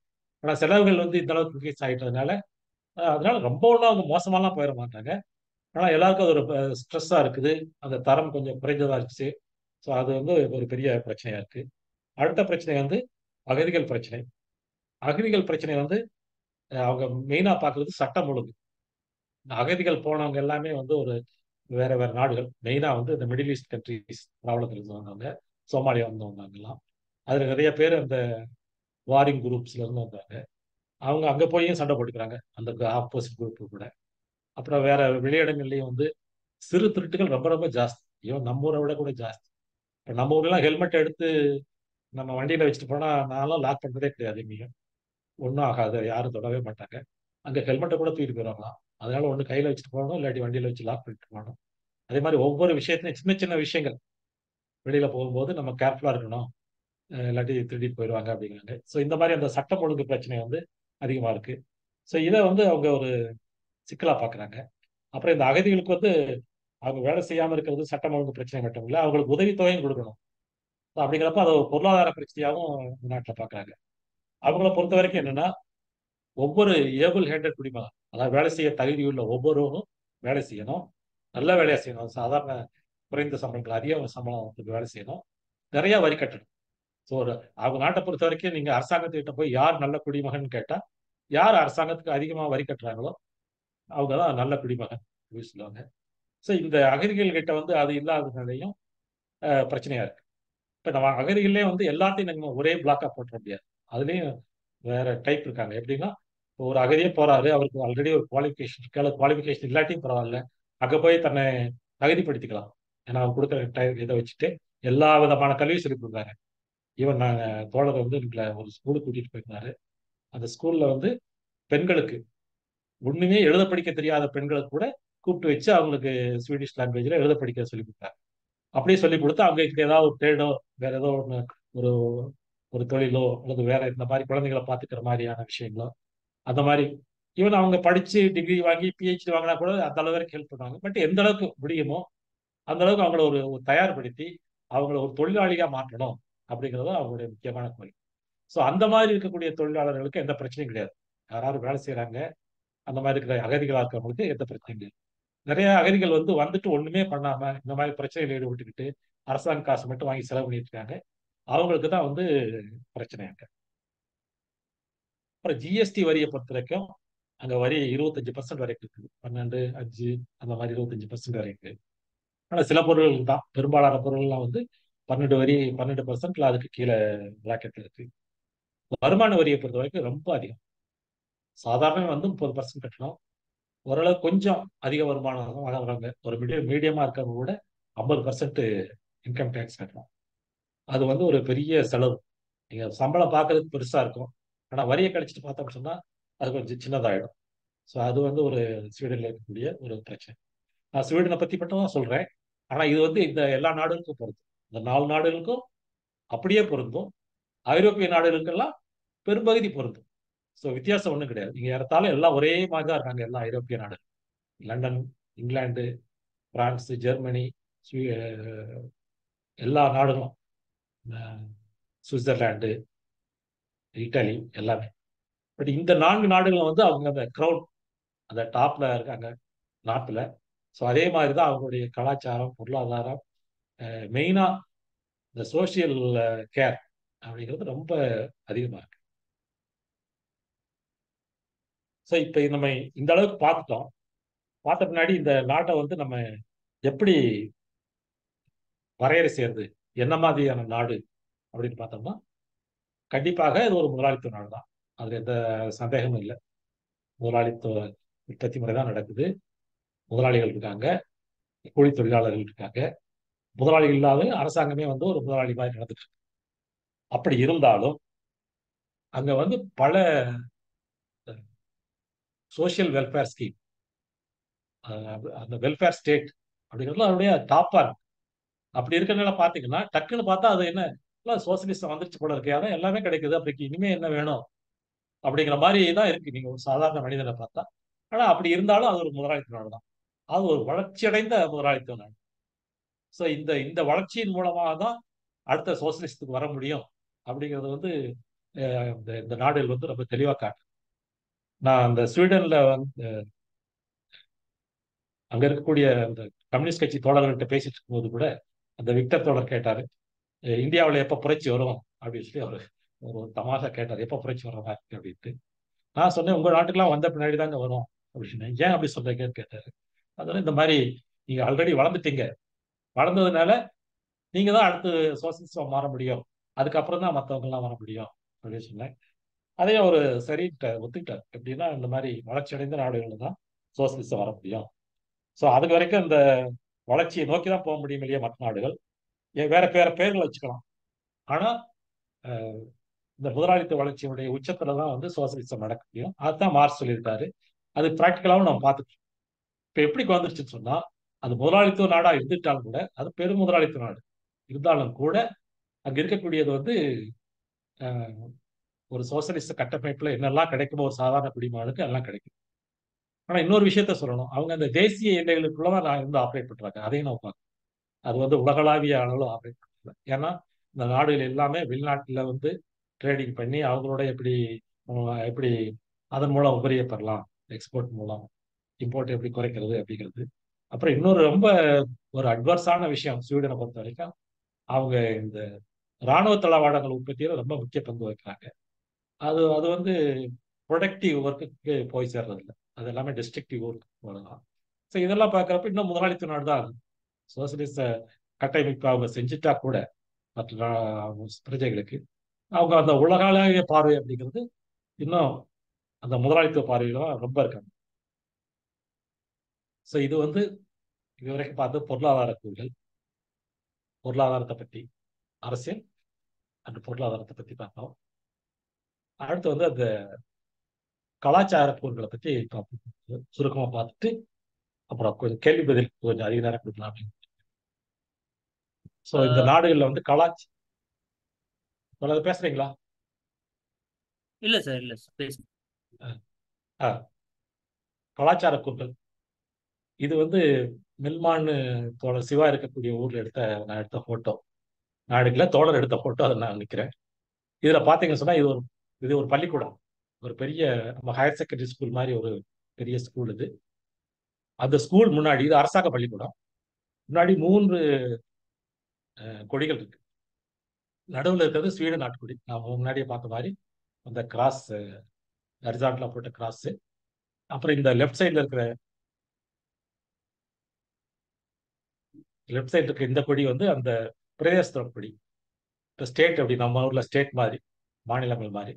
ஆனா செலவுகள் வந்து இந்த அளவுக்கு இன்க்ரீஸ் ஆகிட்டதுனால அதனால ரொம்ப ஒன்றும் அவங்க மோசமாலாம் போயிட மாட்டாங்க. ஆனா எல்லாருக்கும் அது ஒரு ஸ்ட்ரெஸ்ஸா இருக்குது. அந்த தரம் கொஞ்சம் குறைஞ்சதா இருந்துச்சு. ஸோ அது வந்து ஒரு பெரிய பிரச்சனையா இருக்கு. அடுத்த பிரச்சனை வந்து அகதிகள் பிரச்சனை. அகதிகள் பிரச்சனை வந்து அவங்க மெயினா பார்க்கறது சட்டம் ஒழுங்கு. இந்த அகதிகள் போனவங்க எல்லாமே வந்து ஒரு வேற வேற நாடுகள், மெயினா வந்து இந்த மிடில் ஈஸ்ட் கண்ட்ரிஸ் ப்ராப்ளத்தில் இருந்தவங்க, சோமாலியா வந்தவங்க எல்லாம். அதுல நிறைய பேர் அந்த வாரிங் குரூப்ஸ்ல இருந்து வந்தாங்க. அவங்க அங்க போயும் சண்டை போட்டுக்கிறாங்க அந்த ஆப்போசிட் குரூப் கூட. அப்புறம் வேற வெளியிடங்கள்லயும் வந்து சிறு திருட்டுகள் ரொம்ப ரொம்ப ஜாஸ்தி. ஈவன் நம்ம ஊரை விட கூட ஜாஸ்தி. இப்போ நம்ம ஊர்லாம் ஹெல்மெட் எடுத்து நம்ம வண்டியில வச்சுட்டு போனா நான்லாம் லாக் பண்றதே கிடையாது. எங்கேயும் ஒன்றும் ஆகாது, யாரும் தொடவே மாட்டாங்க. அங்க ஹெல்மெட்டை கூட தூக்கிட்டு போயிடுவாங்களாம். அதனால ஒன்று கையில வச்சுட்டு போகணும், இல்லாட்டி வண்டியில வச்சு லாக் பண்ணிட்டு போகணும். அதே மாதிரி ஒவ்வொரு விஷயத்துலையும் சின்ன சின்ன விஷயங்கள் வெளியில போகும்போது நம்ம கேர்ஃபுல்லா இருக்கணும், இல்லாட்டி திருடிட்டு போயிடுவாங்க அப்படிங்கிறாங்க. ஸோ இந்த மாதிரி அந்த சட்டம் ஒழுங்கு பிரச்சனை வந்து அதிகமா இருக்கு. ஸோ இதை வந்து அவங்க ஒரு சிக்கலா பாக்குறாங்க. அப்புறம் இந்த அகதிகளுக்கு வந்து அவங்க வேலை செய்யாம இருக்கிறது சட்டம் ஒழுங்கு பிரச்சனை மட்டும் இல்லை, அவங்களுக்கு உதவித்தொகையும் கொடுக்கணும். அப்படிங்கிறப்ப அதை ஒரு பொருளாதார பிரச்சனையாகவும் இந்த நாட்டில் பாக்குறாங்க. அவங்கள பொறுத்த வரைக்கும் என்னன்னா, ஒவ்வொரு ஏபிள் ஹேண்டட் குடிமகன், அதாவது வேலை செய்ய தகுதியுள்ள ஒவ்வொருவரும் வேலை செய்யணும், நல்ல வேலையா செய்யணும். சாதாரண குறைந்த சம்பளங்கள் அதிக சம்பளத்துக்கு வேலை செய்யணும், நிறைய வரி கட்டணும். ஸோ அவங்க நாட்டை பொறுத்த வரைக்கும் நீங்க அரசாங்கத்துக்கிட்ட போய் யார் நல்ல குடிமகன் கேட்டா, யார் அரசாங்கத்துக்கு அதிகமாக வரி கட்டுறாங்களோ அவங்க தான் நல்ல குடிமகன் அப்படின்னு சொல்லுவாங்க. ஸோ இந்த அகதிகள் கிட்ட வந்து அது இல்லாததுனாலையும் பிரச்சனையா இருக்கு. இப்போ நம்ம அகதிகளே வந்து எல்லாத்தையும் நம்ம ஒரே பிளாக்கா போட்டுற முடியாது. அதுலேயும் வேற டைப் இருக்காங்க. எப்படின்னா, இப்போ ஒரு அகதியே போறாரு, அவருக்கு ஆல்ரெடி ஒரு குவாலிஃபிகேஷன் இருக்கு, குவாலிஃபிகேஷன் இல்லாட்டியும் பரவாயில்ல, அங்கே போய் தன்னை தகுதிப்படுத்திக்கலாம். ஏன்னா அவங்க கொடுக்குற இதை வச்சுட்டு எல்லா விதமான கல்வியும் சொல்லி கொடுக்குறாங்க. ஈவன் நாங்கள் தோழர் வந்து எங்களை ஒரு ஸ்கூலுக்கு கூட்டிகிட்டு போயிருந்தாரு. அந்த ஸ்கூலில் வந்து பெண்களுக்கு ஒண்ணுமே எழுத படிக்க தெரியாத பெண்களுக்கு கூட கூப்பிட்டு வச்சு அவங்களுக்கு ஸ்வீடிஷ் லாங்குவேஜில் எழுத படிக்க சொல்லி கொடுத்தாங்க. அப்படியே சொல்லி கொடுத்து அவங்களுக்கு ஏதாவது ஒரு ட்ரேடோ வேற ஏதோ ஒன்று ஒரு ஒரு தொழிலோ அல்லது வேற இந்த மாதிரி குழந்தைகளை பார்த்துக்கிற மாதிரியான விஷயங்களோ அந்த மாதிரி ஈவன் அவங்க படிச்சு டிகிரி வாங்கி பிஹெச்டி வாங்கினா கூட அந்த அளவு வரைக்கும் ஹெல்ப் பண்ணுவாங்க. பட் எந்த அளவுக்கு முடியுமோ அந்த அளவுக்கு அவங்கள ஒரு தயார்படுத்தி அவங்கள ஒரு தொழிலாளியா மாற்றணும் அப்படிங்கிறது அவங்களுடைய முக்கியமான கோரிக்கை. ஸோ அந்த மாதிரி இருக்கக்கூடிய தொழிலாளர்களுக்கு எந்த பிரச்சனையும் கிடையாது. யாராவது வேலை செய்யறாங்க அந்த மாதிரி இருக்கிற அகதிகளாக இருக்கிறவங்களுக்கு எந்த பிரச்சனையும் கிடையாது. நிறைய அகதிகள் வந்து வந்துட்டு ஒண்ணுமே பண்ணாம இந்த மாதிரி பிரச்சனைகள் ஈடுபட்டுக்கிட்டு அரசாங்க காசு மட்டும் வாங்கி செலவு பண்ணிட்டு இருக்காங்க. அவங்களுக்கு தான் வந்து பிரச்சனையாங்க. அப்புறம் ஜிஎஸ்டி வரியை பொறுத்த வரைக்கும் அங்க வரி 25% வரைக்கும் இருக்குது. 12, 5 அந்த மாதிரி 25% வரைக்கும் இருக்கு. ஆனா சில பொருட்கள் தான், பெரும்பாலான பொருள்லாம் வந்து 12% அதுக்கு கீழே பிராக்கெட்ல இருக்கு. வருமான வரியை பொறுத்த வரைக்கும் ரொம்ப அதிகம். சாதாரண வந்து 30% கட்டணும். ஓரளவு கொஞ்சம் அதிக வருமானம் வாங்குறவங்க ஒரு மீடியமா இருக்கவங்க கூட 50% இன்கம் டேக்ஸ் கட்டணும். அது வந்து ஒரு பெரிய செலவு. நீங்க சம்பளம் பார்க்கறதுக்கு பெருசா இருக்கும். ஆனா வரியை கழிச்சிட்டு பார்த்தோம்னு சொன்னா அது கொஞ்சம் சின்னதாயிடும். ஸோ அது வந்து ஒரு ஸ்வீடன்ல இருக்கக்கூடிய ஒரு பிரச்சனை. நான் ஸ்வீடனை பத்தி மட்டும் தான் சொல்றேன். ஆனா இது வந்து இந்த எல்லா நாடுகளுக்கும் பொருந்தும். இந்த 4 நாடுகளுக்கும் அப்படியே பொருந்தும். ஐரோப்பிய நாடுகளுக்கெல்லாம் பெரும்பகுதி பொருந்தும். ஸோ வித்தியாசம் ஒன்றும் கிடையாது. இங்க ஏறத்தாலும் எல்லாம் ஒரே மாதிரி தான் இருக்காங்க. எல்லா ஐரோப்பிய நாடு, லண்டன், இங்கிலாந்து, பிரான்ஸ், ஜெர்மனி, எல்லா நாடுகளும், சுவிட்சர்லாந்து, இட்டாலி எல்லாமே. பட் இந்த 4 நாடுகளும் வந்து அவங்க அந்த க்ரௌட் அந்த டாப்ல இருக்காங்க நாட்டில். ஸோ அதே மாதிரி தான் அவங்களுடைய கலாச்சாரம், பொருளாதாரம், மெயினா இந்த சோசியல் கேர் அப்படிங்கிறது ரொம்ப அதிகமாக இருக்கு. ஸோ இப்போ நம்ம இந்த அளவுக்கு பார்த்துட்டோம். பார்த்த பின்னாடி இந்த நாட்டை வந்து நம்ம எப்படி வரையறை செய்யறது, என்ன மாதிரியான நாடு அப்படின்னு பார்த்தோம்னா கண்டிப்பாக இது ஒரு முதலாளித்துவ நாடு தான். அதுல எந்த சந்தேகமும் இல்லை. முதலாளித்துவ உற்பத்தி முறை தான் நடக்குது. முதலாளிகள் இருக்காங்க, கூலி தொழிலாளர்கள் இருக்காங்க. முதலாளிகள் இல்லாத அரசாங்கமே வந்து ஒரு முதலாளி மாதிரி நடந்துட்டு இருக்கு. அப்படி இருந்தாலும் அங்க வந்து பல சோசியல் வெல்ஃபேர் ஸ்கீம், அந்த வெல்ஃபேர் ஸ்டேட் அப்படிங்கிறது அதனுடைய டாப்பா இருக்கு. அப்படி இருக்கிறனால பாத்தீங்கன்னா டக்குன்னு பார்த்தா அது என்ன சோசியலிசம் வந்துருச்சு போல இருக்கு. அதான் எல்லாமே கிடைக்குது, அப்படி இனிமே என்ன வேணும் அப்படிங்கிற மாதிரி தான் இருக்கு நீங்க ஒரு சாதாரண மனிதனை பார்த்தா. ஆனா அப்படி இருந்தாலும் அது ஒரு முதலாளித்துவ நாடு தான். அது ஒரு வளர்ச்சியடைந்த முதலாளித்துவ நாடு. ஸோ இந்த இந்த வளர்ச்சியின் மூலமாக தான் அடுத்த சோசியலிசத்துக்கு வர முடியும் அப்படிங்கிறது வந்து இந்த நாடுகள் வந்து ரொம்ப தெளிவாக காட்டு. நான் அந்த ஸ்வீடன்ல வந்து அங்க இருக்கக்கூடிய அந்த கம்யூனிஸ்ட் கட்சி தோழர்கள்ட்ட பேசிட்டு இருக்கும்போது கூட அந்த விக்டர் தோழர் கேட்டாரு, இந்தியாவில் எப்போ புரட்சி வரும் அப்படின்னு சொல்லி அவர் ஒரு தமாஷா கேட்டார், எப்போ புரட்சி வர்றதா இருக்கு அப்படின்ட்டு. நான் சொன்னேன், உங்க நாட்டுக்கெல்லாம் வந்த பின்னாடி தாங்க வரும் அப்படின்னு. ஏன் அப்படி சொல்றீங்கன்னு கேட்டாரு. அதனால இந்த மாதிரி நீங்க ஆல்ரெடி வளர்ந்துட்டீங்க, வளர்ந்ததுனால நீங்க தான் அடுத்து சோசியலிசம் மாற முடியும், அதுக்கப்புறம் தான் மற்றவங்க எல்லாம் வர முடியும் அப்படின்னு சொன்னேன். அதே ஒரு சரின்ட்டு ஒத்துக்கிட்டார். எப்படின்னா இந்த மாதிரி வளர்ச்சி அடைந்த நாடுகள் தான் சோசியலிசம் வர முடியும். ஸோ அதுக்கு வரைக்கும் இந்த வளர்ச்சியை நோக்கி தான் போக முடியும் இல்லையா மற்ற நாடுகள். வேற பேர்கள் வச்சுக்கலாம். ஆனா இந்த முதலாளித்துவ வளர்ச்சியினுடைய உச்சத்துல தான் வந்து சோசியலிசம் நடக்க முடியும். அதுதான் மார்க்ஸ் சொல்லியிருக்காரு. அது பிராக்டிக்கலாவும் நம்ம பார்த்துட்டு இப்ப எப்படி வந்துருச்சுன்னு சொன்னா அது முதலாளித்துவ நாடா இருந்துட்டாலும் கூட அது பெரும் முதலாளித்துவ நாடு இருந்தாலும் கூட அங்க இருக்கக்கூடியது வந்து ஒரு சோசியலிஸ்ட் கட்டமைப்புல என்னெல்லாம் கிடைக்குமோ ஒரு சாதாரண குடிமகனுக்கு எல்லாம் கிடைக்கும். ஆனா இன்னொரு விஷயத்த சொல்லணும், அவங்க அந்த தேசிய எல்லைகளுக்குள்ளதான் நான் இருந்து ஆப்ரேட் பண்றாங்க. அதையும் நான் பார்க்கணும். அது வந்து உலகளாவிய அளவில் ஆப்ரேட் பண்றாங்க. ஏன்னா இந்த நாடுகள் எல்லாமே வெளிநாட்டுல வந்து ட்ரேடிங் பண்ணி அவங்களோட எப்படி எப்படி அதன் மூலம் உபரிய பெறலாம், எக்ஸ்போர்ட் மூலம் இம்போர்ட் எப்படி குறைக்கிறது அப்படிங்கிறது. அப்புறம் இன்னொரு ரொம்ப ஒரு அட்வான்ஸான விஷயம் ஸ்வீடனை பொறுத்த வரைக்கும், அவங்க இந்த இராணுவ தளவாடங்கள் உற்பத்தியில ரொம்ப முக்கிய பங்கு வகிக்கிறாங்க. அது அது வந்து ப்ரொடக்டிவ் ஒர்க்குக்கு போய் சேர்றது இல்லை, அது எல்லாமே டிஸ்ட்ரக்டிவ் ஒர்க் போகலாம். ஸோ இதெல்லாம் பார்க்குறப்ப இன்னும் முதலாளித்துவ நாடு தான் சோசியலிச கட்டமைப்பு அவங்க செஞ்சுட்டா கூட மற்ற பிரஜைகளுக்கு அவங்க அந்த உலகளாவிய பார்வை அப்படிங்கிறது இன்னும் அந்த முதலாளித்துவ பார்வையில ரொம்ப இருக்காங்க. ஸோ இது வந்து இதுவரைக்கும் பார்த்து பொருளாதார கூறுகள், பொருளாதாரத்தை பற்றி, அரசியல் அண்ட் பொருளாதாரத்தை பற்றி பார்த்தோம். அடுத்து வந்து அந்த கலாச்சார கூறுகளை பற்றி சுருக்கமாக பார்த்துட்டு அப்புறம் கொஞ்சம் கேள்வி பதில் கொஞ்சம் அதிக நேரம் கொடுக்கலாம் அப்படின்னு. ஸோ இந்த நாடுகளில் வந்து பேசுறீங்களா? இல்ல சார், இல்ல சார், please. ஆ, கலாச்சார கூறுகள் இது வந்து மில்மான்னு தோழர் சிவா இருக்கக்கூடிய ஊர்ல நான் எடுத்த போட்டோ. நாடுகளில் தோழர் எடுத்த போட்டோ அதை நான் நிற்கிறேன். இதுல பாத்தீங்கன்னு சொன்னா இது ஒரு பள்ளிக்கூடம், ஒரு பெரிய நம்ம ஹையர் செகண்டரி ஸ்கூல் மாதிரி ஒரு பெரிய ஸ்கூல் இது. அந்த ஸ்கூல் முன்னாடி, இது அரசாங்க பள்ளிக்கூடம், முன்னாடி 3 கொடிகள் இருக்கு. நடுவில் இருக்கிறது ஸ்வீடன் நாட்டுக்கொடி, நான் முன்னாடியே பார்த்த மாதிரி அந்த கிராஸ், ஹரிசாண்டலா போட்ட கிராஸ். அப்புறம் இந்த லெஃப்ட் சைடில் இருக்கிற இந்த கொடி வந்து அந்த பிரதேசத்தோட கொடி. இப்போ ஸ்டேட் அப்படி நம்ம ஊர்ல ஸ்டேட் மாதிரி, மாநிலங்கள் மாதிரி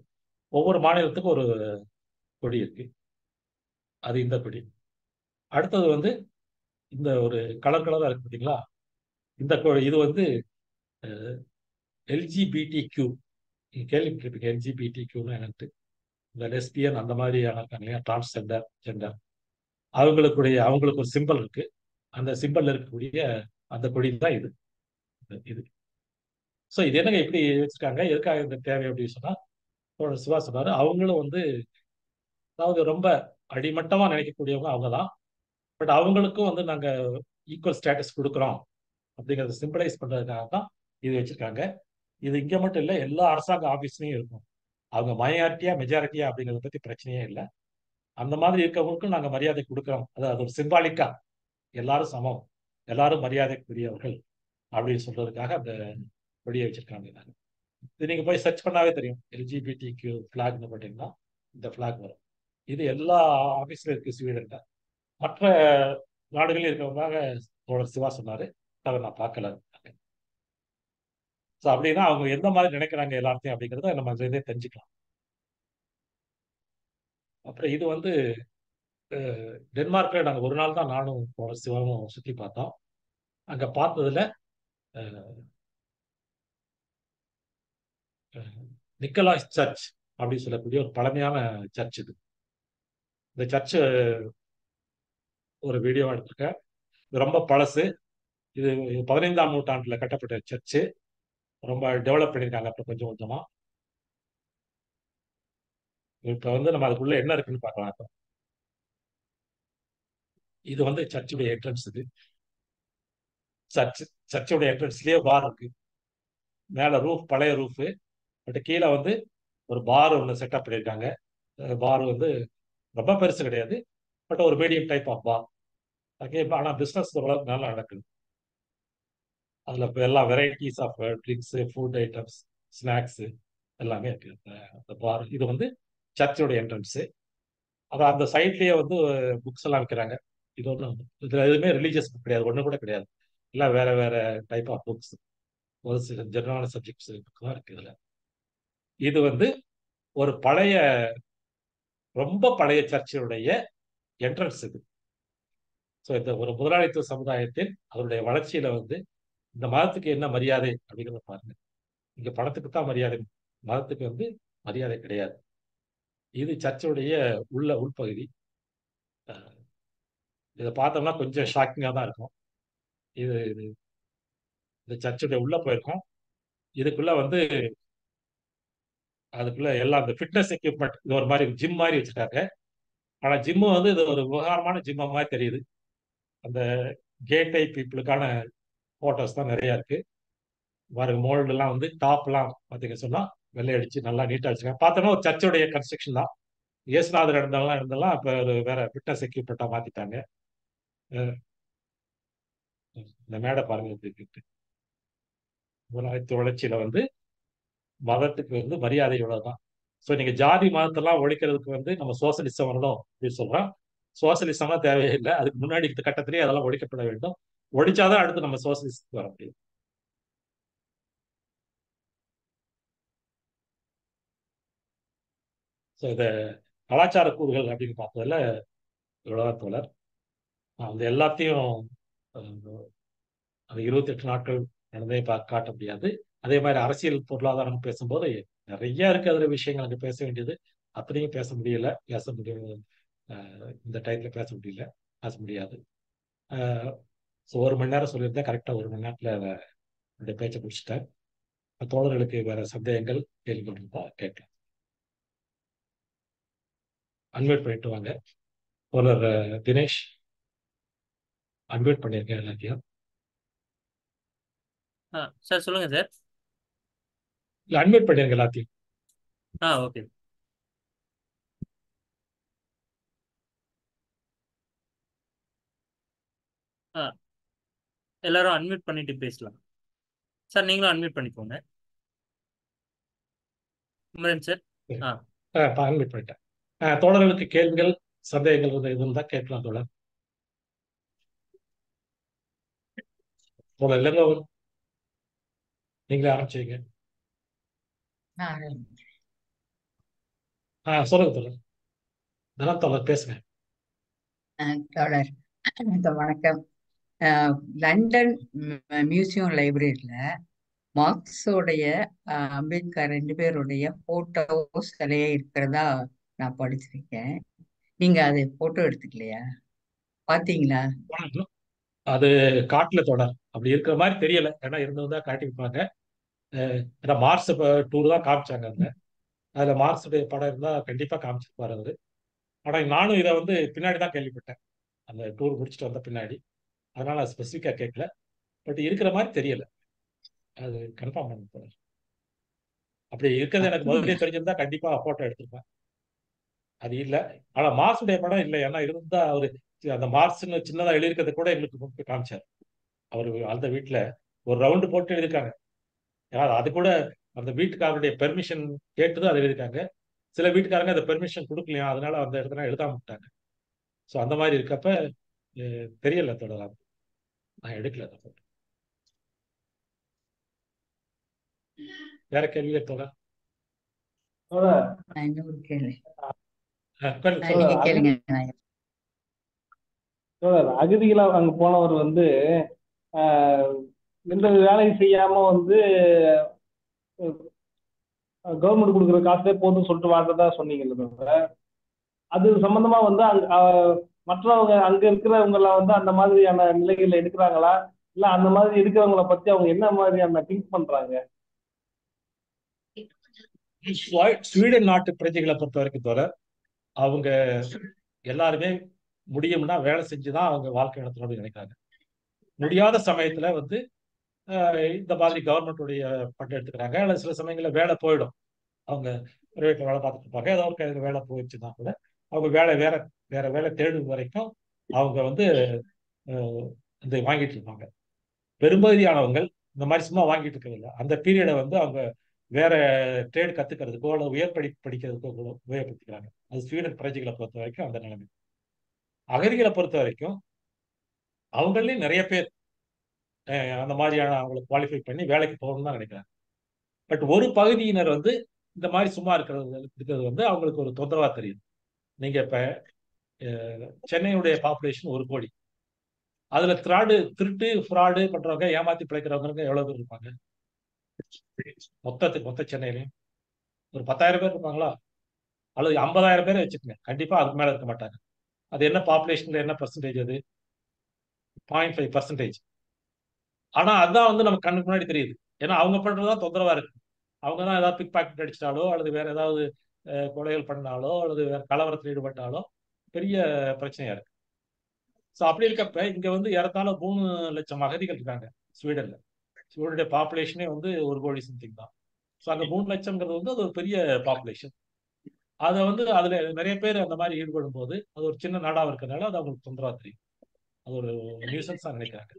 ஒவ்வொரு மாநிலத்துக்கும் ஒரு கொடி இருக்கு. அது இந்த கொடி. அடுத்தது வந்து இந்த ஒரு கலர் கலரா இருக்கு பார்த்தீங்களா, இது வந்து எல்ஜிபிடி கியூ. நீங்க கேள்விப்பட்டிருப்பீங்க எல்ஜிபிடி கியூன்னு என்னன்ட்டு. இந்த லெஸ்பியன் அந்த மாதிரி இருக்காங்க இல்லையா, டிரான்ஸ்ஜெண்டர், ஜெண்டர், அவங்களுக்கு ஒரு சிம்பல் இருக்கு. அந்த சிம்பல்ல இருக்கக்கூடிய அந்த கொடி தான் இது. இது ஸோ இது என்னங்க இப்படி வச்சிருக்காங்க, எதுக்காக இந்த தேவை அப்படின்னு சொன்னா, தோழர் சிவா சொன்னாரு, அவங்களும் வந்து அதாவது ரொம்ப அடிமட்டமா நினைக்கக்கூடியவங்க அவங்க தான். பட் அவங்களுக்கும் வந்து நாங்க ஈக்குவல் ஸ்டேட்டஸ் கொடுக்குறோம் அப்படிங்கிறத சிம்பிளைஸ் பண்றதுக்காக தான் இது வச்சிருக்காங்க. இது இங்க மட்டும் இல்லை, எல்லா அரசாங்க ஆபீஸ்லயும் இருக்கும். அவங்க மைனாரிட்டியா மெஜாரிட்டியா அப்படிங்கிறத பத்தி பிரச்சனையே இல்லை. அந்த மாதிரி இருக்கவங்களுக்கும் நாங்க மரியாதை கொடுக்குறோம். அது ஒரு சிம்பாலிக்கா எல்லாரும் சமம், எல்லாரும் மரியாதைக்குரியவர்கள் அப்படின்னு சொல்றதுக்காக அந்த கொடியை வச்சிருக்காங்க. இது நீங்க போய் சர்ச் பண்ணாவே தெரியும், எல்ஜிபிடி கியூ ஃபிளாக்னு போட்டீங்கன்னா இந்த ஃபிளாக் வரும். இது எல்லா ஆபீஸ்ல இருக்கு ஸ்வீடன்ல. மற்ற நாடுகளில் இருக்கிறவங்க தோழர் சிவா சொன்னாரு, அதை நான் பார்க்கல. ஸோ அப்படின்னா அவங்க எந்த மாதிரி நினைக்கிறாங்க எல்லாத்தையும் அப்படிங்கிறத நம்ம இதுலேருந்தே தெரிஞ்சுக்கலாம். அப்புறம் இது வந்து டென்மார்க்ல நாங்கள் ஒரு நாள் தான் நானும் தோழர் சிவாவும் சுற்றி பார்த்தோம். அங்கே பார்த்ததுல நிக்கலாஸ் சர்ச் அப்படின்னு சொல்லக்கூடிய ஒரு பழமையான சர்ச் இது. இந்த சர்ச் ஒரு வீடியோ எடுத்திருக்கேன். இது ரொம்ப பழசு. இது 15ஆம் நூற்றாண்டுல கட்டப்பட்ட சர்ச்சு. ரொம்ப டெவலப் பண்ணியிருக்காங்க அப்போ கொஞ்சம் கொஞ்சமா. இப்போ வந்து நம்ம அதுக்குள்ள என்ன இருக்குன்னு பார்க்கலாம். இப்போ இது வந்து சர்ச்சுடைய என்ட்ரன்ஸ். இது சர்ச்சுடைய என்ட்ரன்ஸ்லயே பார் இருக்கு. மேல ரூஃப் பழைய ரூஃபு, பட் கீழே வந்து ஒரு பார் ஒன்று செட்டப் பண்ணியிருக்காங்க. பார் வந்து ரொம்ப பெருசு கிடையாது, பட் ஒரு medium type of bar. Okay, ஆனால் பிஸ்னஸ் ஓரளவுக்கு நல்லா நடக்குது. அதில் இப்போ எல்லா varieties of drinks, food items, snacks எல்லாமே இருக்கு அந்த பார். இது வந்து சர்ச்சோட என்ட்ரன்ஸு. அதான் அந்த சைட்லேயே வந்து புக்ஸ் எல்லாம் விற்கிறாங்க. இது ஒன்றும் இதில் எதுவுமே ரிலீஜியஸ் புக் கிடையாது, ஒன்றும் கூட கிடையாது. எல்லாம் வேற வேற டைப் ஆஃப் புக்ஸ், ஒரு சில ஜெனரலான சப்ஜெக்ட்ஸ் புக் தான் இருக்கு இதில். இது வந்து ஒரு ரொம்ப பழைய சர்ச்சினுடைய என்ட்ரன்ஸ் இது. ஸோ இந்த ஒரு முதலாளித்துவ சமுதாயத்தில் அவருடைய வளர்ச்சியில வந்து இந்த மதத்துக்கு என்ன மரியாதை அப்படிங்கிறத பாருங்க. இங்க பணத்துக்கு தான் மரியாதை, மதத்துக்கு வந்து மரியாதை கிடையாது. இது சர்ச்சுடைய உள்பகுதி. இதை பார்த்தோம்னா கொஞ்சம் ஷாக்கிங்காக தான் இருக்கும். இது இந்த சர்ச்சுடைய உள்ள போயிருக்கோம். இதுக்குள்ள வந்து அதுக்குள்ள எல்லாம் அந்த ஃபிட்னஸ் எக்யூப்மெண்ட், இது ஒரு மாதிரி ஜிம் மாதிரி வச்சுட்டாங்க. ஆனா ஜிம்மு வந்து இது ஒரு விவகாரமான ஜிம் மாதிரி தெரியுது. அந்த கே டைப் பீப்புளுக்கான போட்டோஸ் தான் நிறைய இருக்கு. பாருங்க, மோல்டு எல்லாம் வந்து டாப் எல்லாம் பாத்தீங்க சொன்னா வெள்ளை அடிச்சு நல்லா நீட்டா வச்சிருக்காங்க. பார்த்தோம்னா ஒரு சர்ச்சோடைய கன்ஸ்ட்ரக்ஷன் தான். இயேசுநாதர் இருந்தெல்லாம் இப்ப ஒரு வேற ஃபிட்னஸ் எக்யூப்மெண்டா மாத்திட்டாங்க. இந்த மேடை பாருங்க எப்படி இருக்கு. முதலாளித்துவ வளர்ச்சியில வந்து மதத்துக்கு வந்து மரியாதை இவ்வளவுதான். ஸோ நீங்க ஜாதி மதத்தெல்லாம் ஒழிக்கிறதுக்கு வந்து நம்ம சோசியலிசம் வரணும் அப்படின்னு சொல்றோம். சோசியலிசம்லாம் தேவையில்லை, அதுக்கு முன்னாடி இந்த கட்டத்திலேயே அதெல்லாம் ஒழிக்கப்பட வேண்டும். ஒழிச்சாதான் அடுத்து நம்ம சோசியலிஸ்ட் வர முடியும். ஸோ இதை கலாச்சார கூறுகள் அப்படின்னு பார்த்ததுல இவ்வளவுதான் தோழர். நான் வந்து எல்லாத்தையும் அது 28 நாட்கள் நடந்தே காட்ட முடியாது. அதே மாதிரி அரசியல் பொருளாதாரம் பேசும்போது நிறைய இருக்கு அதுல விஷயங்கள் அங்க பேச வேண்டியது. அத்தனையும் பேச முடியல, பேச முடியும். இந்த டயத்துல பேச முடியல, பேச முடியாது. ஸோ 1 மணி நேரம் சொல்லியிருந்தேன், கரெக்டா 1 மணி நேரத்துல இந்த பேச்சை முடிச்சுட்டேன். தோழர்களுக்கு வேற சந்தேகங்கள், கேள்விகள் இருந்தா கேட்கலாம். அன்மியூட் பண்ணிட்டு வாங்க. தோழர் தினேஷ், அன்மியூட் பண்ணியிருக்கேன் எல்லாத்தையும். சார் சொல்லுங்க சார். இல்ல, அன்மியூட் பண்ணிருங்க எல்லாத்தையும். ஓகே. எல்லாரும் அன்மியூட் பண்ணிட்டு பேசலாம். சார் நீங்களும் அன்மியூட் பண்ணிக்கோங்க. குமரன் சார். அன்மியூட் பண்ணிட்டேன். தோழர்களுக்கு கேள்விகள், சந்தேகங்கள் எதுவும் இருந்தா கேட்கலாம் தோழர். தோழர் இல்லைங்க, நீங்களே ஆரம்பிச்சீங்க. சொல்லுங்க தோழர். தினம் தோழர் பேசுங்க. தோழர் வணக்கம். லண்டன் மியூசியம் லைப்ரரியில மார்க்ஸோடைய அம்பேத்கர் 2 பேருடைய போட்டோ சிலையே இருக்கிறதா நான் படிச்சிருக்கேன். நீங்க அது போட்டோ எடுத்துக்கலையா, பாத்தீங்களா? அது காட்டுல தோழர் அப்படி இருக்கிற மாதிரி தெரியல. ஏன்னா இருந்தவங்க காட்டியிருப்பாங்க. ஏன்னா மார்ஸ் டூர் தான் காமிச்சாங்க. அதுல மார்ஸுடைய படம் இருந்தா கண்டிப்பா காமிச்சிருப்பாரு அவரு. ஆனா நானும் இதை வந்து பின்னாடி தான் கேள்விப்பட்டேன், அந்த டூர் முடிச்சுட்டு வந்த பின்னாடி. அதனால ஸ்பெசிஃபிக்கா கேட்கல. பட் இருக்கிற மாதிரி தெரியல. அது கன்ஃபார்ம் பண்ண தோழர். அப்படி இருக்கிறது எனக்கு முதலே தெரிஞ்சிருந்தா கண்டிப்பா போட்டோ எடுத்திருப்பேன். அது இல்ல. ஆனா மார்ஸுடைய படம் இல்லை. ஏன்னா இருந்தா அவரு அந்த மார்ஸ்ன்னு சின்னதா எழுதியிருக்கிறத கூட எங்களுக்கு காமிச்சார். அவர் அந்த வீட்டுல ஒரு ரவுண்டு போட்டு எழுதியிருக்காங்க. யார் அது கூட அந்த வீட்டுக்காரருடைய பெர்மிஷன் கேட்டுதான் அதை எழுதியிருக்காங்க. சில வீட்டுக்காரங்க அந்த பெர்மிஷன் கொடுக்கலையா, அதனால அந்த இடத்துல எழுதாம விட்டாங்க. ஸோ அந்த மாதிரி இருக்கப்ப தெரியல தொடராது, நான் எடுக்கல. வேற கேள்வி தொடர். இன்னொரு கேள்வி. சொல்லுங்க. நீங்க கேளுங்க. அகதிகளா அங்க போனவர் வந்து எந்த வேலையும் செய்யாம வந்து கவர்மெண்ட் கொடுக்குற காசே போதும்னு சொல்லிட்டு வாழ்றதா சொன்னீங்கல்ல, அது சம்பந்தமா வந்து மற்றவங்க அங்க இருக்கிறவங்க எல்லாம் வந்து அந்த மாதிரியான நிலைகள்ல எடுக்கிறாங்களா, இல்ல அந்த மாதிரி இருக்கிறவங்கள பத்தி அவங்க என்ன மாதிரியான திங்க் பண்றாங்க? ஸ்வீடன் நாட்டு பிரஜைகளை பொறுத்த வரைக்கும் தவிர அவங்க எல்லாருமே முடியும்னா வேலை செஞ்சுதான் அவங்க வாழ்க்கை நடத்தணும்னு நினைக்கிறாங்க. முடியாத சமயத்துல வந்து இந்த மாதிரி கவர்மெண்ட்டுடைய பட்டம் எடுத்துக்கிறாங்க. அல்லது சில சமயங்களில் வேலை போயிடும், அவங்க பிரைவேட்ல வேலை பார்த்துட்டு இருப்பாங்க. ஏதோ ஒரு வேலை போயிடுச்சுன்னா கூட அவங்க வேலை வேற வேற வேலை தேடும் வரைக்கும் அவங்க வந்து இந்த வாங்கிட்டு இருப்பாங்க. பெரும்பகுதியானவங்க இந்த மாதிரி சும்மா வாங்கிட்டு இருக்கிறதில்ல. அந்த பீரியடை வந்து அவங்க வேற ட்ரேட் கத்துக்கிறதுக்கோ அல்லது படிக்கிறதுக்கோ கூட உபயோகப்படுத்திக்கிறாங்க. அது ஸ்வீடன் பிரஜைகளை பொறுத்த வரைக்கும் அந்த நிலைமை. அகதிகளை பொறுத்த வரைக்கும் அவங்களே நிறைய பேர் அந்த மாதிரியான அவங்களை குவாலிஃபை பண்ணி வேலைக்கு போகணும்னு தான் நினைக்கிறாங்க. பட் ஒரு பகுதியினர் வந்து இந்த மாதிரி சும்மா இருக்கிறது வந்து அவங்களுக்கு ஒரு தொந்தரவா தெரியுது. நீங்க இப்ப சென்னையுடைய பாப்புலேஷன் 1 கோடி. அதுல திருட்டு ஃப்ராடு பண்றவங்க, ஏமாத்தி பிழைக்கிறவங்க எவ்வளவு பேர் இருப்பாங்க? மொத்த சென்னையிலையும் ஒரு 10,000 பேர் இருப்பாங்களா? அல்லது 50,000 பேரை வச்சுக்கோங்க, கண்டிப்பா அதுக்கு மேல இருக்க மாட்டாங்க. அது என்ன பாப்புலேஷன்ல என்ன பர்சன்டேஜ்? அது 0.5%. ஆனா அதுதான் வந்து நமக்கு கண்ணுக்கு முன்னாடி தெரியுது. ஏன்னா அவங்க பண்றதுதான் தொந்தரவா இருக்கு. அவங்க தான் ஏதாவது பிக் பாக்கெட் அடிச்சிட்டாலோ அல்லது வேற ஏதாவது கொலைகள் பண்ணாலோ அல்லது வேற கலவரத்தில் ஈடுபட்டாலோ பெரிய பிரச்சனையா இருக்கு. ஸோ அப்படி இருக்கப்ப இங்க வந்து ஏறத்தாழ 3 லட்சம் அகதிகள் இருக்காங்க ஸ்வீடன்ல. ஸ்வீடனுடைய பாப்புலேஷனே வந்து 1 கோடி சம்திங் தான். ஸோ அங்க 3 லட்சம்ங்கிறது வந்து அது ஒரு பெரிய பாப்புலேஷன். அதை வந்து அதுல நிறைய பேர் அந்த மாதிரி ஈடுபடும் போது அது ஒரு சின்ன நாடாக இருக்கிறதுனால அது அவங்களுக்கு தொந்தரவா தெரியும். அது ஒரு நியூசன்ஸா நினைக்கிறாங்க.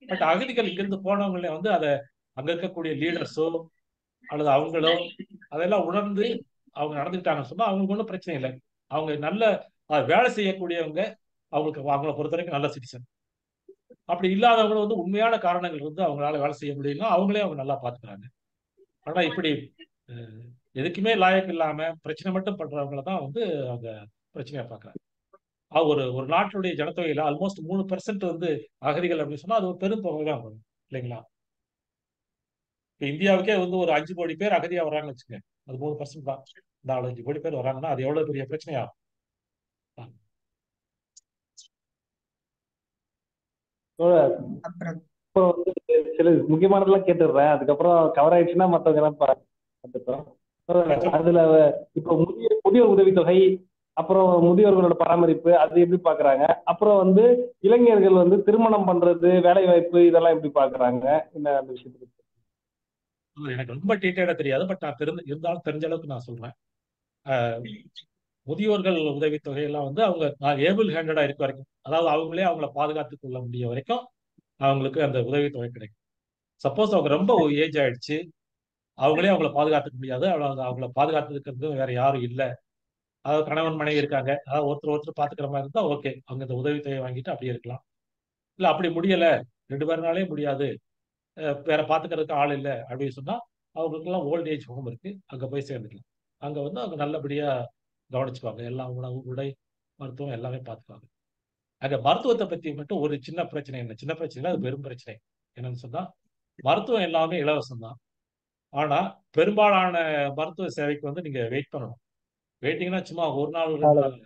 பட் அகதிகள் இங்கிருந்து போனவங்களே வந்து அதை அங்க இருக்கக்கூடிய லீடர்ஸோ அல்லது அவங்களோ அதெல்லாம் உணர்ந்து அவங்க நடந்துக்கிட்டாங்கன்னு சொன்னா அவங்களுக்கு ஒன்றும் பிரச்சனை இல்லை. அவங்க நல்ல வேலை செய்யக்கூடியவங்க, அவங்கள பொறுத்த வரைக்கும் நல்ல சிட்டிசன். அப்படி இல்லாதவங்களும் வந்து உண்மையான காரணங்கள் வந்து அவங்களால வேலை செய்ய முடியும்னா அவங்களே அவங்க நல்லா பாத்துக்கிறாங்க. ஆனா இப்படி எதுக்குமே லாயக்கு இல்லாம பிரச்சனை மட்டும் பண்றவங்கள தான் வந்து அவங்க பிரச்சனையா பாக்குறாங்க. ஒரு ஒரு நாட்டுடைய ஜனத்தொகையில ஆல்மோஸ்ட் 3% வந்து அகதிகள் அப்படின்னு சொன்னா அது ஒரு பெரும் தொகை தான் வரும் இல்லைங்களா? இப்ப இந்தியாவுக்கே வந்து ஒரு 5 கோடி பேர் அகதியா வர்றாங்கன்னு வச்சுக்கோங்க, அது 3% தான். 4-5 கோடி பேர் வராங்கன்னா அது எவ்வளவு பெரிய பிரச்சனையா? தோழர், அப்புறம் இப்போ வந்து சில முக்கியமானதெல்லாம் கேட்டுடுறேன், அதுக்கப்புறம் கவர் ஆயிடுச்சுன்னா மற்றவங்க எல்லாம் பார்த்துட்டோம். அதுல இப்போ முதியோர் உதவித்தொகை, அப்புறம் முதியோர்களோட பராமரிப்பு அது எப்படி பாக்குறாங்க, அப்புறம் வந்து இளைஞர்கள் வந்து திருமணம் பண்றது, வேலை வாய்ப்பு இதெல்லாம் எப்படி பாக்குறாங்க, என்ன அந்த விஷயத்துக்கு? எனக்கு ரொம்ப டீட்டெயிலா தெரியாது, பட் நான் இருந்தாலும் தெரிஞ்ச அளவுக்கு நான் சொல்றேன். முதியோர்கள் உதவித்தொகை எல்லாம் வந்து அவங்க ஏபிள் ஹேண்டடா இருக்க வரைக்கும், அதாவது அவங்களே அவங்கள பாதுகாத்துக் கொள்ள முடிய வரைக்கும் அவங்களுக்கு அந்த உதவித்தொகை கிடைக்கும். சப்போஸ் அவங்க ரொம்ப ஏஜ் ஆயிடுச்சு, அவங்களே அவங்கள பாதுகாத்துக்க முடியாது, அவங்கள பாதுகாத்துக்கிறது வேற யாரும் இல்லை, அதாவது கணவன் மனைவி இருக்காங்க, அதாவது ஒருத்தர் ஒருத்தர் பாத்துக்கிற மாதிரி இருந்தா ஓகே, அவங்க இந்த உதவித்தொகை வாங்கிட்டு அப்படியே இருக்கலாம். இல்ல அப்படி முடியல, 2 பேருனாலே முடியாது, வேற பாத்துக்கிறதுக்கு ஆள் இல்லை அப்படின்னு சொன்னா அவங்களுக்கெல்லாம் ஓல்ட் ஏஜ் ஹோம் இருக்கு, அங்க போய் சேர்ந்துக்கலாம். அங்க வந்து அவங்க நல்லபடியா கவனிச்சுக்குவாங்க, எல்லாம் உணவு, உடை, மருத்துவம் எல்லாமே பார்த்துக்குவாங்க. அங்க மருத்துவத்தை பத்தி மட்டும் ஒரு சின்ன பிரச்சனை, என்ன சின்ன பிரச்சனை, அது பெரும் பிரச்சனை. என்னன்னு சொன்னா மருத்துவம் எல்லாமே இலவசம் தான். ஆனா பெரும்பாலான மருத்துவ சேவைக்கு வந்து நீங்க வெயிட் பண்ணணும். வெயிட்டிங்னா சும்மா 1 நாள் 2 நாள்,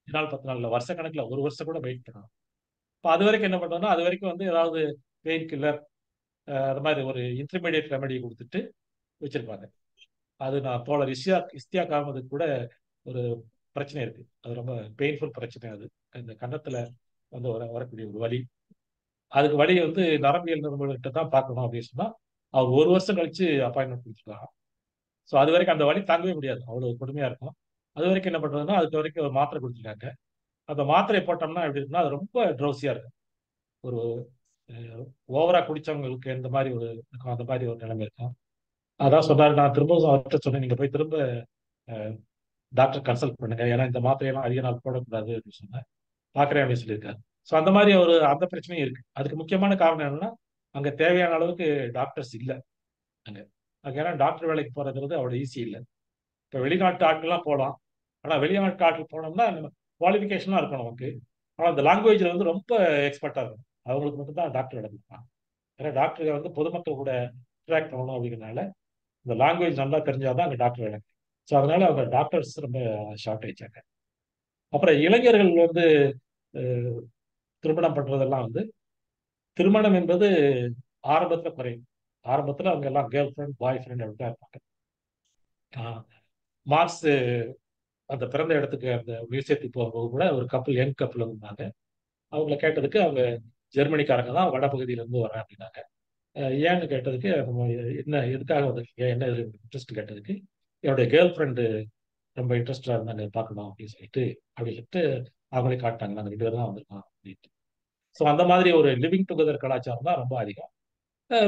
5 நாள் 10 நாள், வருஷ கணக்குல 1 வருஷம் கூட வெயிட் பண்ணணும். இப்போ அது வரைக்கும் என்ன பண்றோம்னா, அது வரைக்கும் வந்து ஏதாவது பெயின் கில்லர், அது மாதிரி ஒரு இன்டர்மீடியட் ரெமெடி கொடுத்துட்டு வச்சிருப்பாங்க. அது நான் தோழர் இஸ்தியாக் அகமதுக்கு கூட ஒரு பிரச்சனை இருக்கு, அது ரொம்ப பெயின்ஃபுல் பிரச்சனை. அது இந்த கன்னத்துல வந்து வரக்கூடிய ஒரு வலி, அதுக்கு வலி வந்து நரம்பியல் நிபுணர்கிட்ட தான் பார்க்கணும் அப்படின்னு சொன்னா அவர் 1 வருஷம் கழிச்சு அப்பாயின்மெண்ட் கொடுத்துருக்காங்க. ஸோ அது வரைக்கும் அந்த வலி தாங்கவே முடியாது, அவ்வளவு கொடுமையா இருக்கும். அது வரைக்கும் என்ன பண்றதுன்னா, அதுக்கு வரைக்கும் ஒரு மாத்திரை கொடுத்துருக்காங்க. அந்த மாத்திரை போட்டோம்னா எப்படி இருக்குன்னா, அது ரொம்ப ட்ரௌசியா இருக்கும். ஒரு ஓவரா குடிச்சவங்களுக்கு இந்த மாதிரி ஒரு இருக்கும், அந்த மாதிரி ஒரு நிலைமை இருக்கும். அதான் சொன்னாரு, நான் திரும்பவும் அவர்கிட்ட சொன்னேன், நீங்க போய் திரும்ப டாக்டர் கன்சல்ட் பண்ணுங்க, ஏன்னா இந்த மாத்திரையெல்லாம் அதிக நாள் போடக்கூடாது அப்படின்னு சொன்னேன். பார்க்குறேன் அப்படின்னு சொல்லியிருக்காரு. ஸோ அந்த மாதிரி அந்த பிரச்சனையும் இருக்கு. அதுக்கு முக்கியமான காரணம் என்னன்னா, அங்க தேவையான அளவுக்கு டாக்டர்ஸ் இல்லை அங்க. அங்க ஏன்னா டாக்டர் வேலைக்கு போறது அவ்வளோ ஈஸி இல்லை. இப்போ வெளிநாட்டு ஆட்கள்லாம் போகலாம், ஆனால் வெளிநாட்டு ஆட்கள் போனோம்னா குவாலிஃபிகேஷனாக இருக்கும் நமக்கு, ஆனால் அந்த லாங்குவேஜில் வந்து ரொம்ப எக்ஸ்பர்ட்டாக இருக்கும். அவங்களுக்கு மட்டும்தான் டாக்டர் வேலை கொடுப்பாங்க. ஏன்னா டாக்டர் வந்து பொதுமக்கள் கூட இன்ட்ராக்ட் பண்ணணும் அப்படிங்கிறதுனால இந்த லாங்குவேஜ் நல்லா தெரிஞ்சாதான் அங்கே டாக்டர் வேலை. ஸோ அதனால அவங்க டாக்டர்ஸ் ரொம்ப ஷார்ட்டேஜ் ஆங்க. அப்புறம் இளைஞர்கள் வந்து திருமணம் பண்றதெல்லாம் வந்து, திருமணம் என்பது ஆரம்பத்துல குறையும். ஆரம்பத்துல அவங்க எல்லாம் கேர்ள் ஃப்ரெண்ட் பாய் ஃப்ரெண்ட் அப்படிதான் இருப்பாங்க. மார்க்ஸ் அந்த பிறந்த இடத்துக்கு அந்த மியூசியத்துக்கு போகும்போது கூட ஒரு யங் கப்பல் இருந்தாங்க. அவங்கள கேட்டதுக்கு அவங்க ஜெர்மனிக்காரங்க தான், வடபகுதியில இருந்து வரேன் அப்படின்னாங்க. ஏன்னு கேட்டதுக்கு என்ன எதுக்காக வந்திருக்கீங்க, என்ன இன்ட்ரெஸ்ட் கேட்டதுக்கு, என்னுடைய கேர்ள் ஃப்ரெண்டு ரொம்ப இன்ட்ரெஸ்டா இருந்தாங்க பார்க்கணும் அப்படின்னு சொல்லிட்டு அவங்களே காட்டாங்க, நாங்கள் 2 பேரும் தான் வந்திருக்கோம் அப்படின்ட்டு. ஸோ அந்த மாதிரி ஒரு லிவிங் டுகெதர் கலாச்சாரம் தான் ரொம்ப அதிகம்.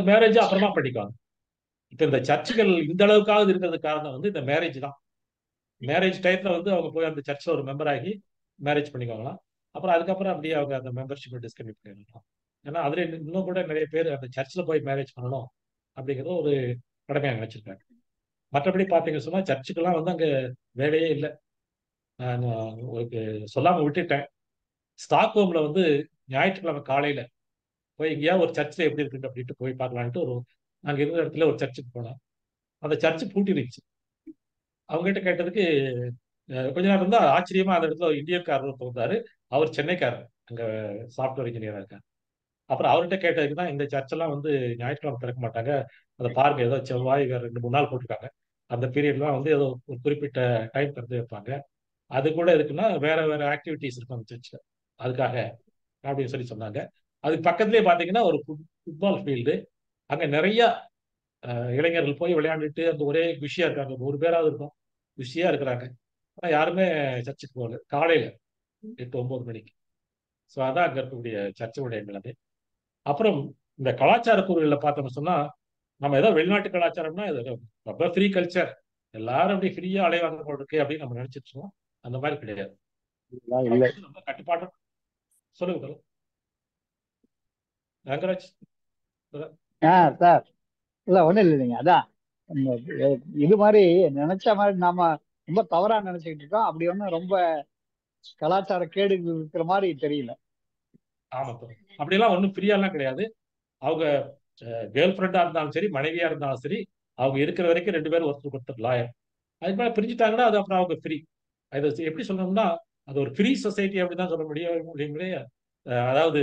மேரேஜ் அப்புறமா பண்ணிக்குவாங்க. இப்போ இந்த சர்ச்சுகள் இந்த அளவுக்காவது இருக்கிறதுக்கு காரணம் வந்து இந்த மேரேஜ் தான். மேரேஜ் டயத்துல வந்து அவங்க போய் அந்த சர்ச்சில் ஒரு மெம்பர் ஆகி மேரேஜ் பண்ணிக்குவாங்களாம். அப்புறம் அதுக்கப்புறம் அப்படியே அவங்க அந்த மெம்பர்ஷிப்பை டிஸ்கன்டினியூ பண்ணிடலாம். ஏன்னா அதுல இன்னும் கூட நிறைய பேர் அந்த சர்ச்சில் போய் மேரேஜ் பண்ணணும் அப்படிங்கிறத ஒரு கடமையாக நினைச்சிருக்காங்க. மற்றபடி பார்த்தீங்கன்னு சொன்னா சர்ச்சுக்கெல்லாம் வந்து அங்கே வேலையே இல்லை. நான் உங்களுக்கு சொல்லாம விட்டுட்டேன், ஸ்டாக்ஹோம்ல வந்து ஞாயிற்றுக்கிழமை காலையில போய் எங்கேயாவது ஒரு சர்ச்சில் எப்படி இருக்கு அப்படின்ட்டு போய் பார்க்கலான்ட்டு நாங்க இருந்த இடத்துல ஒரு சர்ச்சுக்கு போனோம். அந்த சர்ச்சு பூட்டிருச்சு. அவங்ககிட்ட கேட்டதுக்கு கொஞ்ச நேரம் இருந்தா ஆச்சரியமா அந்த இடத்துல ஒரு இந்தியக்காரர் வந்தாரு. அவர் சென்னைக்காரர், அங்க சாஃப்ட்வேர் இன்ஜினியரா இருக்காரு. அப்புறம் அவர்கிட்ட கேட்டதுக்கு தான், இந்த சர்ச்செல்லாம் வந்து ஞாயிற்றுக்கிழமை திறக்க மாட்டாங்க, அதை பாருங்க, ஏதோ செவ்வாய் வேற 2-3 நாள் போட்டிருக்காங்க, அந்த பீரியட்லாம் வந்து ஏதோ ஒரு குறிப்பிட்ட டைம் திறந்து வைப்பாங்க, அது கூட இருக்குன்னா வேற வேற ஆக்டிவிட்டிஸ் இருக்கும் அந்த சர்ச்சில், அதுக்காக அப்படின்னு சொன்னாங்க. அதுக்கு பக்கத்துலேயே பார்த்தீங்கன்னா ஒரு ஃபுட்பால் ஃபீல்டு, அங்கே நிறைய இளைஞர்கள் போய் விளையாண்டுட்டு அந்த ஒரே குஷியா இருக்காங்க. 100 பேராவது இருக்கும், குஷியா இருக்கிறாங்க. ஆனால் யாருமே சர்ச்சுக்கு போகல காலையில 8-9 மணிக்கு. ஸோ அதான் அங்கே இருக்கக்கூடிய சர்ச்சுடைய நிலைமை. அப்புறம் இந்த கலாச்சார கூறுகளில் பார்த்தோம்னு சொன்னா, நம்ம ஏதோ வெளிநாட்டு கலாச்சாரம்னா இது ரொம்ப ஃப்ரீ கல்ச்சர், எல்லாரும் அப்படி ஃப்ரீயா அலைவாங்க போல் இருக்கு அப்படின்னு நம்ம நினைச்சிட்டு இருக்கோம். அந்த மாதிரி கிடையாது. இல்லை, ரொம்ப கட்டுப்பாடு. சொல்லுங்க ரங்கராஜ். சார், இல்ல ஒண்ணும் இல்லைங்க. அதான் இது மாதிரி நினைச்ச மாதிரி நாம ரொம்ப தவறா நினைச்சுக்கிட்டு இருக்கோம். அப்படி ஒன்றும் ரொம்ப கலாச்சார கேடு இருக்கிற மாதிரி தெரியல. ஆமா தோழர், அப்படியெல்லாம் ஒன்றும் ஃப்ரீயாலாம் கிடையாது. அவங்க கேர்ள் ஃப்ரெண்டா இருந்தாலும் சரி, மனைவியா இருந்தாலும் சரி, அவங்க இருக்கிற வரைக்கும் ரெண்டு பேரும் ஒருத்தருக்கு ஒருத்தர் லாயர். அதுக்கு மேலே பிரிஞ்சுட்டாங்கன்னா அது அப்புறம் அவங்க ஃப்ரீ. அது எப்படி சொல்லணும்னா அது ஒரு ஃப்ரீ சொசைட்டி அப்படிதான் சொல்ல முடியுங்களே. அதாவது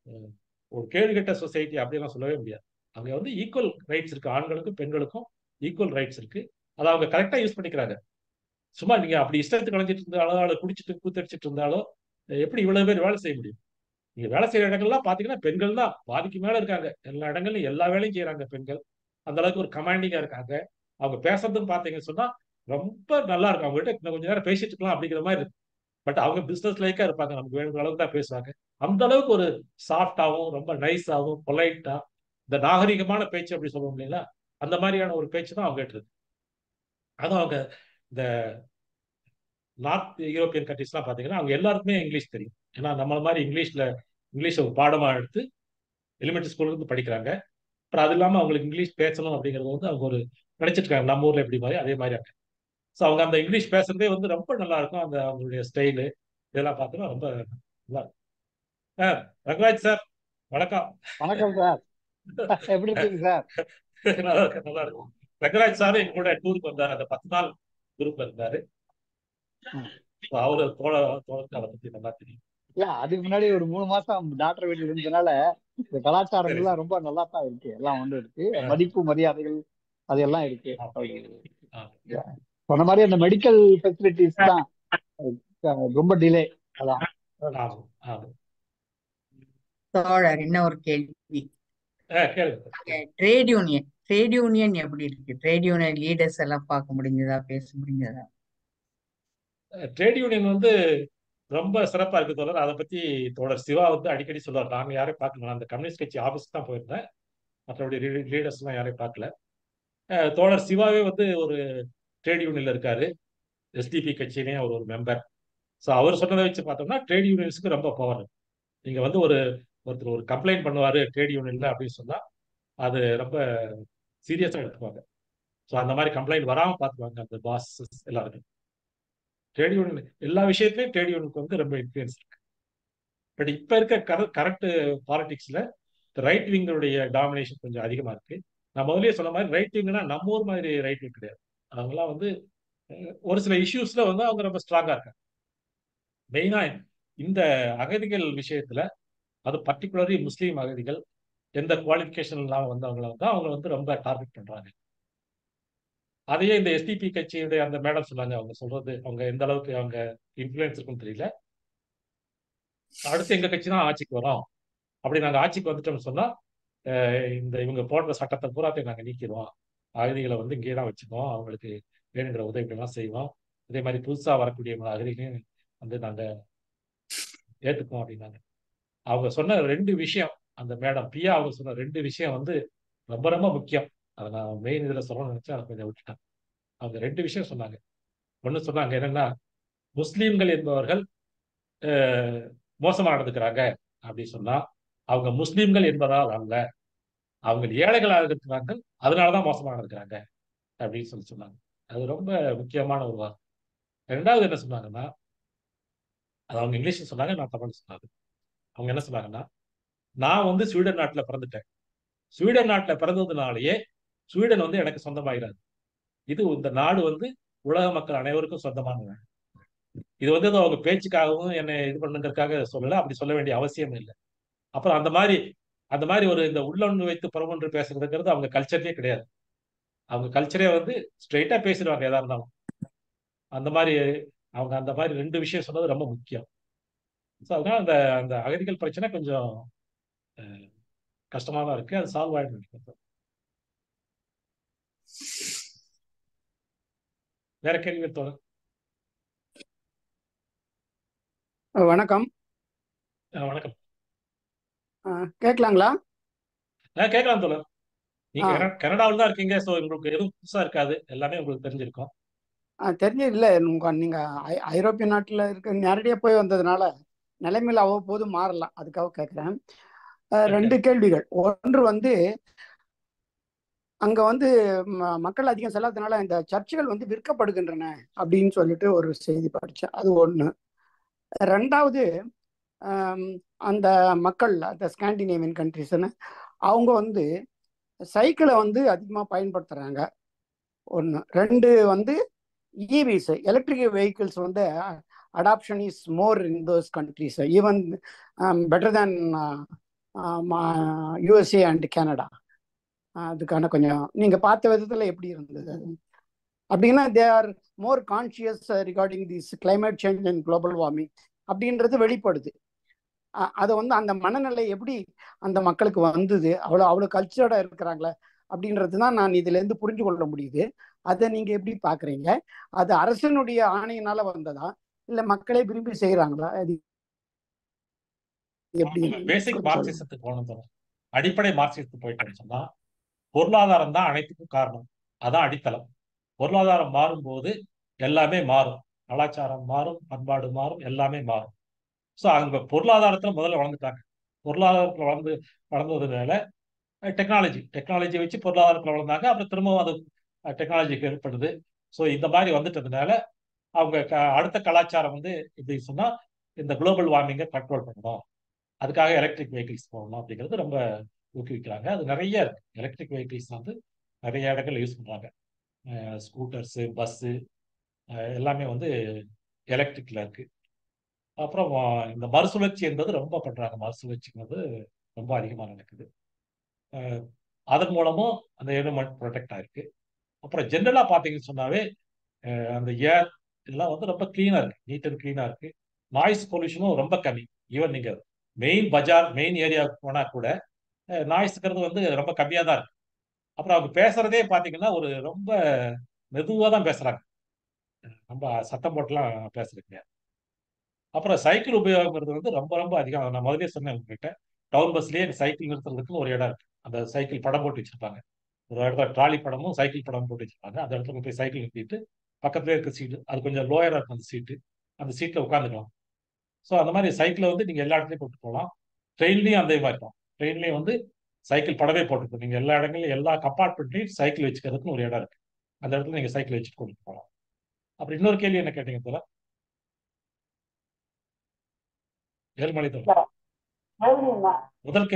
அஹ், ஒரு கேள்வி கெட்ட சொசைட்டி அப்படிலாம் சொல்லவே முடியாது. அங்க வந்து ஈக்குவல் ரைட்ஸ் இருக்கு, ஆண்களுக்கும் பெண்களுக்கும் ஈக்குவல் ரைட்ஸ் இருக்கு. அதை அவங்க கரெக்டா யூஸ் பண்ணிக்கிறாங்க. சும்மா நீங்க அப்படி இஷ்டத்துக்கு கலைஞ்சிட்டு இருந்தாலோ அல்ல குடிச்சிட்டு கூத்தடிச்சிட்டு இருந்தாலோ எப்படி இவ்வளவு பேர் வேலை செய்ய முடியும்? நீங்க வேலை செய்யற இடங்கள்லாம் பாத்தீங்கன்னா பெண்கள் தான் பாதிக்கு மேல இருக்காங்க. எல்லா இடங்கள்லயும் எல்லா வேலையும் செய்யறாங்க பெண்கள். அந்த அளவுக்கு ஒரு கமாண்டிங்கா இருக்காங்க. அவங்க பேசுறதுன்னு பாத்தீங்கன்னு சொன்னா ரொம்ப நல்லா இருக்கும். அவங்க கிட்ட இன்னும் கொஞ்ச நேரம் பேசிட்டு இருக்கலாம் அப்படிங்கிற மாதிரி இருக்கு. பட் அவங்க பிசினஸ் லைக்கா இருப்பாங்க, நமக்கு வேணுங்கிற அளவுக்கு தான் பேசுவாங்க. அந்த அளவுக்கு ஒரு சாஃப்டாவும் ரொம்ப நைஸாவும் பொலைட்டா இந்த நாகரிகமான பேச்சு அப்படி சொல்லுவோம் இல்லைங்களா, அந்த மாதிரியான ஒரு பேச்சு தான் அவங்க இருக்கு. அதுவும் அவங்க இந்த நார்த் யூரோப்பியன் கண்ட்ரிஸ்லாம் பார்த்தீங்கன்னா அவங்க எல்லாருக்குமே இங்கிலீஷ் தெரியும். ஏன்னா நம்மள மாதிரி இங்கிலீஷ் ஒரு பாடமா எடுத்து எலிமெண்ட்ரி ஸ்கூல்ல இருந்து படிக்கிறாங்க. அப்புறம் அது இல்லாமல் அவங்களுக்கு இங்கிலீஷ் பேசணும் அப்படிங்கிறது வந்து அவங்க ஒரு நினைச்சிட்டு இருக்காங்க, நம்ம ஊர்ல எப்படி மாதிரி அதே மாதிரி அங்க. ஸோ அவங்க அந்த இங்கிலீஷ் பேசுறதே வந்து ரொம்ப நல்லா இருக்கும். அந்த அவங்களுடைய ஸ்டைலு இதெல்லாம் பார்த்தோன்னா ரொம்ப நல்லா இருக்கும். ரங்கராஜ் சார் வணக்கம். வணக்கம் சார், எப்படி இருக்கீங்க சார்? நல்லா இருக்கு, நல்லா இருக்கும். ரங்கராஜ் சார் எங்க கூட டூருக்கு வந்தார், அந்த 10 நாள் குரூப்ல இருந்தாரு. அவரு தோழருக்கு அதை பத்தி நல்லா தெரியும். இல்ல, அதுக்கு முன்னாடி ஒரு 3 மாசம் டாக்டர் வீட்டில் இருந்ததுனால இந்த கலாச்சாரங்கள்லாம் ரொம்ப நல்லா தான் இருக்கு. எல்லாம் வந்து இருக்கு, மதிப்பு மரியாதைகள் அதெல்லாம் இருக்கு. சொன்ன மாதிரி அந்த மெடிக்கல் ஃபெசிலிட்டிஸ் தான் ரொம்ப டிலே. அதான் தோழர், என்ன ஒரு கேள்வி. கேளுங்க. ட்ரேட் யூனியன் எப்படி இருக்கு? ட்ரேட் யூனியன் லீடர்ஸ் எல்லாம் பார்க்க முடிஞ்சதா, பேச முடிஞ்சதா? ட்ரேட் யூனியன் வந்து ரொம்ப சிறப்பா இருக்கு தோழர். அதை பத்தி தோழர் சிவா வந்து அடிக்கடி சொல்லுவார். நாங்க யாரையும் பார்க்கல, அந்த கம்யூனிஸ்ட் கட்சி ஆபீஸ் தான் போயிருந்தேன், மற்றபடி லீடர்ஸ் எல்லாம் யாரையும் பார்க்கல. தோழர் சிவாவே வந்து ஒரு ட்ரேட் யூனியன்ல இருக்காரு, எஸ்டிபி கட்சியிலேயும் அவர் ஒரு மெம்பர். ஸோ அவர் சொன்னதை வச்சு பார்த்தோம்னா ட்ரேட் யூனியன்ஸுக்கு ரொம்ப பவர். நீங்க வந்து ஒருத்தர் ஒரு கம்ப்ளைண்ட் பண்ணுவாரு ட்ரேட் யூனியன்ல அப்படின்னு சொன்னா அது ரொம்ப சீரியஸா எடுத்துக்குவாங்க. ஸோ அந்த மாதிரி கம்ப்ளைண்ட் வராமல் பார்த்துக்குவாங்க அந்த பாஸ் எல்லாருக்கும். ட்ரேட் யூனியன் எல்லா விஷயத்துலையும் ட்ரேட் யூனியனுக்கு வந்து ரொம்ப இன்ஃப்ளூயன்ஸ் இருக்கு. பட் இப்போ இருக்க கரெக்ட் பாலிடிக்ஸ்ல ரைட் விங்களுடைய டாமினேஷன் கொஞ்சம் அதிகமா இருக்கு. நான் முதலே சொன்ன மாதிரி ரைட் விங்னா நம்ம ஊர் மாதிரி ரைட் விங் கிடையாது. அவங்களாம் வந்து ஒரு சில இஷ்யூஸ்ல வந்து அவங்க ரொம்ப ஸ்ட்ராங்கா இருக்காங்க. மெயினா இந்த அகதிகள் விஷயத்துல, அது பர்டிகுலர்லி முஸ்லீம் அகதிகள் எந்த குவாலிஃபிகேஷன் இல்லாமல் வந்தவங்களை வந்து அவங்க வந்து ரொம்ப டார்கெட் பண்றாங்க. அதையே இந்த எஸ்டிபி கட்சியுடைய அந்த மேடம் சொன்னாங்க, அவங்க சொல்றது அவங்க எந்த அளவுக்கு அவங்க இன்ஃப்ளூயன்ஸ் இருக்குன்னு தெரியல. அடுத்து எங்க கட்சி தான் ஆட்சிக்கு வரோம், அப்படி நாங்கள் ஆட்சிக்கு வந்துட்டோம்னு சொன்னா இந்த இவங்க போடுற சட்டத்தை பூராத்தையும் நாங்கள் நீக்கிடுவோம், அகதிகளை வந்து இங்கேயே தான் வச்சுக்குவோம், அவங்களுக்கு வேணுங்கிற உதவிகள்லாம் செய்வோம், அதே மாதிரி புதுசாக வரக்கூடிய அகதிகளையும் வந்து நாங்கள் ஏற்றுக்குவோம் அப்படின்னாங்க. அவங்க சொன்ன 2 விஷயம், அந்த மேடம் பியா அவங்க சொன்ன 2 விஷயம் வந்து ரொம்ப ரொம்ப முக்கியம். அதை நான் மெயின் இதில் சொல்லணும்னு நினைச்சேன், அதை கொஞ்சம் விட்டுட்டேன். அவங்க 2 விஷயம் சொன்னாங்க. ஒன்று சொன்னாங்க என்னன்னா, முஸ்லீம்கள் என்பவர்கள் மோசமாக நடந்துக்கிறாங்க அப்படின்னு சொன்னா அவங்க முஸ்லீம்கள் என்பதால் அல்ல, அவங்க ஏழைகளாக இருக்கிறாங்க, அதனாலதான் மோசமாக நடக்கிறாங்க அப்படின்னு சொன்னாங்க. அது ரொம்ப முக்கியமான ஒரு வார்த்தை. 2வது என்ன சொன்னாங்கன்னா, அது அவங்க இங்கிலீஷ்ல சொன்னாங்க, நான் தமிழ் சொன்னாங்க. அவங்க என்ன சொன்னாங்கன்னா, நான் வந்து ஸ்வீடன் நாட்டில் பிறந்துட்டேன், ஸ்வீடன் நாட்டில் பிறந்ததுனாலேயே ஸ்வீடன் வந்து எனக்கு சொந்தமாகிறாது, இது இந்த நாடு வந்து உலக மக்கள் அனைவருக்கும் சொந்தமான நாடு. இது வந்து அவங்க பேச்சுக்காகவும் என்னை இது பண்ணுங்கிறதுக்காக சொல்லல, அப்படி சொல்ல வேண்டிய அவசியம் இல்லை. அப்புறம் அந்த மாதிரி ஒரு இந்த உள்ளொன்று வைத்து புறமொன்று பேசுறதுங்கிறது அவங்க கல்ச்சர்லேயே கிடையாது. அவங்க கல்ச்சரே வந்து ஸ்ட்ரெயிட்டா பேசிடுவாங்க எதா இருந்தாலும். அந்த மாதிரி அவங்க அந்த மாதிரி 2 விஷயம் சொன்னது ரொம்ப முக்கியம். ஸோ அதனால அந்த அந்த அகதிகள் பிரச்சனை கொஞ்சம் கஷ்டமா தான் இருக்கு, அது சால்வ் ஆயிடும் நினைக்கிறேன். வேற கேள்வி தோணும்? வணக்கம். வணக்கம். கேட்கலாங்களா? கேட்கலாம் தோழர். நீங்க கனடாவில் தான் இருக்கீங்க, ஸோ உங்களுக்கு எதுவும் புதுசா இருக்காது, எல்லாமே உங்களுக்கு தெரிஞ்சிருக்கும். தெரிஞ்சது இல்லை. நீங்க ஐரோப்பிய நாட்டில் இருக்க நேரடியாக போய் வந்ததுனால நிலைமையில் அவ்வப்போது மாறலாம், அதுக்காக கேட்குறேன். 2 கேள்விகள். ஒன்று வந்து அங்கே வந்து மக்கள் அதிகம் செல்லாததுனால இந்த சர்ச்சுகள் வந்து விற்கப்படுகின்றன அப்படின்னு சொல்லிட்டு ஒரு செய்தி படித்தேன், அது ஒன்று. ரெண்டாவது, அந்த மக்கள், அந்த ஸ்காண்டினேவியன் கண்ட்ரிஸ்ன்னு அவங்க வந்து சைக்கிளை வந்து அதிகமாக பயன்படுத்துகிறாங்க. ஒன்று. ரெண்டு வந்து EVs, எலக்ட்ரிக் வெஹிக்கிள்ஸ் வந்து adoption is more in those countries, even better than USA and Canada. அதுக்கான கொஞ்சம் நீங்கள் பார்த்த விதத்தில் எப்படி இருந்தது அது? அப்படின்னா they are more conscious regarding this climate change and global warming அப்படின்றது வெளிப்படுது. அதை வந்து அந்த மனநிலை எப்படி அந்த மக்களுக்கு வந்தது, அவ்வளோ கல்ச்சர்டாக இருக்கிறாங்களே அப்படின்றது தான் நான் இதுலேருந்து புரிஞ்சு கொள்ள முடியுது. அதை நீங்கள் எப்படி பார்க்குறீங்க? அது அரசனுடைய ஆணையினால வந்ததா இல்லை மக்களே விரும்பி செய்கிறாங்களா? அது எப்படி? பேசிக் மார்க்சிசத்துக்கு போனோம், அடிப்படை மார்க்சிசத்துக்கு போயிட்டோம்னு சொன்னா பொருளாதாரம் தான் அனைத்துக்கும் காரணம். அதான் அடித்தளம். பொருளாதாரம் மாறும்போது எல்லாமே மாறும், கலாச்சாரம் மாறும், பண்பாடு மாறும், எல்லாமே மாறும். ஸோ அங்க பொருளாதாரத்துல முதல்ல வளர்ந்துட்டாங்க. பொருளாதாரத்துல வளர்ந்ததுனால டெக்னாலஜி வச்சு பொருளாதாரத்தில் வளர்ந்தாங்க. அப்புறம் திரும்பவும் அது டெக்னாலஜிக்கு ஏற்படுது. ஸோ இந்த மாதிரி வந்துட்டதுனால அவங்க அடுத்த கலாச்சாரம் வந்து எப்படி சொன்னா இந்த குளோபல் வார்மிங்கை கண்ட்ரோல் பண்ணணும், அதுக்காக எலக்ட்ரிக் வெஹிக்கிள்ஸ் போகணும் அப்படிங்கிறது ரொம்ப ஊக்குவிக்கிறாங்க. அது நிறைய இருக்கு. எலக்ட்ரிக் வெஹிக்கிள்ஸ் வந்து நிறைய இடங்கள்ல யூஸ் பண்றாங்க. ஸ்கூட்டர்ஸு, பஸ்ஸு எல்லாமே வந்து எலக்ட்ரிக்ல இருக்கு. அப்புறம் இந்த மறுசுழற்சி என்பது ரொம்ப பண்றாங்க. மறுசுழற்சிங்கிறது ரொம்ப அதிகமாக நடக்குது. அதன் மூலமும் அந்த என்விரான்மெண்ட் ப்ரொடெக்ட் ஆயிருக்கு. அப்புறம் ஜென்ரலா பார்த்தீங்கன்னு சொன்னாவே அந்த ஏர் எல்லாம் வந்து ரொம்ப கிளீனா இருக்கு, நீட் அண்ட் கிளீனா இருக்கு. நாய்ஸ் பொல்யூஷனும் ரொம்ப கம்மி. ஈவன் நீங்க மெயின் ஏரியாவுக்கு போனா கூட நாய்ஸ்ங்கிறது வந்து ரொம்ப கம்மியா தான் இருக்கு. அப்புறம் அவங்க பேசுறதே பார்த்தீங்கன்னா ஒரு ரொம்ப மெதுவாக தான் பேசுறாங்க, ரொம்ப சத்தம் போட்டுலாம் பேசுறீங்க. அப்புறம் சைக்கிள் உபயோகங்கிறது வந்து ரொம்ப ரொம்ப அதிகம். நான் முதலே சொன்னேன் உங்ககிட்ட, டவுன் பஸ்லயே சைக்கிள் நிறுத்துறதுக்குன்னு ஒரு இடம் இருக்கு. அந்த சைக்கிள் படம் போட்டு வச்சிருப்பாங்க. ஒரு இடத்துல ட்ராலி படமும் சைக்கிள் படமும் போட்டு வச்சிருப்பாங்க. அந்த இடத்துல போய் சைக்கிள் நிறுத்திட்டு பக்கத்துலேயே இருக்க சீட்டு, அது கொஞ்சம் லோயராக இருக்கும் அந்த சீட்டு, அந்த சீட்டில் உட்காந்துக்கலாம். ஸோ அந்த மாதிரி சைக்கிளை வந்து நீங்கள் எல்லா இடத்துலையும் போட்டு போகலாம். ட்ரெயின்லையும் அதே மாதிரி தான். ட்ரெயின்லேயும் வந்து சைக்கிள் படவே போட்டுருக்கோம். நீங்கள் எல்லா இடங்களையும் எல்லா கம்பார்ட்மெண்ட்லையும் சைக்கிள் வச்சுக்கிறதுக்குன்னு ஒரு இடம் இருக்கு. அந்த இடத்துல நீங்கள் சைக்கிள் வச்சுட்டு கொண்டு போகலாம். அப்புறம் இன்னொரு கேள்வி என்ன கேட்டீங்க போல? ஏழுமலை தோழர், முதல்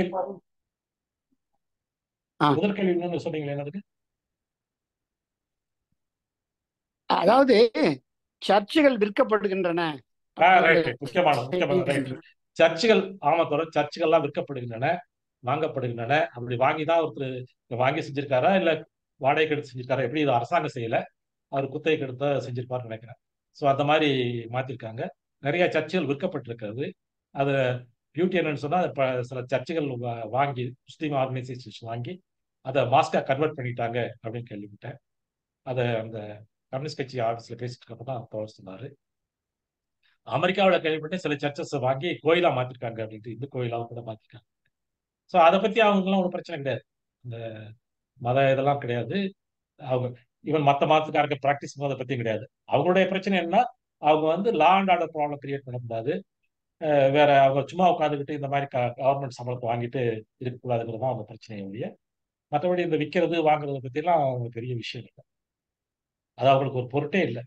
கேள்வி இன்னொன்னு சொன்னீங்களே என்னதுக்கு? அதாவது சர்ச்சுகள் விற்கப்படுகின்றன. முக்கியமான சர்ச்சுகள், ஆமா தோழர், சர்ச்சுகள்லாம் விற்கப்படுகின்றன, வாங்கப்படுகின்றன. அப்படி வாங்கிதான் ஒருத்தர் வாங்கி செஞ்சிருக்காரா இல்ல வாடகைக்கு எடுத்து செஞ்சிருக்காரா, எப்படி இது அரசாங்கம் செய்யல, அவர் குத்தகைக்கு எடுத்த செஞ்சிருப்பாருன்னு நினைக்கிறேன். ஸோ அந்த மாதிரி மாத்திருக்காங்க. நிறைய சர்ச்சுகள் விற்கப்பட்டிருக்கிறது. அது பியூட்டி என்னன்னு சொன்னா சில சர்ச்சுகள் வாங்கி, முஸ்லீம் ஆர்கனைசேஷன் வாங்கி அதை மாஸ்கா கன்வெர்ட் பண்ணிட்டாங்க அப்படின்னு கேள்விப்பட்டேன். அதை அந்த கம்யூனிஸ்ட் கட்சி ஆஃபீஸில் பேசிட்டு இருக்கப்ப தான் தோழர் சொன்னாரு. அமெரிக்காவில் கேள்விப்பட்டேன் சில சர்ச்சஸ் வாங்கி கோயிலா மாத்திருக்காங்க அப்படின்ட்டு, இந்து கோயிலாவும் கூட மாத்திருக்காங்க. ஸோ அதை பத்தி அவங்களுக்குலாம் ஒரு பிரச்சனை கிடையாது, இந்த மத இதெல்லாம் கிடையாது. அவங்க ஈவன் மற்ற மதத்துக்காரங்க ப்ராக்டிஸ் அதை பத்தியும் கிடையாது. அவங்களுடைய பிரச்சனை என்ன, அவங்க வந்து law and order problem create பண்ணக்கூடாது, வேற அவங்க சும்மா உட்காந்துக்கிட்டு இந்த மாதிரி கவர்மெண்ட் சம்பளத்தை வாங்கிட்டு இருக்கக்கூடாதுங்கிறது தான் அவங்க பிரச்சனையை ஒழிய, மற்றபடி இந்த விற்கிறது வாங்குறத பற்றிலாம் அவங்க பெரிய விஷயம் இல்லை. அது அவங்களுக்கு ஒரு பொருட்டே இல்லை.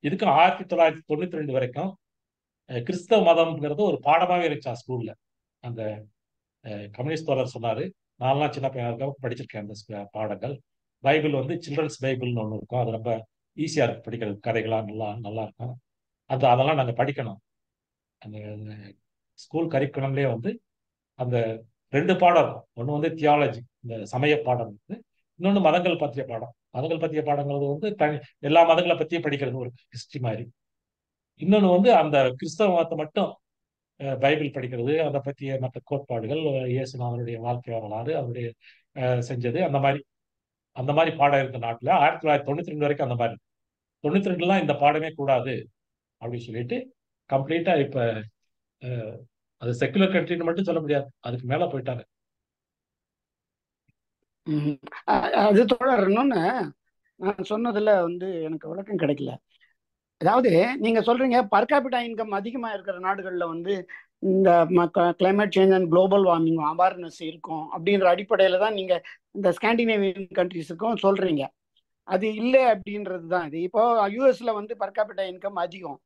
இதுக்கு 1992 வரைக்கும் கிறிஸ்தவ மதம்ங்கிறது ஒரு பாடமாகவே இருந்துச்சா ஸ்கூல்ல. அந்த கம்யூனிஸ்ட் தோழர் சொன்னாரு, நான்லாம் சின்ன பையன் படிச்சிருக்கேன் அந்த பாடங்கள். பைபிள் வந்து சில்ட்ரன்ஸ் பைபிள்னு ஒன்று இருக்கும், அது ரொம்ப ஈஸியா இருக்கு படிக்கிறது, கதைகளாக நல்லா இருக்கும். அதெல்லாம் நாங்கள் படிக்கணும். அந்த ஸ்கூல் கரிக்குலம்லேயே வந்து அந்த 2 பாடம் இருக்கும். ஒன்று வந்து தியாலஜி, இந்த சமய பாடம் வந்து, இன்னொன்று மதங்கள் பற்றிய பாடம். மதங்கள் பற்றிய பாடங்கிறது வந்து எல்லா மதங்களை பற்றியும் படிக்கிறது, ஒரு ஹிஸ்டரி மாதிரி. இன்னொன்று வந்து அந்த கிறிஸ்தவ மதத்தை மட்டும் பைபிள் படிக்கிறது, அதை பற்றிய மற்ற கோட்பாடுகள், இயேசுநாதனுடைய வாழ்க்கை வரலாறு, அவருடைய செஞ்சது, அந்த மாதிரி பாடம் இருக்க நாட்டில் 1992 வரைக்கும் அந்த மாதிரி. 92லாம் இந்த பாடமே கூடாது அப்படின்னு சொல்லிட்டு கம்ப்ளீட்டா இப்ப அது செக்குலர் கண்ட்ரின்னு மட்டும் சொல்ல முடியாது, அதுக்கு மேல போயிட்டாங்க. அது தோழர், இன்னொன்னு நான் சொன்னதுல வந்து எனக்கு விளக்கம் கிடைக்கல. அதாவது நீங்க சொல்றீங்க பர் கேபிட்டா இன்கம் அதிகமா இருக்கிற நாடுகள்ல வந்து இந்த climate change and global warming awareness இருக்கும் அப்படின்ற அடிப்படையில தான் நீங்க இந்த ஸ்காண்டினேவியன் கண்ட்ரிஸுக்கும் சொல்றீங்க. அது இல்லை அப்படின்றது தான் இது. இப்போ யூஎஸ்ல வந்து பர் கேபிட்டா இன்கம் அதிகம்,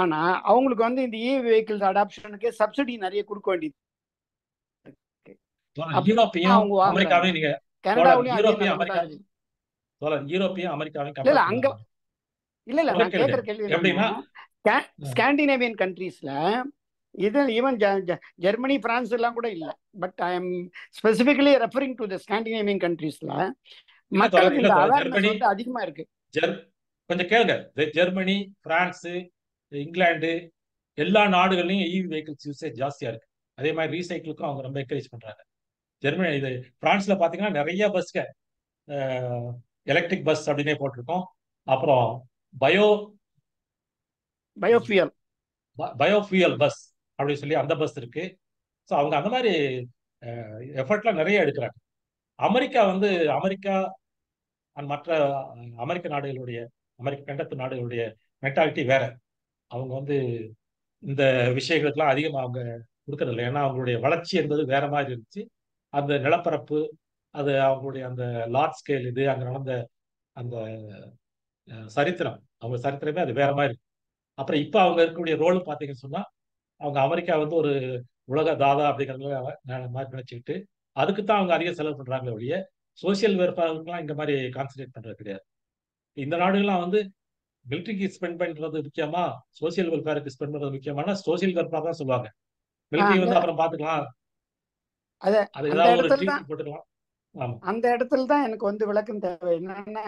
ஆனா அவங்களுக்கு வந்து இந்த வெஹிக்கிள்ஸ் அடாப்ஷனுக்கு சப்சிடி நிறைய கொடுக்க வேண்டியது இருக்கு. அப்ப யூரோப்பையும் அவங்க வாங்குறாங்க. அமெரிக்காவையும் நீங்க கனடாவிலயும் அதே யூரோப்பையும் நிலைமை தான் அமெரிக்கா இருக்குது. யூரோப்பையும் அமெரிக்காவையும் இல்ல கம்பேர் அங்க பண்ணாங்க. இல்ல சொல்ல நான் கேளுங்க. கேட்குற கேள்வி எப்படின்னா என்னன்னா ஸ்காண்டினேவியன் கண்ட்ரீஸ்ல இது ஈவன் ஜெர்மனி பிரான்ஸ் எல்லாம் கூட இல்லை, but I am specifically referring to the Scandinavian கண்ட்ரீஸ்ல மக்களுக்கு இந்த அவேர்னஸ் வந்து அதிகமா இருக்கு. கொஞ்சம் கேளுங்க. ஜெர்மனி, பிரான்ஸ், இங்கிலாந்து எல்லா நாடுகள்லயும் இவி வெஹிக்கிள்ஸ் யூசேஜ் ஜாஸ்தியா இருக்கு. அதே மாதிரி ரீசைக்கிளுக்கும் அவங்க ரொம்ப என்கரேஜ் பண்றாங்க. ஜெர்மனி இது பிரான்ஸ்ல பாத்தீங்கன்னா நிறைய பஸ்க எலக்ட்ரிக் பஸ் அப்படின்னே போட்டிருக்கோம். அப்புறம் பயோஃபியூயல் பஸ் அப்படின்னு சொல்லி அந்த பஸ் இருக்கு. ஸோ அவங்க அந்த மாதிரி எஃபர்ட்லாம் நிறைய எடுக்கிறாங்க. அமெரிக்கா மற்ற அமெரிக்க நாடுகளுடைய அமெரிக்க கண்டத்து நாடுகளுடைய மென்டாலிட்டி வேற. அவங்க வந்து இந்த விஷயங்களுக்கெல்லாம் அதிகமாக அவங்க கொடுக்கறதில்லை. ஏன்னா அவங்களுடைய வளர்ச்சி என்பது வேற மாதிரி இருந்துச்சு. அந்த நிலப்பரப்பு, அது அவங்களுடைய அந்த லார்ஜ் ஸ்கேல், இது அங்கே நடந்த அந்த சரித்திரம், அவங்க சரித்திரமே அது வேற மாதிரி இருக்கு. அப்புறம் இப்போ அவங்க இருக்கக்கூடிய ரோல் பார்த்தீங்கன்னு சொன்னா, அவங்க அமெரிக்கா வந்து ஒரு உலக தாதா அப்படிங்கிறத மாதிரி நினைச்சுக்கிட்டு அதுக்கு தான் அவங்க அதிக செலவு பண்றாங்களே ஒழிய சோசியல் வெல்ஃபேருக்குலாம் இந்த மாதிரி கான்சன்ட்ரேட் பண்றது கிடையாது. இந்த நாடுகள்லாம் வந்து மிலிட்ரிக்கு ஸ்பெண்ட் பண்றது முக்கியமா, சோசியல் வெல்ஃபேருக்கு ஸ்பெண்ட் பண்றது முக்கியமான சோசியல் வெல்ஃபேர் தான் சொல்லுவாங்க. மிலிட்ரி வந்து அப்புறம் பாத்துக்கலாம், அது ஏதாவது ஒரு ட்ரீட் போட்டுக்கலாம். ஆமா, அந்த இடத்துல தான் எனக்கு வந்து விளக்கம் தேவை. என்னன்னா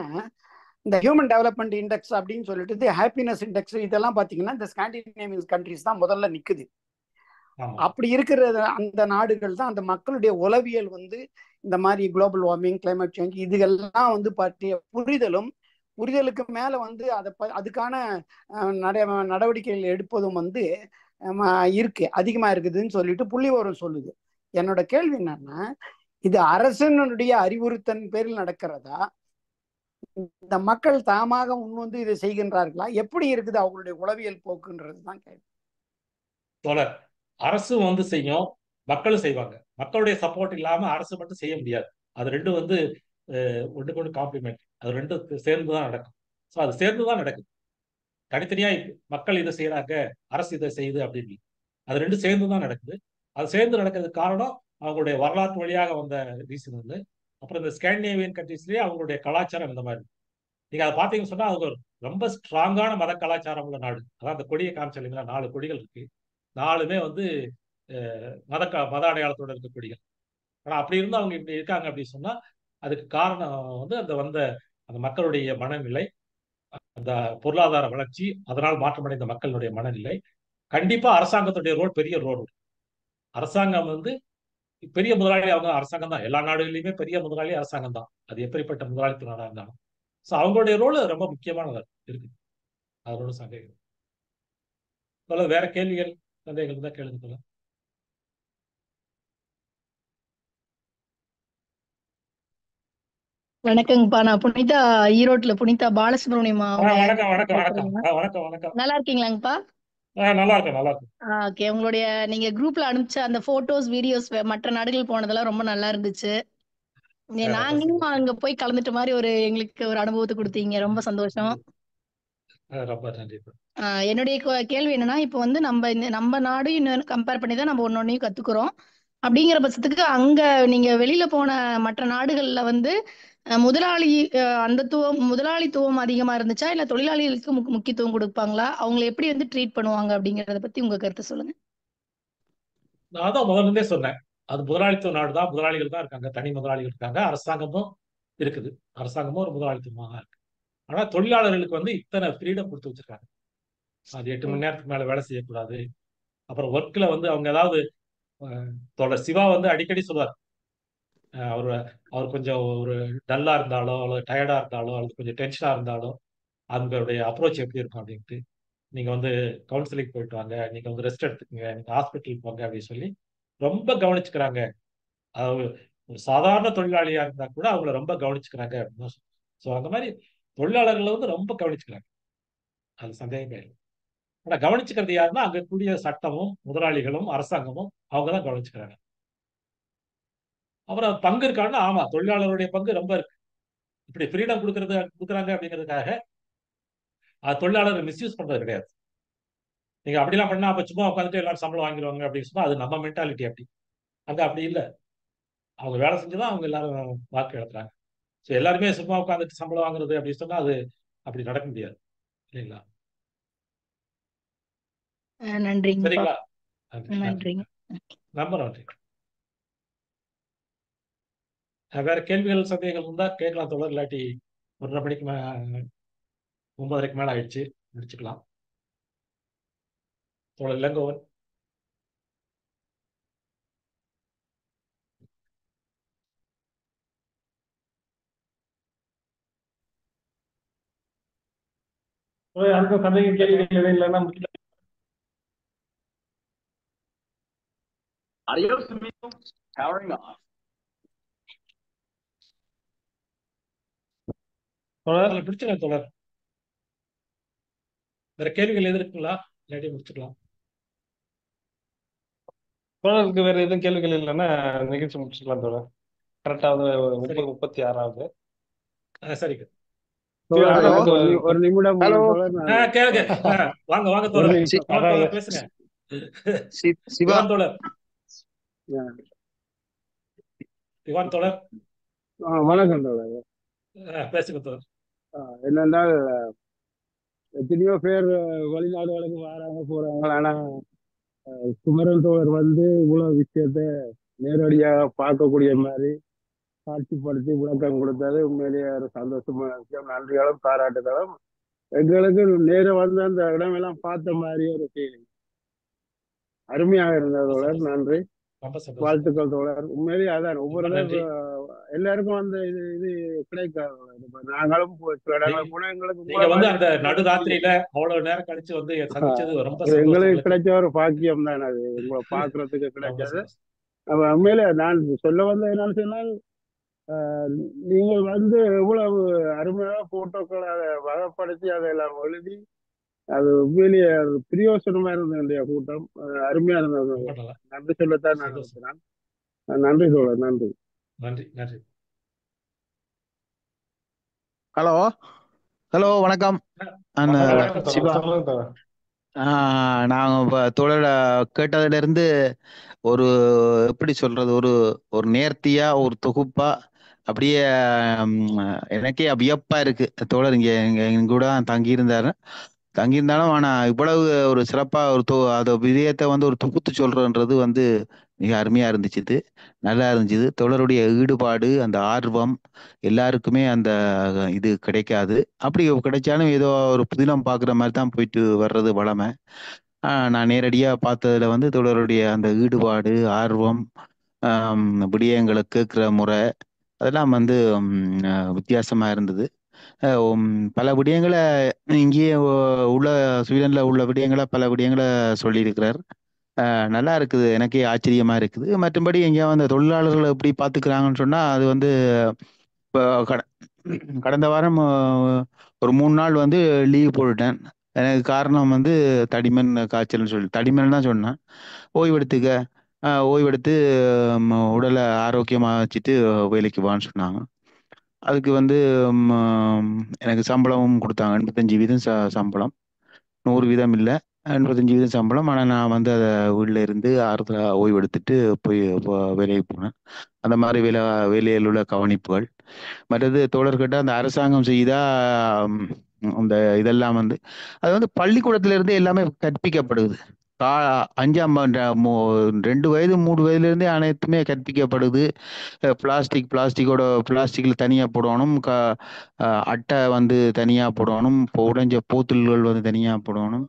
இந்த ஹியூமன் டெவலப்மெண்ட் இண்டெக்ஸ் அப்படின்னு சொல்லிட்டு ஹாப்பினஸ் இண்டெக்ஸ் இதெல்லாம் பாத்தீங்கன்னா இந்த ஸ்காண்டினேவியன் கண்ட்ரிஸ் தான் முதல்ல நிக்குது. அப்படி இருக்கிற அந்த நாடுகள் தான் அந்த மக்களுடைய உளவியல் வந்து இந்த மாதிரி குளோபல் வார்மிங், கிளைமேட் சேஞ்ச் இதுகெல்லாம் வந்து பற்றிய புரிதலுக்கு மேல வந்து அதுக்கான நடவடிக்கைகள் எடுப்பதும் வந்து இருக்கு, அதிகமா இருக்குதுன்னு சொல்லிட்டு புள்ளிவிவரம் சொல்லுது. என்னோட கேள்வி என்னன்னா, இது அரசனுடைய அறிவுறுத்தல் பேரில் நடக்கிறதா, இந்த மக்கள் தாமாக முன் வந்து இதை செய்கின்றார்களா, எப்படி இருக்குது அவங்களுடைய உளவியல் போக்குன்றது தான் கேள்வி. தோழர், அரசும் வந்து செய்யும், மக்களும் செய்வாங்க. மக்களுடைய சப்போர்ட் இல்லாம அரசு மட்டும் செய்ய முடியாது. அது ரெண்டும் வந்து ஒன்றுக்கு ஒன்று காம்ப்ளிமெண்ட், அது ரெண்டும் சேர்ந்து தான் நடக்கும். ஸோ அது சேர்ந்து தான் நடக்குது. தனித்தனியா மக்கள் இதை செய்யறாங்க, அரசு இதை செய்யுது அப்படின்னு, அது ரெண்டும் சேர்ந்து தான் நடக்குது. அது சேர்ந்து நடக்கிறதுக்கு காரணம் அவங்களுடைய வரலாற்று வழியாக வந்த ரீசன் வந்து. அப்புறம் இந்த ஸ்காண்டினேவியன் கண்ட்ரீஸ்லயே அவங்களுடைய கலாச்சாரம் இந்த மாதிரி. நீங்க அதை பார்த்தீங்கன்னு சொன்னா அது ஒரு ரொம்ப ஸ்ட்ராங்கான மத கலாச்சாரம் உள்ள நாடு. அதான் அந்த கொடியை காமிச்சு இல்லைங்களா, 4 கொடிகள் இருக்கு, 4மே வந்து மத அடையாளத்தோட இருக்க கொடிகள். ஆனா அப்படி இருந்து அவங்க இப்படி இருக்காங்க அப்படின்னு சொன்னா அதுக்கு காரணம் வந்து அந்த மக்களுடைய மனநிலை, அந்த பொருளாதார வளர்ச்சி, அதனால் மாற்றமடைந்த மக்களுடைய மனநிலை. கண்டிப்பா அரசாங்கத்துடைய ரோல் பெரிய ரோல். அரசாங்கம் வந்து பெரிய முதலாளி, அவங்க அரசாங்கம் தான். எல்லா நாடுகளிலுமே பெரிய முதலாளி அரசாங்கம் தான், அது எப்படிப்பட்ட முதலாளித்துவ நாடா இருந்தாலும். ஸோ அவங்களுடைய ரோல் ரொம்ப முக்கியமானது இருக்கு, அதோட சந்தேகம். வேற கேள்விகள் சந்தேகங்கள் தான் கேளுங்க போல. வணக்கங்கப்பா, நான் புனிதா, ஈரோட்ல புனிதா பாலசுப்ரமணியம். வணக்கம் வணக்கம் வணக்கம் வணக்கம் வணக்கம். நல்லா இருக்கீங்களாங்கப்பா? நல்லா இருக்கேன், நல்லா இருக்கேன். ஓகே, உங்களுடைய நீங்க குரூப்ல அனுப்பிச்ச அந்த போட்டோஸ், வீடியோஸ் மற்ற நாடுகள் போனதெல்லாம் ரொம்ப நல்லா இருந்துச்சு. நாங்களும் அங்க போய் கலந்துட்ட மாதிரி எங்களுக்கு ஒரு அனுபவத்தை கொடுத்தீங்க, ரொம்ப சந்தோஷம். ரொம்ப நன்றி. என்னுடைய கேள்வி என்னன்னா, இப்போ வந்து நம்ம நாடு இன்னும் கம்பேர் பண்ணி தான் நம்ம ஒன்னொன்னையும் கத்துக்கிறோம். அப்படிங்கிற பட்சத்துக்கு அங்க நீங்க வெளியில போன மற்ற நாடுகள்ல வந்து முதலாளித்துவம் அதிகமா இருந்துச்சா, இல்ல தொழிலாளிகளுக்கு முக்கியத்துவம் கொடுப்பாங்களா, அவங்களை எப்படி வந்து ட்ரீட் பண்ணுவாங்க அப்படிங்கறத பத்தி உங்க கருத்து சொல்லுங்க. நான் தான் முதல்ல இருந்தே சொன்னேன், அது முதலாளித்துவ நாடு தான், முதலாளிகள் தான் இருக்காங்க, தனி முதலாளிகள் இருக்காங்க, அரசாங்கமும் இருக்குது, அரசாங்கமும் ஒரு முதலாளித்துவமாக இருக்கு. ஆனா தொழிலாளர்களுக்கு வந்து இத்தனை ஃப்ரீடம் கொடுத்து வச்சிருக்காங்க. அது 8 மணி நேரத்துக்கு மேல வேலை செய்யக்கூடாது. அப்புறம் ஒர்க்ல வந்து அவங்க ஏதாவது தொடர் சிவா வந்து அடிக்கடி சொல்லுவார், அவர் கொஞ்சம் ஒரு டல்லா இருந்தாலோ அல்லது டயர்டா இருந்தாலோ அல்லது கொஞ்சம் டென்ஷனா இருந்தாலோ அவங்களுடைய அப்ரோச் எப்படி இருக்கும் அப்படின்ட்டு, நீங்க வந்து கவுன்சிலிங் போயிட்டு வாங்க, நீங்க வந்து ரெஸ்ட் எடுத்துக்கங்க, நீங்க ஹாஸ்பிட்டலுக்கு போங்க அப்படின்னு சொல்லி ரொம்ப கவனிச்சுக்கிறாங்க. அதாவது ஒரு சாதாரண தொழிலாளியா இருந்தா கூட அவங்கள ரொம்ப கவனிச்சுக்கிறாங்க அப்படின்னு. ஸோ அந்த மாதிரி தொழிலாளர்களை வந்து ரொம்ப கவனிச்சுக்கிறாங்க, அது சந்தேகமே இல்லை. ஆனா கவனிச்சுக்கிறது யாருன்னா அங்க கூடிய சட்டமும் முதலாளிகளும் அரசாங்கமும் அவங்க தான் கவனிச்சுக்கிறாங்க. அப்புறம் பங்கு இருக்காங்கன்னா, ஆமா தொழிலாளருடைய பங்கு ரொம்ப இருக்கு. இப்படி ஃப்ரீடம் கொடுக்கறாங்க அப்படிங்கிறதுக்காக தொழிலாளர்கள் மிஸ்யூஸ் பண்றது கிடையாது. நீங்க அப்படிலாம் பண்ணா அப்ப சும்மா உட்காந்துட்டு எல்லாரும் சம்பளம் வாங்கிடுவாங்க அப்படின்னு சொன்னா அது நம்ம மென்டாலிட்டி அப்படி. அங்க அப்படி இல்லை. அவங்க வேலை செஞ்சுதான் அவங்க எல்லாரும் வாக்கு எழுத்துறாங்க. ஸோ எல்லாருமே சும்மா உட்காந்துட்டு சம்பளம் வாங்குறது அப்படின்னு சொன்னா அது அப்படி நடக்க முடியாது இல்லைங்களா? நன்றிங்கப்பா. சரிங்களா? நன்றி நன்றி நன்றிங்க. ரொம்ப நன்றி. வேற கேள்விகள் சந்தேகங்கள் இருந்தா கேட்கலாம் தொடர். இல்லாட்டி 1:30 மணிக்கு 9:30க்கு மேல ஆயிடுச்சு, முடிச்சுக்கலாம். தொடர் இளங்கோவன். யாருக்கும் சந்தேகம் கேள்விகள் எதுவும் இல்லைன்னா முடிச்சுக்கலாம். Adios amigos. Powering off. தொடர் பிடிச்சிருக்கேன் தொடர். வேற கேள்விகள் எது இருக்குங்களா? இல்லாட்டி முடிச்சுக்கலாம். தொடருக்கு வேற எதுவும் கேள்விகள் இல்லைன்னா நிகழ்ச்சி முடிச்சுக்கலாம் தொடர். கரெக்டா வந்து சரி 36வது. சரிங்க. தோழர் ஆனா எனக்கு வந்து ஒரு நிமிடம் ஹலோ தோழர் நான் கேளுங்க. வாங்க வாங்க ஒரு தோழர். நிமிஷம் திவான் அதான் தோழர் பேசுங்க. சிவா திவான் தோழர். திவான் தோழர் வணக்கம் தோழர். பேசுங்க தோழர். என்னென்றால் எத்தனையோ பேர் வெளிநாடுகளுக்கு வராங்க போறாங்க. ஆனா குமரன் தோழர் வந்து இவ்வளவு விஷயத்த நேரடியாக பார்க்கக்கூடிய மாதிரி காட்சிப்படுத்தி விளக்கம் கொடுத்தது உண்மையிலேயே ஒரு சந்தோஷமான விஷயம். நன்றிகளும் பாராட்டுகளும். எங்களுக்கு நேரம் வந்து அந்த இடமெல்லாம் பார்த்த மாதிரி ஒரு ஃபீலிங் அருமையாக இருந்தது ரொம்ப தோழர். சந்தோஷம். நன்றி, ரொம்ப சந்தோஷம். வாழ்த்துக்கள் தோழர். உண்மையிலேயே அதான் ரொம்ப ஒவ்வொரு நன்றி. எல்லாருக்கும் அந்த இது இது கிடைக்காது தோழர். இப்ப நாங்களும் சில நீங்க இடங்கள் போனா எங்களுக்கு நீங்க உங்களை வந்து மாதிரி அந்த இருக்கிறது தெரியும். நடுராத்திரியில அவ்வளவு நேரம் கழிச்சு வந்து சந்திச்சது ரொம்ப அது சந்தோஷம் எங்களுக்கு எங்களுக்கு. கிடைச்ச ஒரு பாக்கியம் தான் அது, உங்களை பார்க்கறதுக்கு ரொம்ப கிடைச்சது. சந்தோஷம். அப்ப உண்மையிலே நான் சொல்ல வந்த என்னன்னு சொன்னால், நீங்கள் வந்து எவ்வளவு அருமையாக போட்டோக்களை அதை வகைப்படுத்தி அதெல்லாம் எழுதி அது உண்மையிலேயே அது பிரியோசனமா இருந்தது என்னுடைய கூட்டம். அருமையா இருந்தது. ரொம்ப நல்லா நன்றி சொல்லத்தான் நான் சந்தோஷம். நினைக்கிறேன். நன்றி தோழர், நன்றி. நன்றி நன்றி. ஹலோ ஹலோ வணக்கம். நான் வணக்கம் வணக்கம் வணக்கம். சிவா. தொடர் சொல்லுங்க தொடர். நாங்கள் இப்போ தோழரை கேட்டதுல இருந்து ஒரு எப்படி சொல்றது, ஒரு ஒரு நேர்த்தியா ஒரு தொகுப்பா அப்படியே எனக்கே வியப்பா இருக்கு. தோழர் இங்க எங்க கூட தங்கியிருந்தாலும் ஆனா இவ்வளவு ஒரு சிறப்பா அந்த விடயத்தை வந்து ஒரு தொகுத்து சொல்றன்றது வந்து மிக அருமையா இருந்துச்சு. இது நல்லா இருந்துச்சு. தோழருடைய ஈடுபாடு, அந்த ஆர்வம் எல்லாருக்குமே அந்த இது கிடைக்காது. அப்படி கிடைச்சாலும் ஏதோ ஒரு புதினம் பார்க்குற மாதிரி தான் போயிட்டு வர்றது வளமை. நான் நேரடியா பார்த்ததுல வந்து தோழருடைய அந்த ஈடுபாடு, ஆர்வம், விடயங்களை கேட்குற முறை அதெல்லாம் வந்து வித்தியாசமா இருந்தது. பல விடயங்களை இங்கேயே உள்ள ஸ்வீடன்ல உள்ள விடயங்களை பல விடயங்களை சொல்லியிருக்கிறார். நல்லா இருக்குது, எனக்கே ஆச்சரியமா இருக்குது. மற்றபடி எங்கேயாவது அந்த தொழிலாளர்களை எப்படி பார்த்துக்கிறாங்கன்னு சொன்னா அது வந்து இப்போ கடந்த வாரம் ஒரு 3 நாள் வந்து லீவ் போட்டுட்டேன். எனக்கு காரணம் வந்து தடிமன் காய்ச்சல்னு சொல்லி தடிமன் தான் சொன்னேன். ஓய்வெடுத்துக்க, ஓய்வெடுத்து உடலை ஆரோக்கியமாக வச்சுட்டு வேலைக்கு வான்னு சொன்னாங்க. அதுக்கு வந்து எனக்கு சம்பளமும் கொடுத்தாங்க. 85% சம்பளம், 100% இல்லை, 85% சம்பளம். ஆனால் நான் வந்து அதை வீட்டில் இருந்து ஆறுதலாக ஓய்வு எடுத்துட்டு போய் வேலைக்கு போனேன். அந்த மாதிரி வேலையில் உள்ள கவனிப்புகள். மற்றது தோழர்கிட்ட அந்த அரசாங்கம் செய்தா அந்த இதெல்லாம் வந்து அது வந்து பள்ளிக்கூடத்துல இருந்து எல்லாமே கற்பிக்கப்படுது. 2 வயது 3 வயதுலேருந்தே அனைத்துமே கற்பிக்கப்படுது. பிளாஸ்டிக்ல தனியாக போடணும், அட்டை வந்து தனியாக போடணும், இப்போ உடைஞ்ச போத்தல்கள் வந்து தனியாக போடணும்.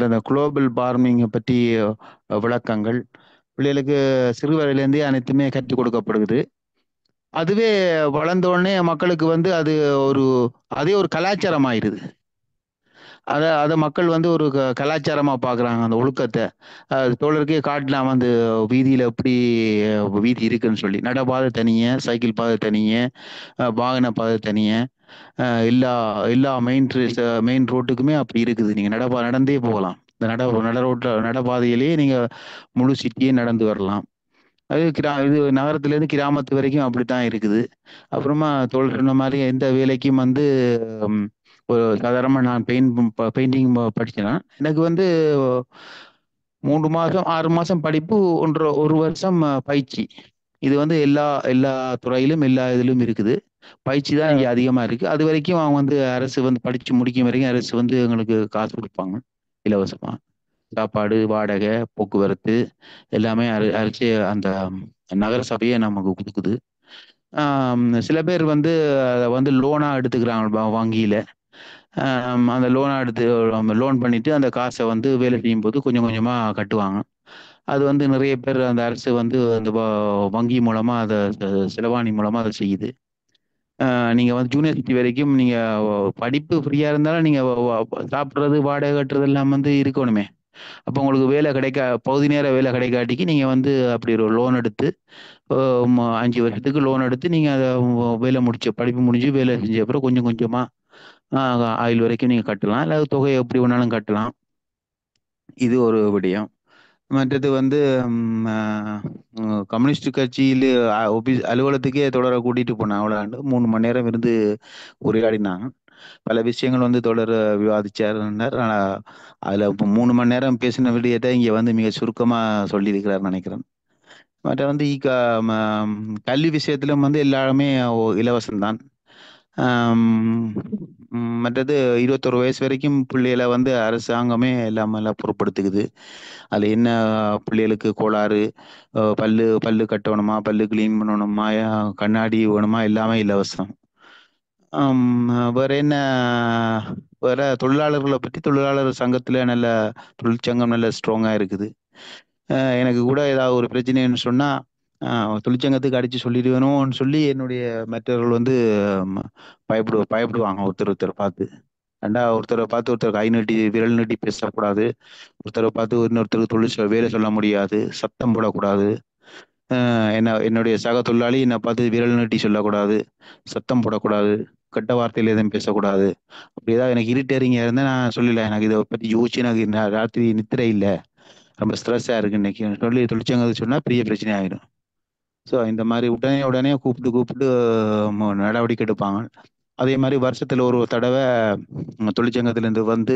அந்த குளோபல் வார்மிங்கை பற்றி விளக்கங்கள் பிள்ளைகளுக்கு சிறு வயதிலேருந்தே அனைத்துமே கற்றுக் கொடுக்கப்படுகிறது. அதுவே வளர்ந்த உடனே மக்களுக்கு வந்து அதே ஒரு கலாச்சாரம் ஆயிடுது. அதை மக்கள் வந்து ஒரு கலாச்சாரமா பார்க்குறாங்க அந்த ஒழுக்கத்தை. தோழருக்கே காட்டலாம் அந்த வீதியில் எப்படி வீதி இருக்குன்னு சொல்லி. நடப்பாதை தனியே, சைக்கிள் பாதை தனியே, வாகன பாதை தனியே, எல்லா மெயின் ரோட்டுக்குமே அப்படி இருக்குது. நீங்கள் நடந்தே போகலாம். இந்த நடப்பாதையிலேயே நீங்கள் முழு சிட்டியே நடந்து வரலாம். அது இது நகரத்துலேருந்து கிராமத்து வரைக்கும் அப்படித்தான் இருக்குது. அப்புறமா தோழர் சொன்ன மாதிரி எந்த வேலைக்கும் வந்து ஒரு சாதாரணமாக நான் பெயிண்டிங் படிச்சேன்னா எனக்கு வந்து 3 மாதம் 6 மாதம் படிப்பு, ஒரு வருஷம் பயிற்சி. இது வந்து எல்லா எல்லா துறையிலும் எல்லா இதிலும் இருக்குது. பயிற்சி தான் இங்கே அதிகமாக இருக்குது. அது வரைக்கும் அவங்க வந்து அரசு வந்து படித்து முடிக்கும் வரைக்கும் அரசு வந்து எங்களுக்கு காசு கொடுப்பாங்க இலவசமாக. சாப்பாடு, வாடகை, போக்குவரத்து எல்லாமே அரசு அந்த நகர சபையே நமக்கு கொடுக்குது. சில பேர் வந்து அதை வந்து லோனாக எடுத்துக்கிறாங்க வங்கியில். அந்த லோனாக எடுத்து லோன் பண்ணிட்டு அந்த காசை வந்து வேலை செய்யும் போது கொஞ்சம் கொஞ்சமாக கட்டுவாங்க. அது வந்து நிறைய பேர் அந்த அரசு வந்து அந்த வங்கி மூலமாக அதை செலவாணி மூலமாக அதை செய்யுது. நீங்கள் வந்து யூனிவர்சிட்டி வரைக்கும் நீங்கள் படிப்பு ஃப்ரீயாக இருந்தாலும் நீங்கள் சாப்பிட்றது, வாடகை கட்டுறது எல்லாம் வந்து இருக்கணுமே. அப்போ உங்களுக்கு வேலை பகுதி நேர வேலை கிடைக்காட்டிக்கு நீங்கள் வந்து அப்படி ஒரு லோன் எடுத்து 5 வருஷத்துக்கு லோன் எடுத்து நீங்கள் அதை படிப்பு முடிஞ்சு வேலை செஞ்ச அப்புறம் கொஞ்சம் கொஞ்சமாக ஆயுள் வரைக்கும் நீங்கள் கட்டலாம். இல்லை தொகையை எப்படி வேணாலும் கட்டலாம். இது ஒரு விடயம். மற்றது வந்து கம்யூனிஸ்ட் கட்சியில் அலுவலகத்துக்கே தொடர கூட்டிகிட்டு போனாங்க. அவ்வளோ 3 மணி நேரம் இருந்து உரையாடினாங்க. பல விஷயங்கள் வந்து தொடர் விவாதிச்சார். ஆனால் அதில் இப்போ 3 மணி நேரம் பேசின விடயத்தை இங்கே வந்து மிக சுருக்கமாக சொல்லியிருக்கிறார் நினைக்கிறேன். மற்ற வந்து கல்வி விஷயத்திலும் வந்து எல்லாருமே இலவசம்தான். மற்றது 21 வயசு வரைக்கும் பிள்ளைகளை வந்து அரசாங்கமே எல்லாம் பொருட்படுத்துக்குது. அதில் என்ன பிள்ளைகளுக்கு கோளாறு, பல்லு கட்டணுமா, பல்லு கிளீன் பண்ணணுமா, கண்ணாடி வேணுமா, எல்லாமே இலவசம். வேற என்ன, வேற தொழிலாளர்களை பற்றி தொழிலாளர் சங்கத்தில் நல்ல தொழிற்சங்கம் நல்ல ஸ்ட்ராங்காக இருக்குது. எனக்கு கூட ஏதாவது ஒரு பிரச்சனைன்னு சொன்னால் தொழிற்சங்கத்துக்கு அடித்து சொல்லிடுவேணும்னு சொல்லி என்னுடைய மற்றவர்கள் வந்து பயப்படுவாங்க. ஒருத்தர் பார்த்து ஒருத்தரை பார்த்து ஒருத்தர் கை நீட்டி விரல் நீட்டி பேசக்கூடாது. ஒருத்தரை பார்த்து இன்னொருத்தருக்கு வேலை சொல்ல முடியாது. சத்தம் போடக்கூடாது. என்னுடைய சக தொழிலாளி என்னை பார்த்து விரல் நீட்டி சொல்லக்கூடாது, சத்தம் போடக்கூடாது, கெட்ட வார்த்தையில் எதுவும் பேசக்கூடாது. அப்படி ஏதாவது எனக்கு இரிட்டேரிங்காக இருந்தால் நான் சொல்லல, எனக்கு இதை பற்றி யோசிச்சு எனக்கு ராத்திரி நித்திரை இல்லை, ரொம்ப ஸ்ட்ரெஸ்ஸாக இருக்கு இன்னைக்கு சொல்லி தொழிற்சங்கத்துக்கு சொன்னால் பெரிய பிரச்சனை ஆகிடும். ஸோ இந்த மாதிரி உடனே கூப்பிட்டு நடவடிக்கை எடுப்பாங்க. அதே மாதிரி வருஷத்தில் ஒரு தடவை தொழிற்சங்கத்திலேருந்து வந்து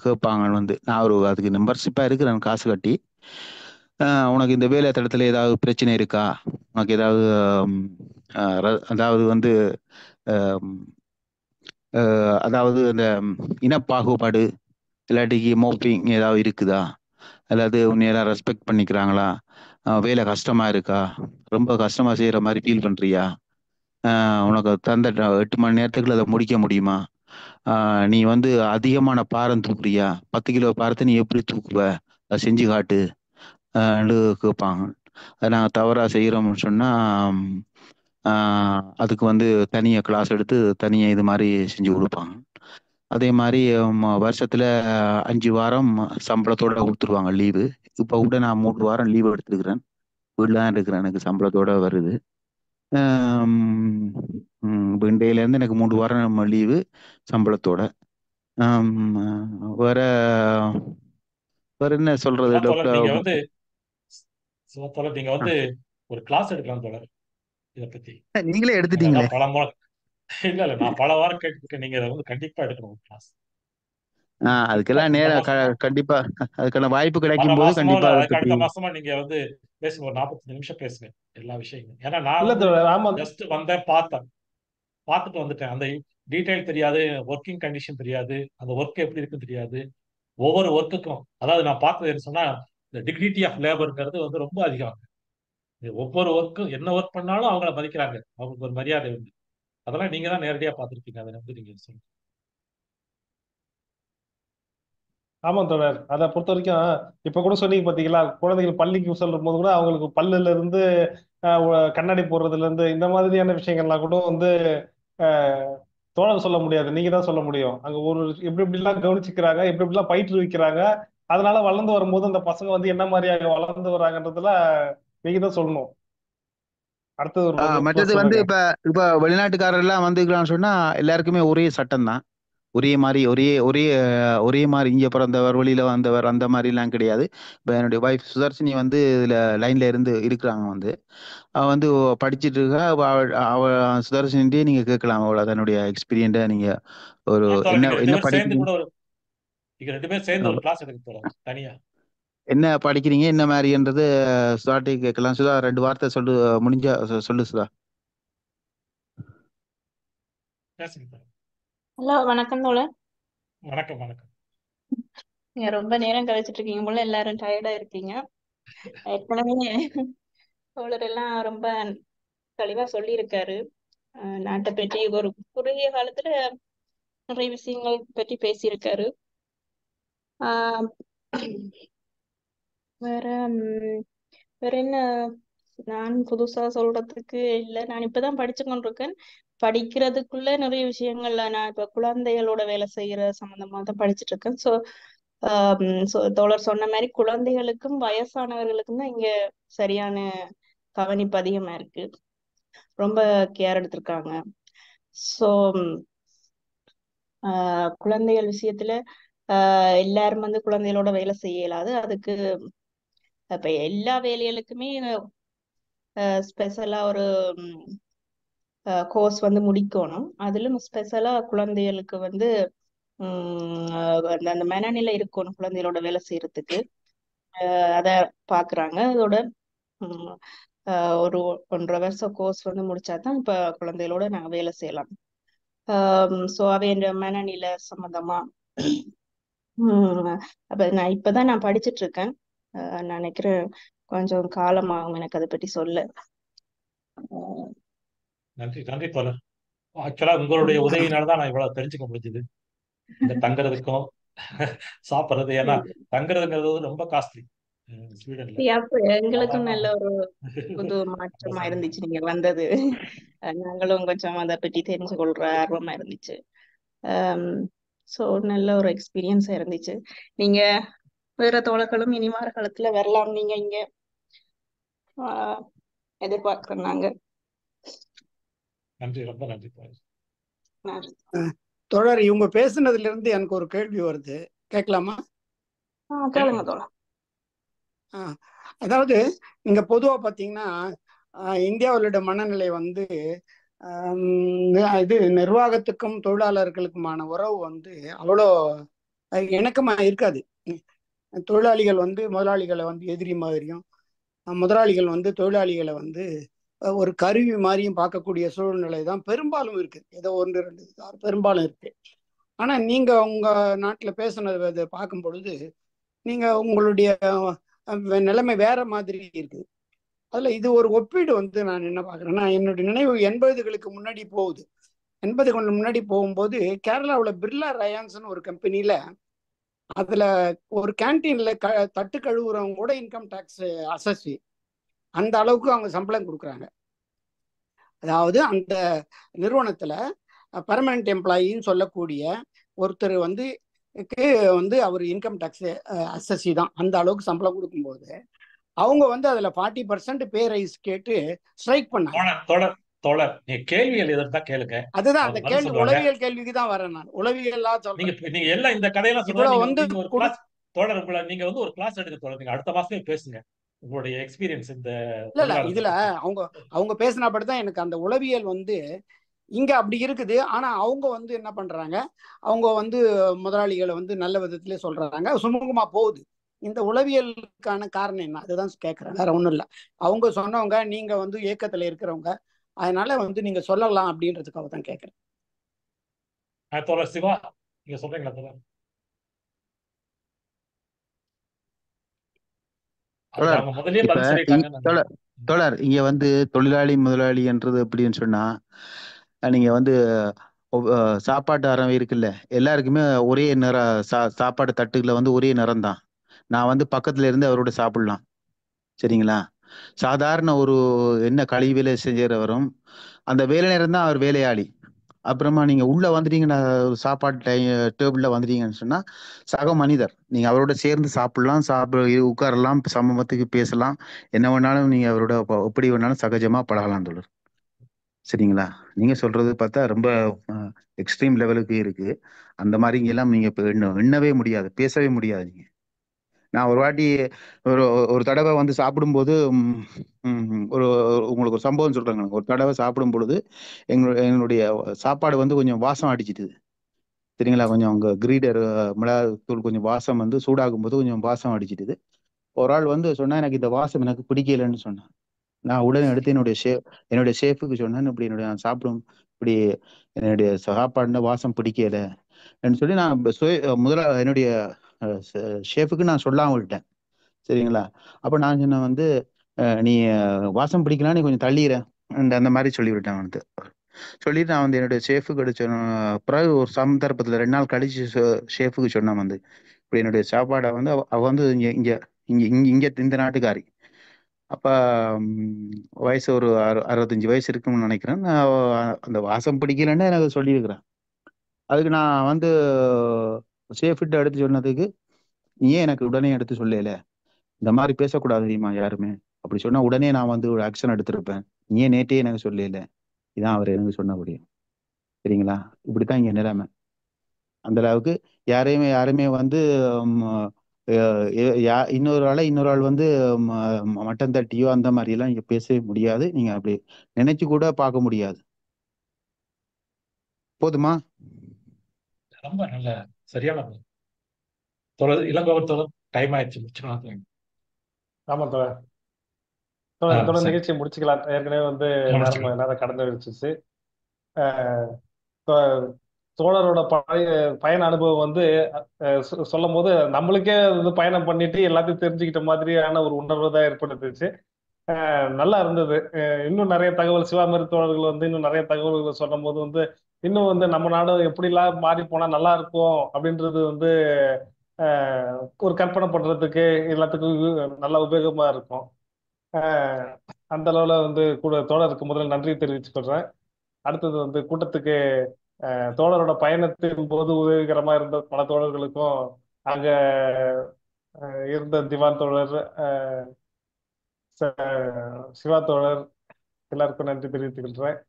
கேட்பாங்க. வந்து நான் அதுக்கு மெம்பர்ஷிப்பாக இருக்கிறேன், காசு கட்டி. உனக்கு இந்த வேலை தடத்தில் ஏதாவது பிரச்சனை இருக்கா, உனக்கு ஏதாவது அதாவது வந்து அதாவது இந்த இனப்பாகுபாடு இல்லாட்டிக்கு மோப்பிங் ஏதாவது இருக்குதா, அல்லாது உன்னையெல்லாம் ரெஸ்பெக்ட் பண்ணிக்கிறாங்களா, வேலை கஷ்டமாக இருக்கா, ரொம்ப கஷ்டமாக செய்கிற மாதிரி ஃபீல் பண்ணுறியா, உனக்கு தந்த 8 மணி நேரத்துக்குள்ள அதை முடிக்க முடியுமா, நீ வந்து அதிகமான பாரம் தூக்குறியா, 10 கிலோ பாரத்தை நீ எப்படி தூக்குவ, அதை செஞ்சு காட்டு கேட்பாங்க. அதை நாங்கள் தவறாக செய்கிறோம்னு சொன்னால் அதுக்கு வந்து தனியாக கிளாஸ் எடுத்து தனியாக இது மாதிரி செஞ்சு கொடுப்பாங்க. அதே மாதிரி வருஷத்தில் 5 வாரம் சம்பளத்தோட கொடுத்துருவாங்க லீவு. இப்போ கூட நான் 3 வாரம் லீவு எடுத்துருக்கிறேன், வீட்டில் தான் இருக்கிறேன், எனக்கு சம்பளத்தோட வருது. இன்றையிலேருந்து எனக்கு 3 வாரம் லீவு சம்பளத்தோட. வேற வேற என்ன சொல்றது டாக்டர்? நீங்க வந்து நீங்க வந்து ஒரு கிளாஸ் எடுக்கலாம் தோழர் இதை பத்தி. நீங்களே எடுத்துட்டீங்களே. இல்ல நான் பல வாரம் கேட்டுருக்கேன், நீங்க அதை வந்து கண்டிப்பா எடுக்கணும் கிளாஸ். அதுக்கெல்லாம் நேரம் கண்டிப்பா அதுக்கான வாய்ப்பு கிடைக்கும் போது கண்டிப்பா அடுத்த மாசமா நீங்க வந்து பேசுங்க, ஒரு 45 நிமிஷம் பேசுங்க எல்லா விஷயங்களும். ஏன்னா நான் ஜஸ்ட் வந்தேன், பார்த்துட்டு வந்துட்டேன். அந்த டீடைல் தெரியாது, ஒர்க்கிங் கண்டிஷன் தெரியாது, அந்த ஒர்க் எப்படி இருக்குன்னு தெரியாது. ஒவ்வொரு ஒர்க்குக்கும் அதாவது நான் பார்த்தது என்ன சொன்னா, இந்த டிக்னிட்டி ஆஃப் லேபர்ங்கிறது வந்து ரொம்ப அதிகம். ஒவ்வொரு ஒர்க்கும் என்ன ஒர்க் பண்ணாலும் அவங்கள மதிக்கிறாங்க, அவங்களுக்கு ஒரு மரியாதை உண்டு. அதெல்லாம் நீங்க தான் நேரடியா பார்த்துருப்பீங்க, அதை வந்து நீங்க சொல்லுங்க. ஆமா தோழர், அதை பொறுத்த வரைக்கும் இப்ப கூட சொன்னீங்க பாத்தீங்களா, குழந்தைகள் பள்ளிக்கு சொல்லும் போது கூட அவங்களுக்கு பல்லுல இருந்து கண்ணாடி போடுறதுல இருந்து இந்த மாதிரியான விஷயங்கள்லாம் கூட வந்து தோழர் சொல்ல முடியாது, நீங்க தான் சொல்ல முடியும். அங்க ஒரு எப்படி எப்படிலாம் கவனிச்சுக்கிறாங்க, எப்படி எப்படிலாம் பயிற்றுவிக்கிறாங்க, அதனால வளர்ந்து வரும்போது அந்த பசங்க வந்து என்ன மாதிரியாக வளர்ந்து வராங்கன்றதுல நீங்க தான் சொல்லணும். அடுத்தது மற்றது வந்து இப்ப வெளிநாட்டுக்காரர் எல்லாம் வந்துக்கிறான்னு சொன்னா எல்லாருக்குமே ஒரே சட்டம் தான், ஒரே மாதிரி ஒரே மாதிரி இங்க பிறந்தவர் வெளியில வந்தவர் அந்த மாதிரி எல்லாம் கிடையாது. இப்ப என்னுடைய வைஃப் சுதர்ஷினி வந்து இதுல லைன்ல இருந்து இருக்கிறாங்க. வந்து அவ வந்து படிச்சுட்டு இருக்கா. அவ சுதர்ஷினிட்டே நீங்க கேட்கலாம், அவளை தன்னுடைய எக்ஸ்பீரியன்ஸை நீங்க ஒரு தோழர் என்ன நீங்க ரெண்டு என்ன பேரும் சேர்ந்து படிக்கிறீங்க? கூட ஒரு நீங்க ரெண்டு பேரும் சேர்ந்து ஒரு கிளாஸ் எடுக்க தோழர் தனியா. என்ன படிக்கிறீங்க என்ன மாதிரின்றது சுதாட்டி கேட்கலாம். சுதா 2 வார்த்தை சொல்லு, முடிஞ்சா சொல்லு சுதா. பேசுங்க தோழர். ஹலோ வணக்கம் தோழர். வணக்கம் வணக்கம். நீங்க ரொம்ப நேரம் கழிச்சிட்டு இருக்கீங்க போல, எல்லாரும் டயர்டா இருக்கீங்க. ஏற்கனவே தோழர் எல்லாம் ரொம்ப தெளிவா சொல்லியிருக்காரு. நாட்டை பற்றி ஒரு குறுகிய காலத்துல நிறைய விஷயங்கள் பற்றி பேசியிருக்காரு. ஆஹ் வேற வேற என்ன நான் புதுசா சொல்றதுக்கு இல்ல. நான் இப்பதான் படிச்சு கொண்டிருக்கேன். படிக்கிறதுக்குள்ள நிறைய விஷயங்கள்ல நான் இப்ப குழந்தைகளோட வேலை செய்யற சம்பந்தமா தான் படிச்சுட்டு இருக்கேன். ஸோ தோழர் சொன்ன மாதிரி குழந்தைகளுக்கும் வயசானவர்களுக்கும் தான் இங்க சரியான கவனிப்பு அதிகமா இருக்கு. ரொம்ப கேர் எடுத்திருக்காங்க. ஸோ குழந்தைகள் விஷயத்துல எல்லாரும் வந்து குழந்தைகளோட வேலை செய்ய இயலாது. அதுக்கு இப்ப எல்லா வேலைகளுக்குமே ஸ்பெஷலா ஒரு கோர்ஸ் வந்து முடிக்கணும். அதிலும் ஸ்பெஷலா குழந்தைகளுக்கு வந்து அந்த மனநிலை இருக்கணும் குழந்தைகளோட வேலை செய்யறதுக்கு. அத பாக்குறாங்க. அதோட ஒரு 1.5 வருஷம் கோர்ஸ் வந்து முடிச்சாதான் இப்ப குழந்தைகளோட நாங்க வேலை செய்யலாம். ஸோ அவைய மனநிலை சம்பந்தமா அப்ப நான் இப்பதான் படிச்சுட்டு இருக்கேன். நான் நினைக்கிறேன் கொஞ்சம் காலமாகும் எனக்கு அதை பற்றி சொல்ல. நன்றி நன்றி தோழர். ஆக்சுவலா உங்களுடைய உதவினால தான் நான் இவ்வளவு தெரிஞ்சுக்க முடிஞ்சது. இந்த தங்குறதுக்கும் சாப்பிடுறது. ஏன்னா தங்குறதுங்கிறது ரொம்ப காஸ்ட்லி ஸ்வீடன்ல. அப்ப எங்களுக்கும் சாதாரண நல்ல ஒரு புது மாற்றமா இருந்துச்சு நீங்க வந்தது. நாங்களும் கொஞ்சம் அதை பற்றி தெரிஞ்சு கொள்ற ஆர்வமா இருந்துச்சு. ஸோ நல்ல ஒரு எக்ஸ்பீரியன்ஸா இருந்துச்சு. நீங்க வேற தோழர்களும் இனி வார காலத்துல வரலாம். நீங்க இங்க எதிர்பார்க்கிறோம் நாங்க. நன்றி, ரொம்ப நன்றி தோழர். தோழர் இவங்க பேசுனதுல இருந்து எனக்கு ஒரு கேள்வி வருது, கேட்கலாமா? கேளுங்க தோழர். அதாவது நீங்க பொதுவா பாத்தீங்கன்னா இந்தியாவோட மனநிலை வந்து இது நிர்வாகத்துக்கும் தொழிலாளர்களுக்குமான உறவு வந்து அவ்வளோ இணக்கமா இருக்காது. தொழிலாளிகள் வந்து முதலாளிகளை வந்து எதிரி மாதிரியும், முதலாளிகள் வந்து தொழிலாளிகளை வந்து ஒரு கருவி மாதிரியும் பார்க்கக்கூடிய சூழ்நிலை தான் பெரும்பாலும் இருக்கு. ஏதோ 1-2 பெரும்பாலும் இருக்கு. ஆனா நீங்க உங்க நாட்டுல பேசுனது பார்க்கும் பொழுது நீங்க உங்களுடைய நிலைமை வேற மாதிரி இருக்கு. அதுல இது ஒரு ஒப்பீடு வந்து நான் என்ன பாக்குறேன்னா, என்னுடைய நினைவு 80களுக்கு முன்னாடி போகுது. 80களுக்கு முன்னாடி போகும்போது கேரளாவில் பிர்லா ரயான்ஸ்னு ஒரு கம்பெனியில அதுல ஒரு கேன்டீன்ல தட்டு கழுவுறவங்க கூட இன்கம் டேக்ஸ் அசஸ்ஸி, அந்த அளவுக்கு அவங்க சம்பளம் கொடுக்குறாங்க. அதாவது அந்த நிறுவனத்துல பர்மனன்ட் எம்ப்ளாயின்னு சொல்லக்கூடிய ஒருத்தர் வந்து அவர் இன்கம் டேக்ஸ் அசஸ்ஸி தான். அந்த அளவுக்கு சம்பளம் கொடுக்கும்போது அவங்க வந்து அதுல 40% பே ரைஸ் கேட்டு ஸ்ட்ரைக் பண்ணாங்க. தோழர் நீங்க கேள்விகள் எதிர்த்தா கேளுங்க. அதுதான் அந்த கேள்வி, உளவியல் கேள்விக்கு தான் வரேன் நான். உளவியலா சொல்றேன். நீங்க எல்லாம் இந்த கதையெல்லாம் இவ்வளவு வந்து தோழர் நீங்க வந்து ஒரு கிளாஸ் எடுக்க தோழர். நீங்க அடுத்த மாசமே பேசுங்க உங்களுடைய எக்ஸ்பீரியன்ஸ். இந்த இல்ல இதுல அவங்க பேசினபடிதான் எனக்கு அந்த உளவியல் வந்து இங்க அப்படி இருக்குது. ஆனா அவங்க வந்து என்ன பண்றாங்க, அவங்க வந்து முதலாளிகளை வந்து நல்ல விதத்திலே சொல்றாங்க, சுமூகமா போகுது. இந்த உளவியலுக்கான காரணம் என்ன, அதுதான் கேட்கறேன், வேற ஒண்ணும் இல்லை. அவங்க சொன்னவங்க நீங்க வந்து இயக்கத்துல இருக்கிறவங்க, அதனால வந்து நீங்க சொல்லலாம் அப்படின்றதுக்காக தான் கேட்கறேன். தோழர் சிவா நீங்க சொல்றீங்களா தோழர்? தோழர் இங்க வந்து தொழிலாளி முதலாளி என்றது எப்படின்னு சொன்னா, நீங்க வந்து சாப்பாட்டு அறம் இருக்குல்ல, எல்லாருக்குமே ஒரே நிறம், சாப்பாடு தட்டுகளை வந்து ஒரே நிறம் தான். நான் வந்து பக்கத்துல இருந்து அவரோட சாப்பிடலாம், சரிங்களா? சாதாரண ஒரு என்ன கழிவு வேலை செஞ்சவரும் அந்த வேலை நேரம் தான் அவர் வேலையாளி. அப்புறமா நீங்க உள்ள வந்துட்டீங்கன்னா, சாப்பாட்டு டேபிள்ல வந்துட்டீங்கன்னு சொன்னா சக மனிதர், நீங்க அவரோட சேர்ந்து சாப்பிடலாம், உட்காரலாம், சமூகத்துக்கு பேசலாம், என்ன வேணாலும் நீங்க அவரோட எப்படி வேணாலும் சகஜமா பழகலாம் தோழர், சரிங்களா? நீங்க சொல்றது பார்த்தா ரொம்ப எக்ஸ்ட்ரீம் லெவலுக்கு இருக்கு. அந்த மாதிரி இங்கெல்லாம் நீங்க எண்ணவே முடியாது, பேசவே முடியாது. நீங்க நான் ஒரு வாட்டி ஒரு தடவை வந்து சாப்பிடும்போது உங்களுக்கு ஒரு சம்பவம் சொல்றாங்க. ஒரு தடவை சாப்பிடும் பொழுது எங்களுடைய சாப்பாடு வந்து கொஞ்சம் வாசம் அடிச்சிட்டு, சரிங்களா? கொஞ்சம் அங்கே கிரீடர் மிளகாத்தூள் கொஞ்சம் வாசம் வந்து சூடாகும் போது கொஞ்சம் வாசம் அடிச்சிட்டுது. ஒரு ஆள் வந்து சொன்னா எனக்கு இந்த வாசம் எனக்கு பிடிக்கலன்னு சொன்னான். நான் உடனே எடுத்து என்னுடைய ஷேஃபுக்கு சொன்னேன், இப்படி நான் சாப்பிடும் இப்படி என்னுடைய சாப்பாடுன வாசம் பிடிக்கலன்னு சொல்லி நான் முதல்ல என்னுடைய ஷேஃபுக்கு நான் சொல்லாம விட்டேன். சரிங்களா? அப்ப நான் சொன்ன வந்து நீ வாசம் பிடிக்கலாம், நீ கொஞ்சம் தள்ளிடுற அந்த மாதிரி சொல்லிவிட்டேன் வந்து. சொல்லிட்டு நான் வந்து என்னுடைய ஷேஃபுக்கு அடிச்ச பிறகு ஒரு சந்தர்ப்பத்தில் 2 நாள் கழிச்சு ஷேஃபுக்கு சொன்னேன் வந்து இப்படி என்னுடைய சாப்பாடை வந்து அவ வந்து இங்க இங்க இங்க இங்க இங்க இந்த நாட்டுக்காரி. அப்ப வயசு ஒரு 65 வயசு இருக்குன்னு நினைக்கிறேன். அந்த வாசம் பிடிக்கலன்னு எனக்கு சொல்லியிருக்கிறேன். அதுக்கு நான் வந்து ஷேஃபிட்ட எடுத்து சொன்னதுக்கு, நீ ஏன் எனக்கு உடனே எடுத்து சொல்லல, இந்த மாதிரி பேசக்கூடாது தெரியுமா யாருமே, அப்படி சொன்னா உடனே நான் வந்து ஒரு ஆக்ஷன் எடுத்திருப்பேன், நீ ஏன் நேற்றே எனக்கு சொல்லல, இதான் அவர் எனக்கு சொன்ன முடியும். சரிங்களா? இப்படித்தான் இங்க நிலைமை. அந்த அளவுக்கு யாருமே வந்து இன்னொரு ஆள் வந்து மட்டம் தட்டியோ அந்த மாதிரி எல்லாம் இங்க பேசவே முடியாது. நீங்க அப்படி நினைச்சு கூட பார்க்க முடியாது. போதுமா? ரொம்ப நல்ல சரியான இளங்கோவர் தோழர். டைம் ஆயிடுச்சு, முடிச்சுக்கலாம். ஆமா தொடர் நிகழ்ச்சியை முடிச்சுக்கலாம். ஏற்கனவே வந்து நேரம் கடந்து வச்சிச்சு. தோழரோட பயண அனுபவம் வந்து சொல்லும் போது நம்மளுக்கே வந்து பயணம் பண்ணிட்டு எல்லாத்தையும் தெரிஞ்சுக்கிட்ட மாதிரியான ஒரு உணர்வு தான் ஏற்படுத்துச்சு. நல்லா இருந்தது. இன்னும் நிறைய தகவல் சிவாமரி தோழர்கள் வந்து இன்னும் நிறைய தகவல்களை சொல்லும் போது வந்து இன்னும் வந்து நம்ம நாடு எப்படிலாம் மாறி போனா நல்லா இருக்கும் அப்படின்றது வந்து ஒரு கற்பனை பண்றதுக்கு எல்லாத்துக்கும் நல்ல உபயோகமா இருக்கும். அந்த அளவுல வந்து கூட தோழருக்கு முதல்ல நன்றி தெரிவிச்சுக்கொள்றேன். அடுத்தது வந்து கூட்டத்துக்கு தோழரோட பயணத்தின் போது உதவிகரமா இருந்த பல தோழர்களுக்கும் அங்க இருந்த திவான் தோழர், சிவா தோழர் எல்லாருக்கும் நன்றி தெரிவித்துக்கின்றேன்.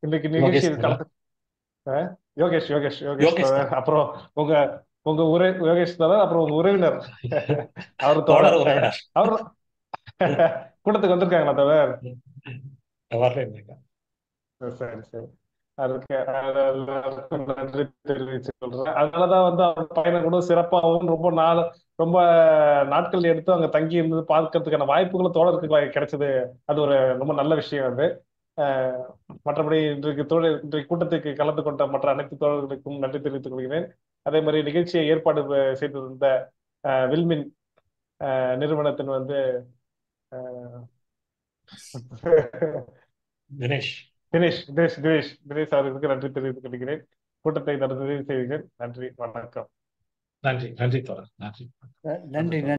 இன்னைக்கு நிகழ்ச்சியில் கலந்து யோகேஷ் தோழர், அப்புறம் உங்க யோகேஷ் தோழர், அப்புறம் உங்க உறவினர் அவர் தோழர் அவர் கூட்டத்துக்கு வந்திருக்காங்களா தோழர்? சரி அதுக்கு நன்றி தெரிவிச்சு சொல்றேன். அதனாலதான் வந்து அவர் பயணம் கூட சிறப்பாகவும் ரொம்ப நாட்கள் எடுத்து அங்க தங்கி இருந்து பார்க்கறதுக்கான வாய்ப்புகளும் தோழருக்கு கிடைச்சது. அது ஒரு ரொம்ப நல்ல விஷயம். அது மற்றபடி இன்றைக்கு கூட்டத்துக்கு கலந்து கொண்ட மற்ற அனைத்து தோழர்களுக்கும் நன்றி தெரிவித்துக் கொள்கிறேன். அதே மாதிரி நிகழ்ச்சியை ஏற்பாடு செய்திருந்த வில்மின் நிறுவனத்தின் வந்து தினேஷ் அவர்களுக்கு நன்றி தெரிவித்துக் கொள்கிறேன். கூட்டத்தை நடத்தி செய்கிறேன். நன்றி, வணக்கம். நன்றி தோழர். நன்றி.